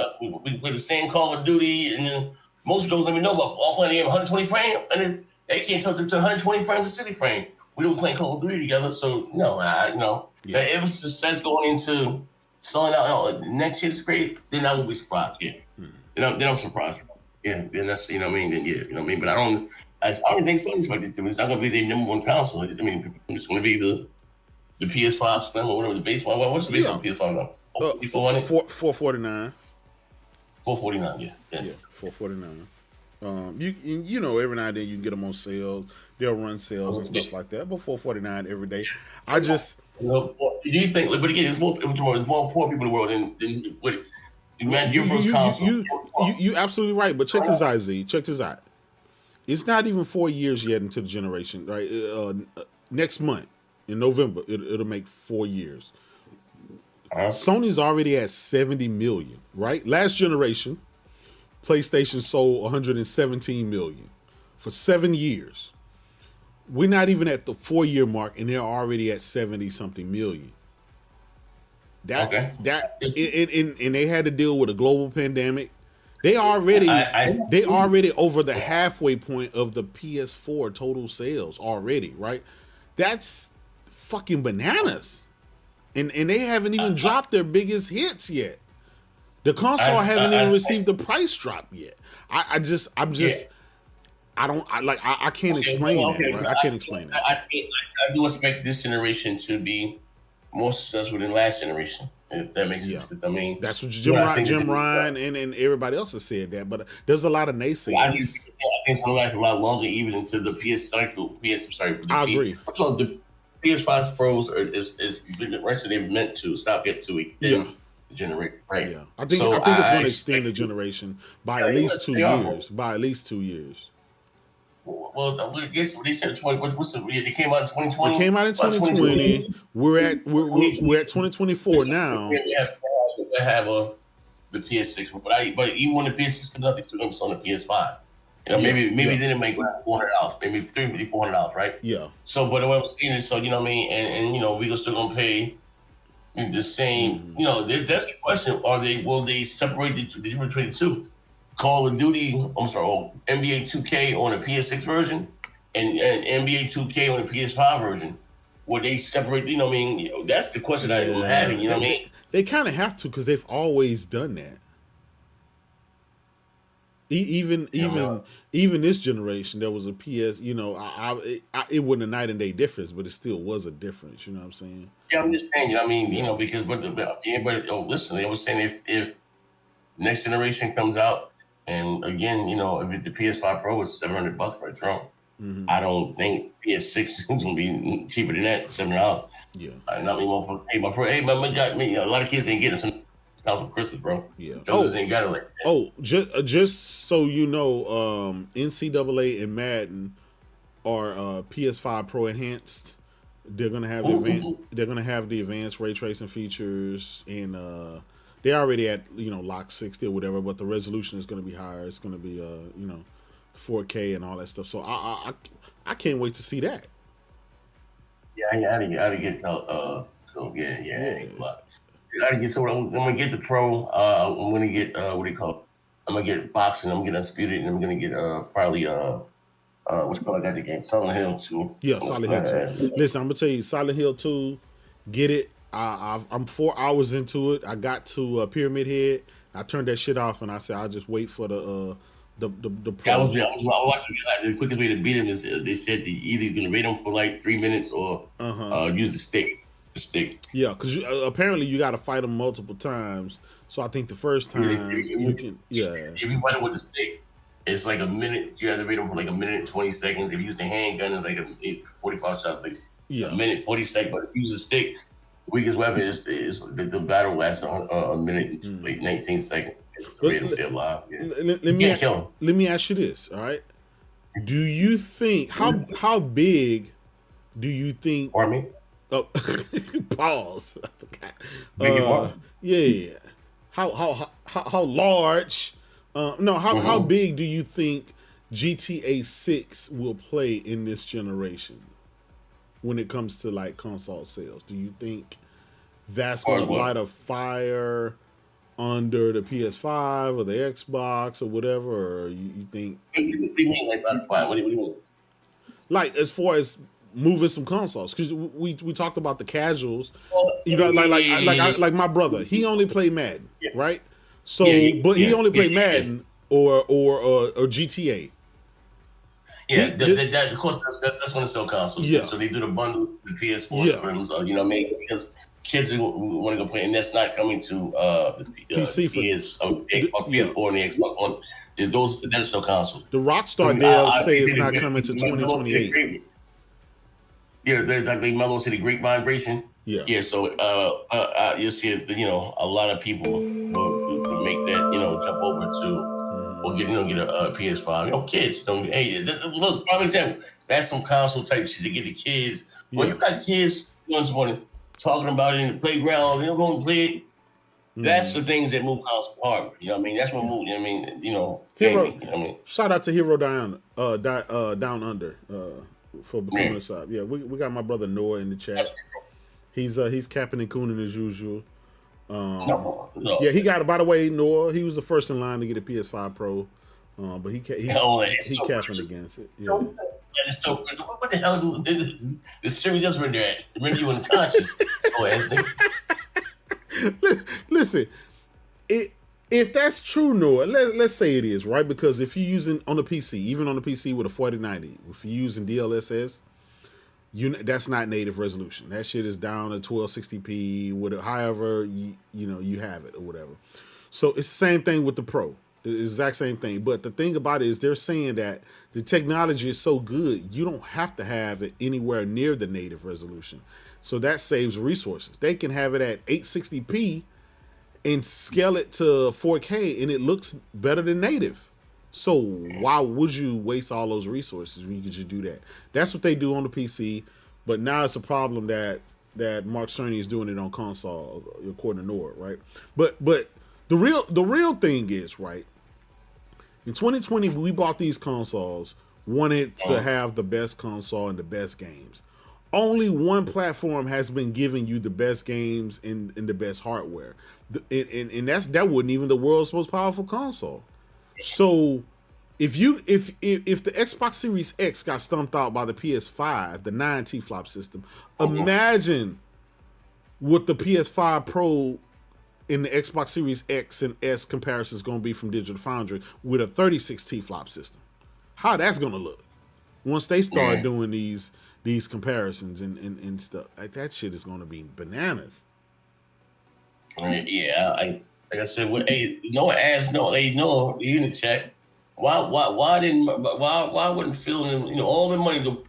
We play the same Call of Duty, and then most of those let me know about all playing 120 frames, and then they can't touch it to 120 frames a 60 frame. We don't play Call of Duty together, so it was success going into selling out. Next year's great, then I will be surprised. Yeah, then I'm surprised. Yeah, then that's Then But I don't think Sony's like this. It's not gonna be their number one console. I mean, it's gonna be the PS5 Slim or whatever the base one. What's the base on PS5 now? $449. $449. Yeah. $449. Every now and then you can get them on sale. They'll run sales and stuff like that. But $449 every day. I just. Do you think? But again, there's more poor people in the world than what. Man, your first console. You absolutely right. But check this out, Z. Check this out. It's not even 4 years yet into the generation, right? Next month in November, it'll make 4 years. Sony's already at 70 million, right? Last generation, PlayStation sold 117 million for 7 years. We're not even at the 4-year mark, and they're already at 70 something million. And they had to deal with a global pandemic. They already over the halfway point of the PS4 total sales already, right? That's fucking bananas. And they haven't even dropped their biggest hits yet. The console haven't even received the price drop yet. I can't explain that. Right? I can't explain that. I do expect this generation to be more successful than last generation. If that makes sense. I mean, that's what Jim Ryan and everybody else has said that. But there's a lot of naysayers. I think it's gonna last a lot longer, even into the PS cycle. I agree. So the PS5 Pros is they've meant to stop it to extend the generation, right? Yeah, I think it's going to extend the generation by at least 2 years. By at least 2 years. Well, I guess they said 20. It came out in 2020. It came out in 2020. We're at 2024 now. They have the PS6, but even when the PS6 comes out, they took them on the PS5. You know, maybe they didn't make $400, maybe $400, right? Yeah. So, but what I'm saying is, so you know what I mean, and you know, we still gonna pay the same. You know, that's the question: will they separate the difference between the two? Call of Duty, NBA 2K on a PS6 version, and NBA 2K on a PS5 version. Would they separate? You know what I mean? You know, that's the question I'm having. You know what I mean? They kind of have to because they've always done that. Even this generation, there was a PS. You know, it wasn't a night and day difference, but it still was a difference. You know what I'm saying? Yeah, I'm just saying. You know what I mean? You know, because listen, they were saying if next generation comes out, and again, you know, if the PS5 Pro is $700 for a Trump, I don't think PS6 is going to be cheaper than that, $700. Yeah. Not me more for a lot of kids ain't getting some for Christmas, bro. Yeah. Ain't got it like that. Oh, just so you know, NCAA and Madden are PS5 Pro enhanced. They're gonna have the advanced ray tracing features, and they're already at lock 60 or whatever. But the resolution is gonna be higher. It's gonna be 4K and all that stuff. So I can't wait to see that. Yeah, I gotta get I'm gonna get the Pro. I'm gonna get what do you call it? I'm gonna get boxing. I'm gonna get Undisputed, and I'm gonna get probably what's called? I got the game Silent Hill 2. Yeah, Silent Hill 2. Listen, I'm gonna tell you, Silent Hill 2, get it. I'm 4 hours into it. I got to Pyramid Head. I turned that shit off, and I said I'll just wait for the Pro. I was watching the quickest way to beat him is they said that either you're gonna raid him for like 3 minutes or use the stick. Yeah, because apparently you got to fight them multiple times. So I think the first time you can. Yeah. If you fight him with the stick, it's like a minute. You have to raid him for like a minute and 20 seconds. If you use the handgun, it's like 45 shots, like a minute 40 seconds. But if you use a stick, the weakest weapon is the battle lasts a minute and like 19 seconds. Let me ask you this, all right? Do you think how big do you think? Pardon me? Oh, pause. Yeah. How large? How big do you think GTA 6 will play in this generation when it comes to like console sales? Do you think that's going to light a fire under the PS5 or the Xbox or whatever? Or you think? What do you mean like light a fire? What do you mean? Like as far as moving some consoles, because we talked about the casuals, like my brother, he only played Madden, right? So, he only played Madden or GTA. Yeah, of course, that's when it's still consoles. Yeah, so they do the bundle, the PS4 scrims, you know what I mean? Because kids who want to go play, and that's not coming to the PC for PS4 and the Xbox One. They're still consoles. The Rockstar devs say it's not coming to 2028. Yeah, like Mello said, the great vibration. Yeah. So you see, a lot of people will make that, jump over to or get a PS5. Kids. Hey, look, prime example. That's some console type shit to get the kids. When you got kids this morning talking about it in the playground, they're going to play it. That's the things that move console hard. You know what I mean? That's what move. I mean, gaming. Shout out to Hero Down Under. For becoming a sub. Yeah, we got my brother Noah in the chat. He's capping and cooning as usual. No. Yeah, he got it. By the way, Noah, he was the first in line to get a PS5 Pro, but he capping against it. Yeah. What the hell do the series just render at? Render you unconscious. Listen, if that's true, Noah, let's say it is, right? Because if you're using on the PC, even on the PC with a 4090, if you're using DLSS, that's not native resolution. That shit is down at 1260p, however you have it or whatever. So it's the same thing with the Pro, the exact same thing. But the thing about it is they're saying that the technology is so good, you don't have to have it anywhere near the native resolution. So that saves resources. They can have it at 860p and scale it to 4K, and it looks better than native. So why would you waste all those resources when you could just do that? That's what they do on the PC, but now it's a problem that Mark Cerny is doing it on console, according to Nord, right? But The real thing is, right? In 2020, we bought these consoles, wanted to have the best console and the best games. Only one platform has been giving you the best games and the best hardware, and that wasn't even the world's most powerful console. So, if the Xbox Series X got stumped out by the PS5, the 9 T-flop system, imagine what the PS5 Pro in the Xbox Series X and S comparison is going to be from Digital Foundry with a 36 T-flop system. How that's going to look once they start doing these comparisons and stuff. Like, that shit is going to be bananas. Yeah, like I said, no ass, no, no unit check. Why wouldn't Phil, all the money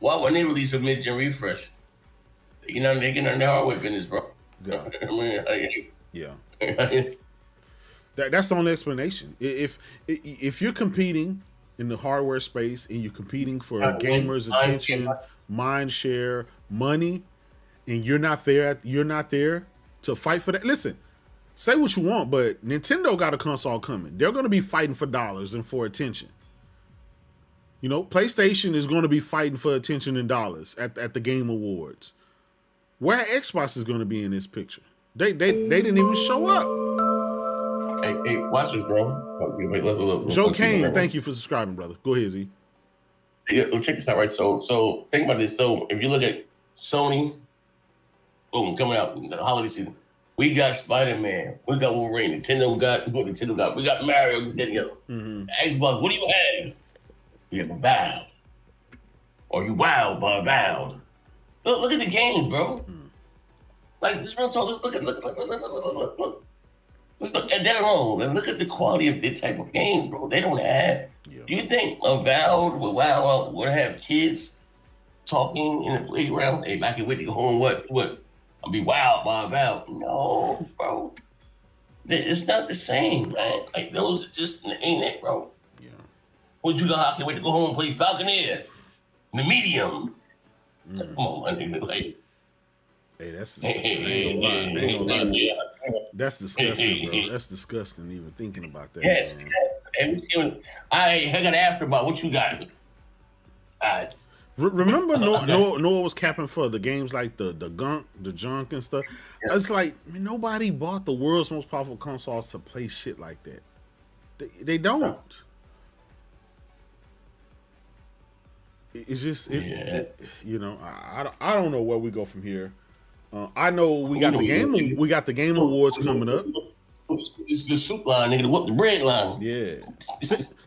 why wouldn't they release a mid-gen refresh? They're getting on their hardware business, bro. Yeah. That's the only explanation. If you're competing in the hardware space and you're competing for gamers' attention, mind share, money, and you're not there to fight for that. Listen, say what you want, but Nintendo got a console coming. They're going to be fighting for dollars and for attention. PlayStation is going to be fighting for attention and dollars at the Game Awards. Where Xbox is going to be in this picture? They didn't even show up. Hey, watch this, bro. Joe Kane, thank you for subscribing, brother. Go ahead, Z. Yeah, check this out, right? So think about this. So if you look at Sony, boom, coming out in the holiday season, we got Spider-Man, we got Wolverine, Nintendo got, we got Mario, Xbox, what do you have? You have Bound. Or you wowed by Bound. Look at the games, bro. Like, this real talk, look. Let's look at that alone and look at the quality of this type of games, bro. They don't have. Yeah. Do you think Avowed would have kids talking in the playground? Hey, I can wait to go home. What? I'll be wild by Avowed. No, bro. It's not the same, man. Like, those just ain't it, bro. Yeah. What you got? I can wait to go home and play Falconeer. The medium. Come on, my nigga. Like, hey, that's disgusting. That's disgusting, bro. That's disgusting even thinking about that. Yes. I got after about what you got. Remember Noah was capping for the games like the junk and stuff. Yeah. It's like nobody bought the world's most powerful consoles to play shit like that. They don't. It's just I don't know where we go from here. I know we got the game awards coming up. It's the soup line, nigga. The bread line. Yeah.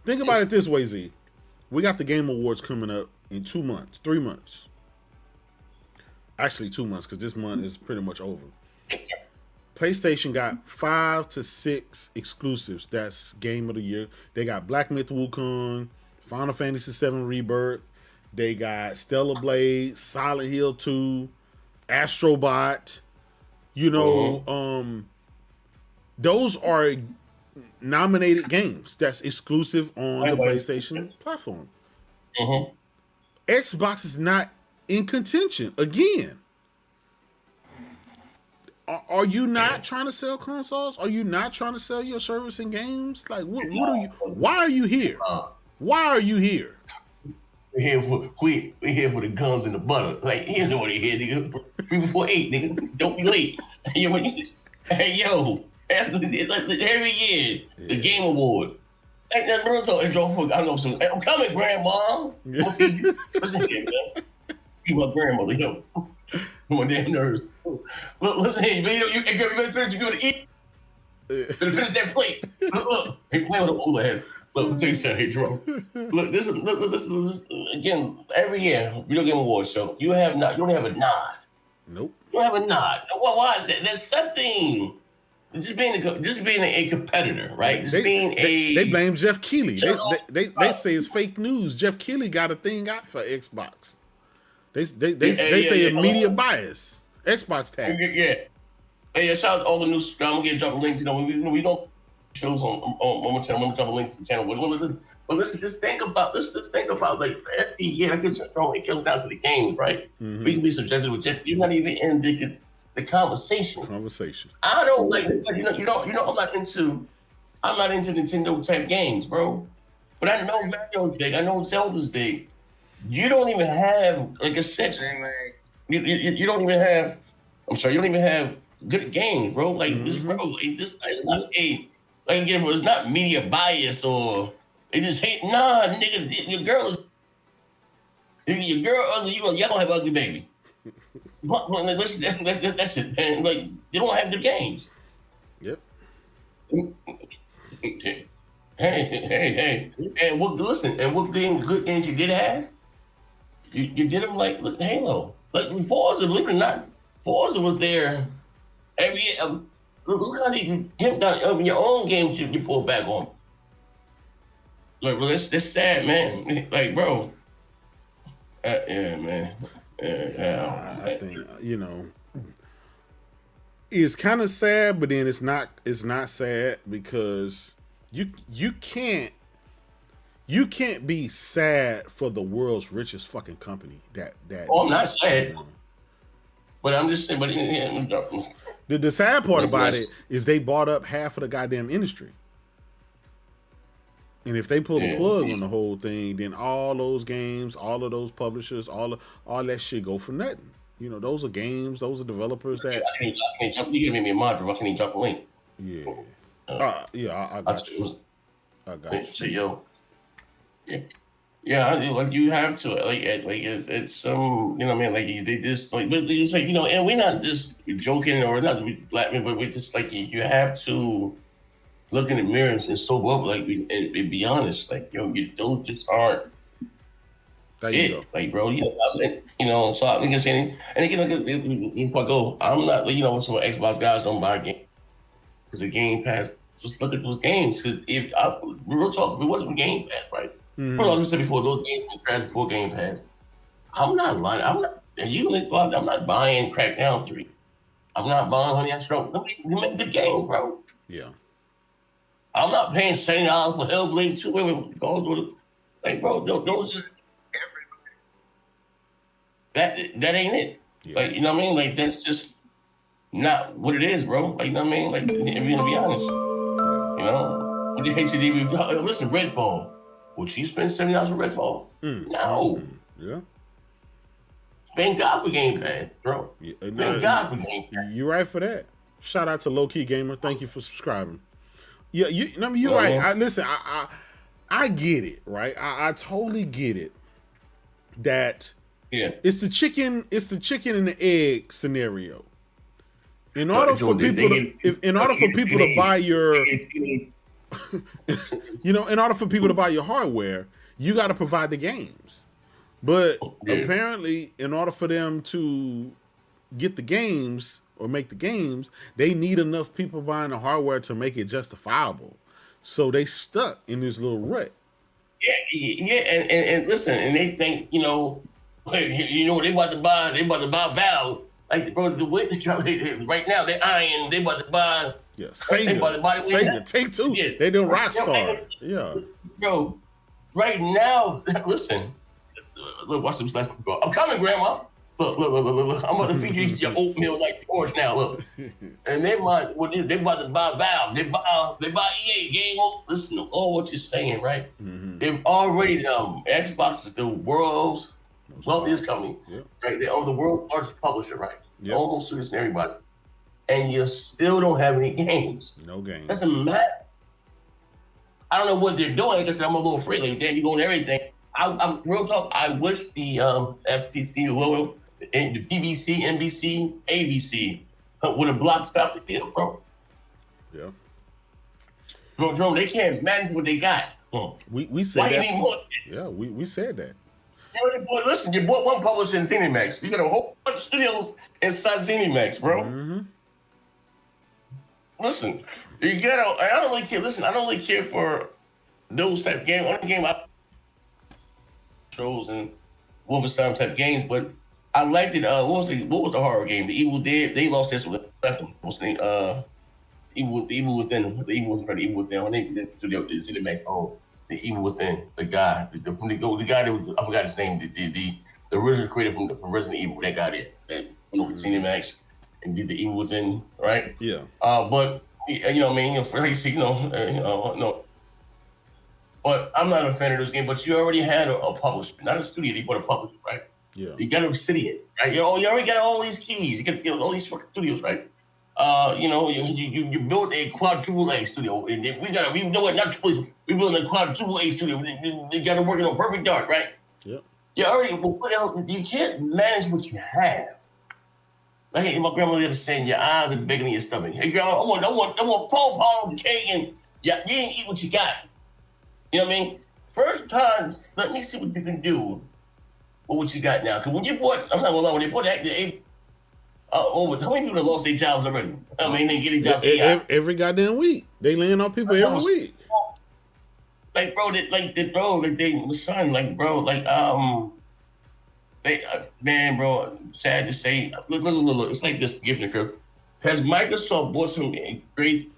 Think about it this way, Z. We got the game awards coming up in 3 months. Actually, 2 months because this month is pretty much over. PlayStation got 5 to 6 exclusives. That's game of the year. They got Black Myth Wukong, Final Fantasy VII Rebirth. They got Stellar Blade, Silent Hill 2, Astrobot. Those are nominated games that's exclusive on the PlayStation platform. Xbox is not in contention again. Are you not trying to sell consoles? Are you not trying to sell your service and games? Like, what are you? Why are you here? Why are you here? We're here for the guns and the butter. Like, here's what here, nigga. 3 before 8, nigga. Don't be late. Hey, yo. Every year, the Game Awards. Ain't nothing real talk. I know some. I'm coming, Grandma. Listen here, man. You my grandmother, yo. My damn nerves. Look, listen here, man. You better finish. You gotta eat. Better finish that plate. Look. Hey, play on the old ass. Look, let me tell you something, hey, Jerome. Look, this is again, every year, Video Game Awards show, you don't have a nod. Nope. You don't have a nod. Why? There's something. Just being a competitor, right? They blame Jeff Keighley. They say it's fake news. Jeff Keighley got a thing out for Xbox. They say media bias. Xbox tax. Yeah. Hey, shout out to all the new subscribers. I'm gonna drop a link. We don't shows on one channel. I'm gonna drop a link to the channel. But let's just think about like every year. It comes down to the games, right? We can be subjected with Jeff. You're not even in the conversation. I don't like I'm not into Nintendo type games, bro. But I know Mario's big. I know Zelda's big. You don't even have like a set. You don't even have. I'm sorry. You don't even have good games, bro. Like this, bro. Like, this is not a. Like again, it's not media bias or they just hate. Nah, nigga, your girl is. If your girl ugly, y'all gonna have ugly baby. That's it. And like they don't have the games. Yep. Hey. And what good games you did have? You did them like Halo. Like Forza, believe it or not, Forza was there every year. Look how you get down your own games you pull back on. Like, bro, that's sad, man. Like, bro. Yeah, man. I think it's kind of sad, but then it's not sad because you can't be sad for the world's richest fucking company. That I'm not sad. But I'm just saying. But the sad part about it is they bought up half of the goddamn industry. And if they pull the plug on the whole thing, then all those games, all of those publishers, all that shit go for nothing. Those are games, those are developers that. I can't jump. You give me a module. I can't even jump a link. Yeah. I got you. I got you. So, yo. Yeah. Like you have to it's some like they just like but it's like and we're not just joking or not laughing, but we're just like you have to look in the mirror and sober up and be honest. Like those just aren't it. Like bro, so I think it's saying and again if I go, I'm not some Xbox guys don't buy a game because the Game Pass. Just look at those games because real talk, if it wasn't Game Pass, right? Like I said before, those games were crashed before Game Pass. I'm not lying. I'm not buying Crackdown 3. I'm not buying Honey I Shrunk. You make good games, bro. Yeah. I'm not paying $70 for Hellblade 2. Like, bro, those just that ain't it. Yeah. Like, you know what I mean? Like, that's just not what it is, bro. Like, you know what I mean? Like, if you're gonna be honest, with the HDD, listen, Redfall. Would you spend $70 for Redfall? No. Yeah. Thank God for Game Pass, bro. Yeah, Thank God for Game Pass. You're right for that. Shout out to Low Key Gamer. Thank you for subscribing. Yeah, you're right. Listen, I get it, right? I totally get it. That it's the chicken and the egg scenario. In order for people to buy your in order for people to buy your hardware, you got to provide the games. But apparently, in order for them to get the games or make the games, they need enough people buying the hardware to make it justifiable. So they stuck in this little rut. Yeah, and listen, and they think they about to buy Valve. Like, bro, the way right now they're eyeing, they about to buy. Yeah, Sega, Take Two. Yeah. They doing Rockstar. Yeah, bro. Right now, listen. Look, watch them slice. I'm coming, Grandma. Look. I'm about to feed you your oatmeal like orange now. Look, and they about to buy Valve. They buy EA Game. Listen to all what you're saying, right? Mm-hmm. They've already Xbox is the world's wealthiest company, right? They own the world's largest publisher, right? Yep. Almost suits everybody, and you still don't have any games. No games. That's a matter. I don't know what they're doing because I'm a little afraid. Like, damn, you're doing everything. I'm real talk. I wish the FCC, the BBC, NBC, ABC would have blocked stop the deal, bro. Yeah. Bro, they can't manage what they got. We said that. Yeah, we said that. Listen, you bought one publisher in ZeniMax. You got a whole bunch of studios inside ZeniMax, bro. Mm-hmm. Listen, I don't really care. Listen, I don't really care for those type of games. Only game I Trolls and Wolfenstein type games, but I liked it. What was the horror game? The Evil Dead. They lost this with what's the name? Evil Within. The Evil Within. When they did studio, ZeniMax. Oh, the Evil Within. The guy. The guy that was, I forgot his name. The original creator from Resident Evil. That guy there. ZeniMax. and did the evil within, right? Yeah. But you know what I mean? For like you say, no. But I'm not a fan of this game. But you already had a publisher, not a studio. You bought a publisher, right? Yeah. You got Obsidian, right? You already got all these keys. You got all these fucking studios, right? You built a quadruple A studio, and we know what not triple. We built a quadruple A studio. We got it working on perfect dark, right? Yep. You already, but what else? You can't manage what you have. Like my grandmother was saying, your eyes are bigger than your stomach. Hey, girl, I want 4 pounds of cake, and you didn't eat what you got. You know what I mean? First time, let me see what you can do with what you got now. Because when you bought, I'm not gonna lie, when they bought that, how many people have lost their jobs already? I mean, they get their jobs. Every goddamn week. They laying off people every week. Like, bro, man, bro, sad to say. Look. It's like this gift and curve. Has Microsoft bought some great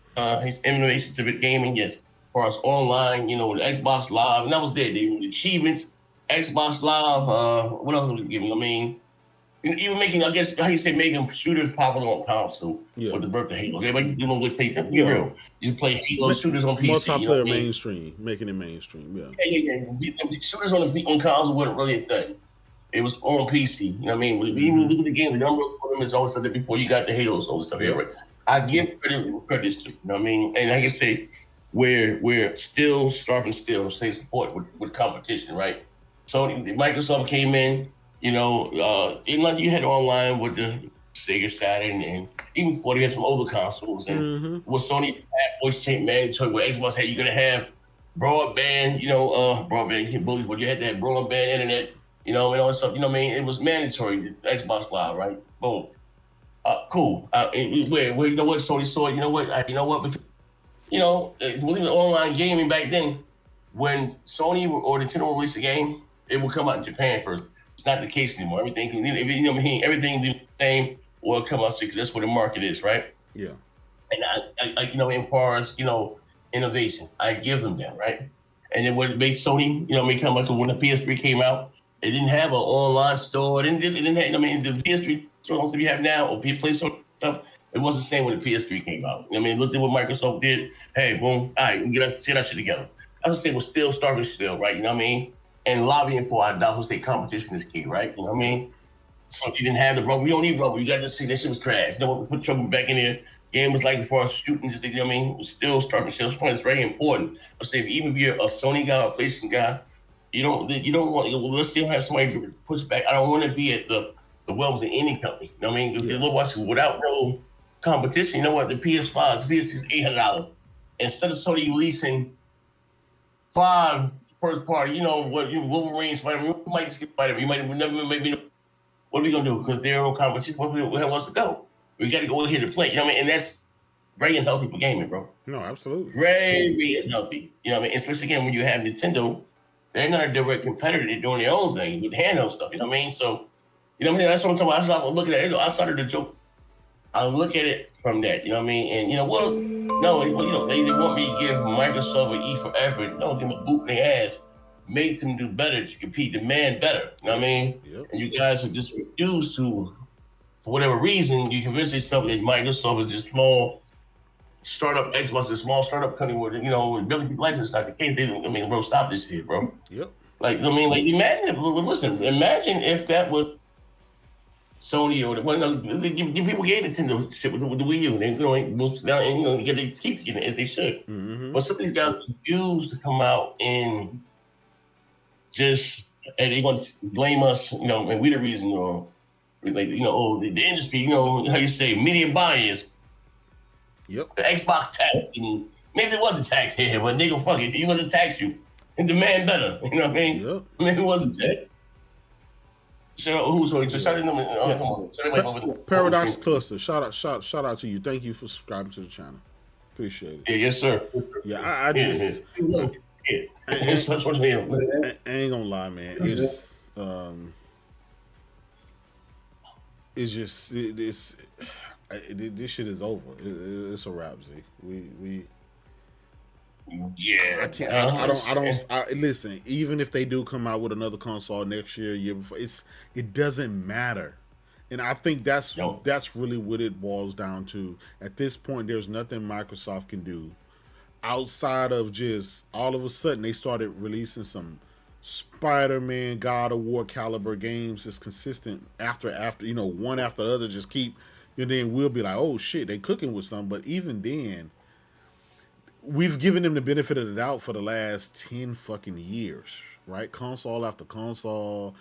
innovations to gaming? Yes. As far as online, the Xbox Live, and that was there. The achievements, Xbox Live, what else was it giving? I mean, even making, I guess, how you say, making shooters popular on console with the birth of Halo. Everybody doing with PC. Be real. You play Halo shooters on PC. Multiplayer mainstream, making it mainstream. Yeah. Shooters on console wasn't really a thing. It was on PC. You know what I mean? Even look at the game, the number of them is always said that before you got the Halos and all this stuff. Yeah. I give credit to, you know what I mean? And like I say, we're still starving say support with competition, right? So Microsoft came in, you had online with the Sega Saturn, and even before they had some older consoles, and with Sony had voice change mandatory, where Xbox had, you're gonna have broadband, broadband bullies, but you had to have broadband internet, and all that stuff. You know what I mean? It was mandatory. Xbox Live, right? Boom. Cool. Where you know what Sony saw? You know what? Believe it, online gaming back then, when Sony or Nintendo released a game, it would come out in Japan first. It's not the case anymore. Everything everything the same will come out because that's where the market is, right? Yeah. And I as far as innovation, I give them that, right? And then what made Sony, come out when the PS3 came out, it didn't have an online store. It didn't have, the PS3 stores that we have now or PlayStation stuff. It wasn't the same when the PS3 came out. Look at what Microsoft did. Hey, boom, all right, get that shit together. I would say we're still starving still, right? You know what I mean? And lobbying for our dollars, say competition is key, right? You know what I mean? So you didn't have the rubber. We don't need rubber. You got to see that shit was trash. We put trouble back in there. Game was like before shooting, you know what I mean? We're still starving still. It's very important. I say even if you're a Sony guy or a PlayStation guy, you don't want. Let's still have somebody push back. I don't want to be at the wells of any company. You know what I mean? If without no competition, you know what? The PS5, the PS6 is $800. Instead of Sony releasing 5 first party, Wolverine, Spider-Man, we might just get Spider-Man. You might never maybe. What are we gonna do? Because there are no competition. Where the hell wants to go? We got to go here to play. You know what I mean? And that's very unhealthy for gaming, bro. No, absolutely. Very unhealthy. You know what I mean? Especially again when you have Nintendo, they're not a direct competitor. They're doing their own thing with handheld stuff. You know what I mean? So, you know what I mean? That's what I'm talking about. I started looking at it. I started to joke. I look at it from that. You know what I mean? And they want me to give Microsoft an E for effort. No, give them a boot in their ass. Make them do better to compete, demand better. You know what I mean? Yep. And you guys have just refused to, for whatever reason, you convince yourself that Microsoft is this small startup, Xbox is a small startup company where, building people like this is not the case. Bro, stop this shit, bro. Yep. Imagine if that was Sony or people gave Nintendo shit with the Wii U, and they keep getting it as they should. Mm-hmm. But some of these guys refuse to come out and and they want to blame us, and we the reason, the industry, how you say, media bias. Yep. The Xbox tax, and maybe there was a tax here, but nigga, fuck it, you gonna just tax you and demand better. You know what I mean? Yep. Maybe it wasn't tax. Paradox Cluster. Shout out to you. Thank you for subscribing to the channel. Appreciate it. Yeah, yes, sir. Yeah, I just I ain't gonna lie, man. This shit is over. It's a wrap, Z. Yeah, I don't listen. Even if they do come out with another console next year before, it doesn't matter. And I think that's really what it boils down to. At this point, there's nothing Microsoft can do outside of just all of a sudden they started releasing some Spider-Man, God of War caliber games. It's consistent after one after the other. Just keep, and then we'll be like, oh shit, they cooking with something. But even then, we've given them the benefit of the doubt for the last 10 fucking years, right? Console after console,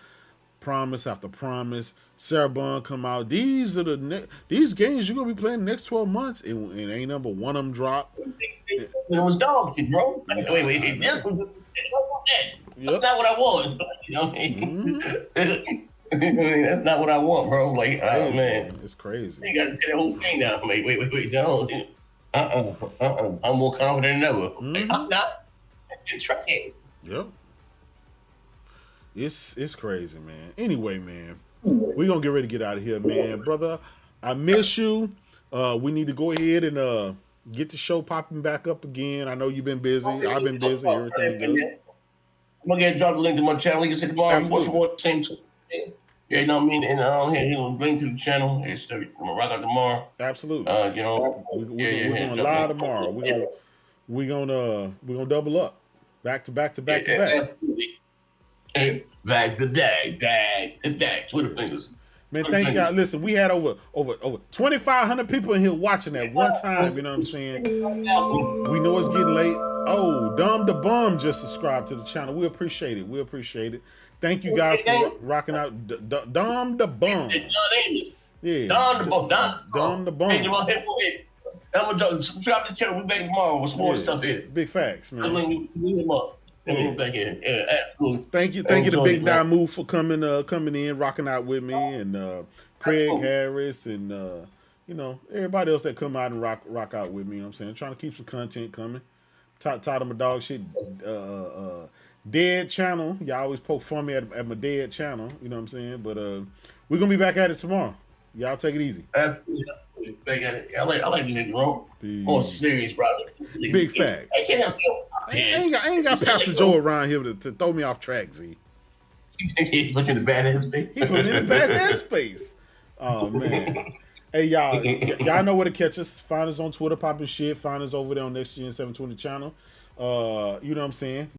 promise after promise. Sarah Bond come out. These are these games you're gonna be playing the next 12 months, and ain't number one of them drop. It was dog shit, bro. Wait. That's not what I want. You know what I mean? That's not what I want, bro. Like, oh man, it's crazy. You gotta tear the whole thing down. Wait, don't. I'm more confident than ever. I'm not. Trust me. Yep. It's crazy, man. Anyway, man, we're gonna get ready to get out of here, man. Brother, I miss you. We need to go ahead and get the show popping back up again. I know you've been busy. I've been busy. Everything good. I'm gonna get drop the link to my channel. You can see tomorrow. What's more same thing? Yeah, you know what I mean? And here, link to the channel. It's I'm gonna rock out tomorrow. Absolutely. We're going live tomorrow. We're gonna double up. Back to back. Absolutely. Hey, back to back. Twitter fingers. Man, thank y'all. Listen, we had over 2,500 people in here watching at one time. You know what I'm saying? We know it's getting late. Oh, Dom the Bum just subscribed to the channel. We appreciate it. Thank you guys for rocking out. Dom the Bum. Yeah. Dom the Bum. I'm gonna subscribe to the channel. We'll be back tomorrow with some more stuff here. Big facts, man. Back in. Yeah, absolutely. Thank you to Big Die Move for coming in, rocking out with me, and Craig Harris, and everybody else that come out and rock out with me. You know what I'm saying? Trying to keep some content coming. Tired of my dog shit. Dead channel. Y'all always poke fun me at my dead channel. You know what I'm saying? But we're gonna be back at it tomorrow. Y'all take it easy. Absolutely. Back at it. I like you, nigga, bro. More serious, brother. Big facts. I ain't got Pastor Joe around here to throw me off track, Z. He put you in the bad headspace. He put me in the bad headspace. Oh man. Hey y'all know where to catch us. Find us on Twitter, popping shit. Find us over there on Next Gen 720 channel. You know what I'm saying?